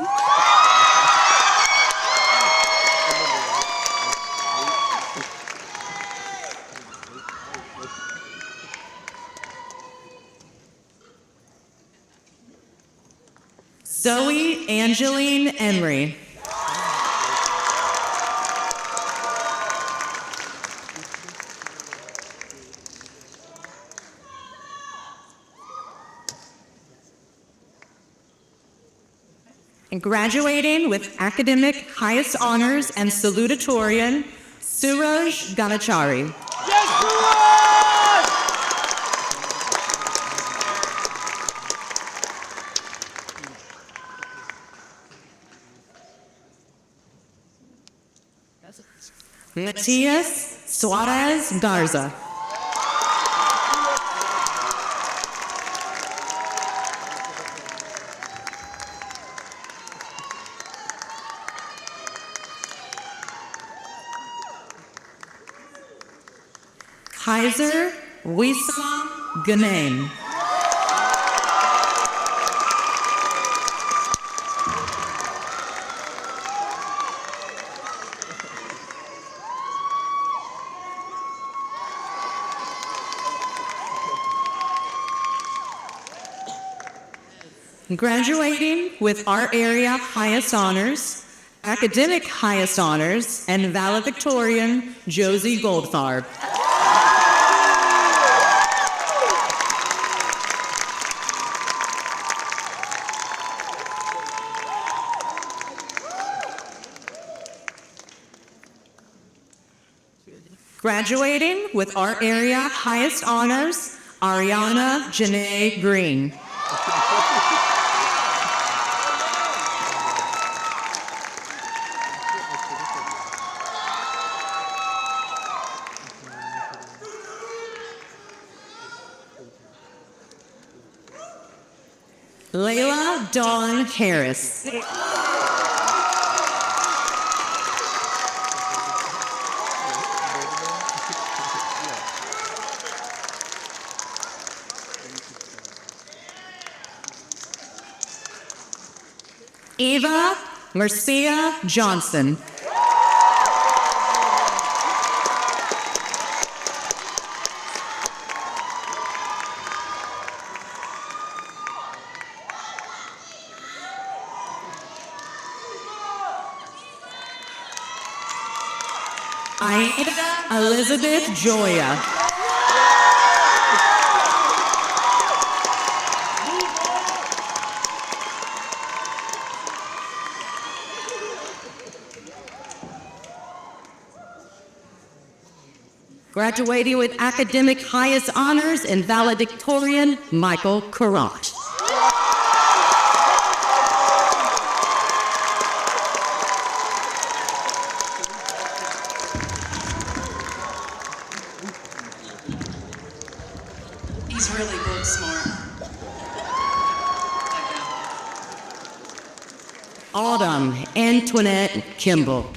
Zoe Angeline Emery. And graduating with academic highest honors and salutatorian, Suraj Ganachari. Matias Suarez Garza. Kaiser Wissam Ghanem. Graduating with our area highest honors, academic highest honors, and valedictorian, Josie Goldfarb. Graduating with our area highest honors, Ariana Janae Green. Layla Dawn Harris. Eva Marcia Johnson. Aida Elizabeth Joya. Graduating with academic highest honors and valedictorian, Michael Karash. He's really book smart. Autumn Antoinette Kimball.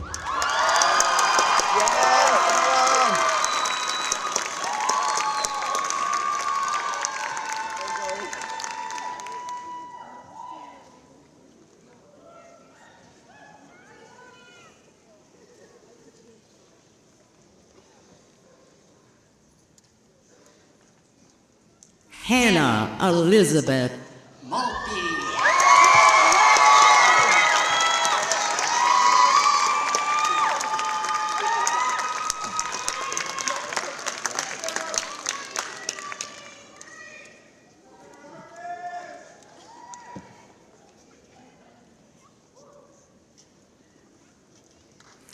Hannah Elizabeth.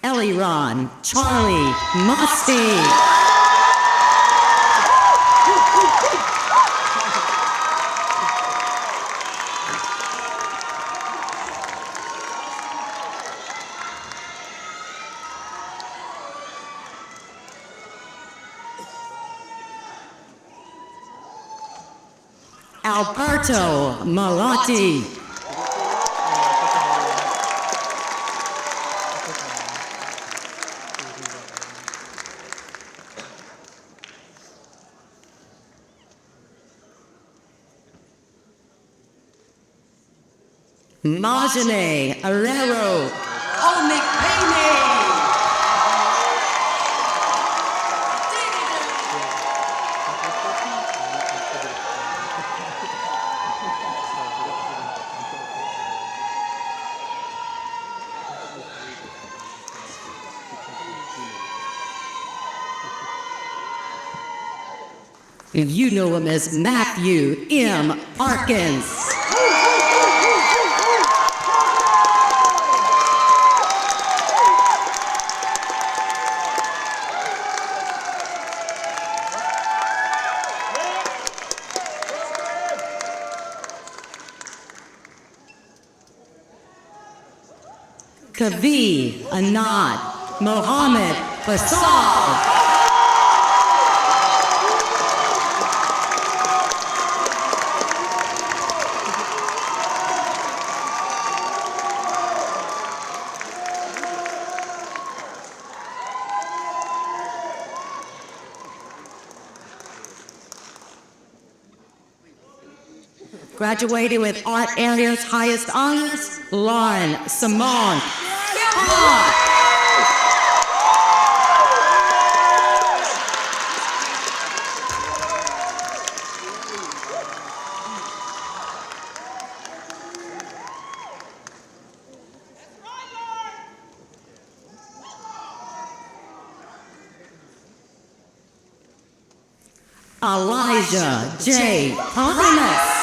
Ellie Ron Charlie Musty. Alberto Malati. Marjane Arrero. You know him as Matthew M. Arkins. Kavi Anad Mohammed Faisal. Graduating with art area's highest honors, Lauren Simone. Elijah J. Thomas.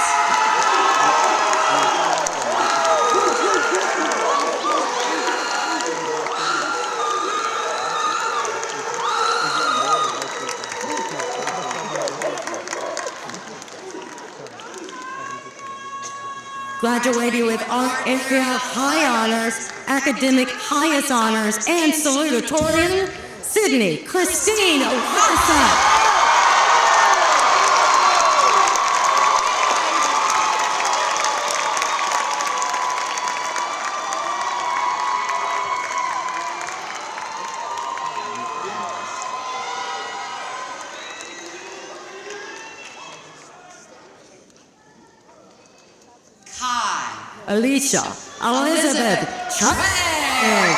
Graduating with art area high honors, academic highest honors, and salutatorian, Sydney Christine Wassa. Alicia Elizabeth Trey.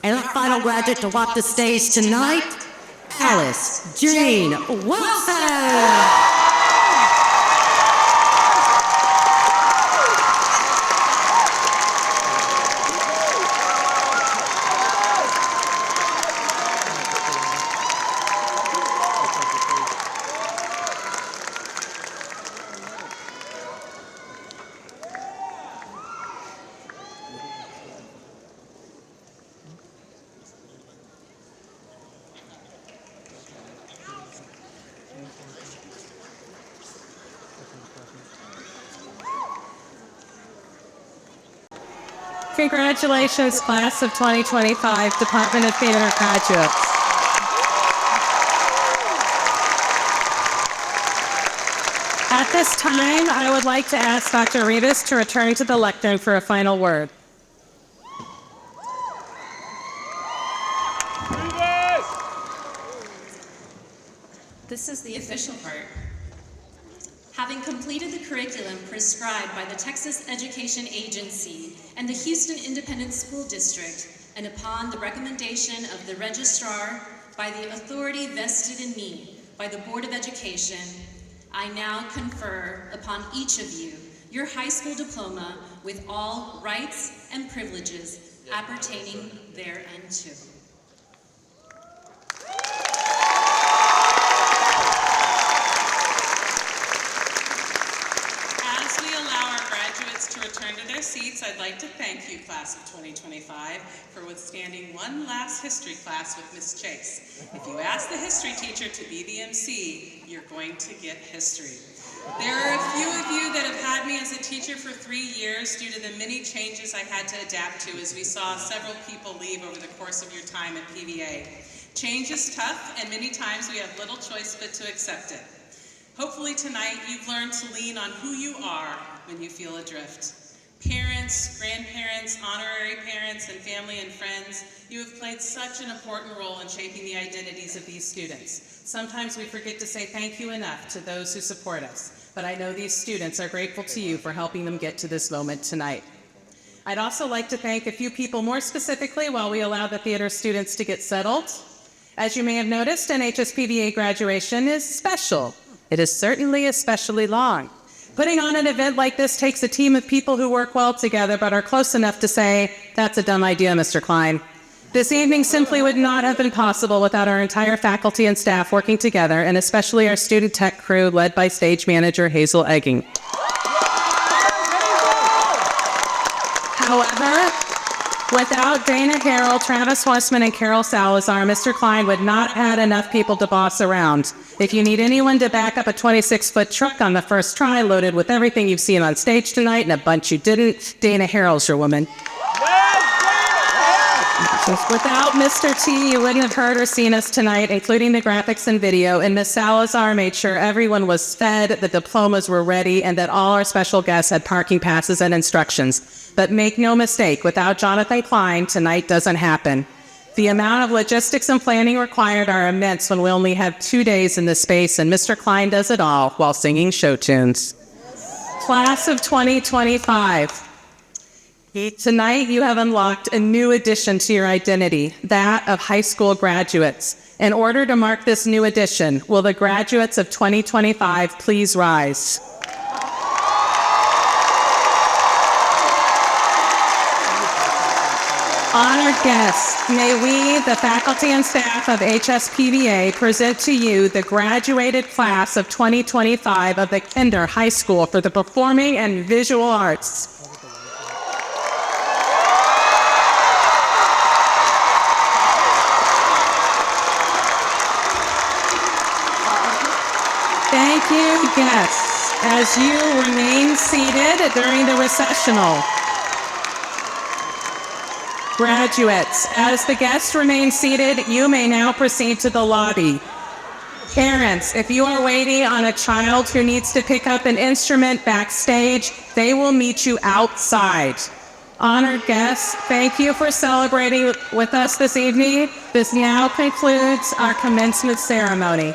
And our final graduate to walk the stage tonight, Alice Jane Wilson. Congratulations, class of 2025, Department of Theater graduates. At this time, I would like to ask Dr. Rivas to return to the lectern for a final word. This is the official part. Having completed the curriculum prescribed by the Texas Education Agency and the Houston Independent School District, and upon the recommendation of the registrar by the authority vested in me by the Board of Education, I now confer upon each of you your high school diploma with all rights and privileges appertaining thereunto. To return to their seats, I'd like to thank you, class of 2025, for withstanding one last history class with Miss Chase. If you ask the history teacher to be the MC, you're going to get history. There are a few of you that have had me as a teacher for 3 years due to the many changes I had to adapt to as we saw several people leave over the course of your time at PVA. Change is tough, and many times we have little choice but to accept it. Hopefully tonight you've learned to lean on who you are when you feel adrift. Parents, grandparents, honorary parents, and family and friends, you have played such an important role in shaping the identities of these students. Sometimes we forget to say thank you enough to those who support us, but I know these students are grateful to you for helping them get to this moment tonight. I'd also like to thank a few people more specifically while we allow the theater students to get settled. As you may have noticed, an HSPVA graduation is special. It is certainly especially long. Putting on an event like this takes a team of people who work well together but are close enough to say, "That's a dumb idea, Mr. Klein." This evening simply would not have been possible without our entire faculty and staff working together, and especially our student tech crew led by stage manager Hazel Egging. However, without Dana Harrell, Travis Westman, and Carol Salazar, Mr. Klein would not have had enough people to boss around. If you need anyone to back up a 26-foot truck on the first try, loaded with everything you've seen on stage tonight and a bunch you didn't, Dana Harrell's your woman. Without Mr. T, you wouldn't have heard or seen us tonight, including the graphics and video, and Ms. Salazar made sure everyone was fed, the diplomas were ready, and that all our special guests had parking passes and instructions. But make no mistake, without Jonathan Klein, tonight doesn't happen. The amount of logistics and planning required are immense when we only have 2 days in this space, and Mr. Klein does it all while singing show tunes. Class of 2025. Tonight, you have unlocked a new addition to your identity, that of high school graduates. In order to mark this new addition, will the graduates of 2025 please rise? Honored guests, may we, the faculty and staff of HSPVA, present to you the graduated class of 2025 of the Kinder High School for the Performing and Visual Arts. Thank you, guests, as you remain seated during the recessional. Graduates, as the guests remain seated, you may now proceed to the lobby. Parents, if you are waiting on a child who needs to pick up an instrument backstage, they will meet you outside. Honored guests, thank you for celebrating with us this evening. This now concludes our commencement ceremony.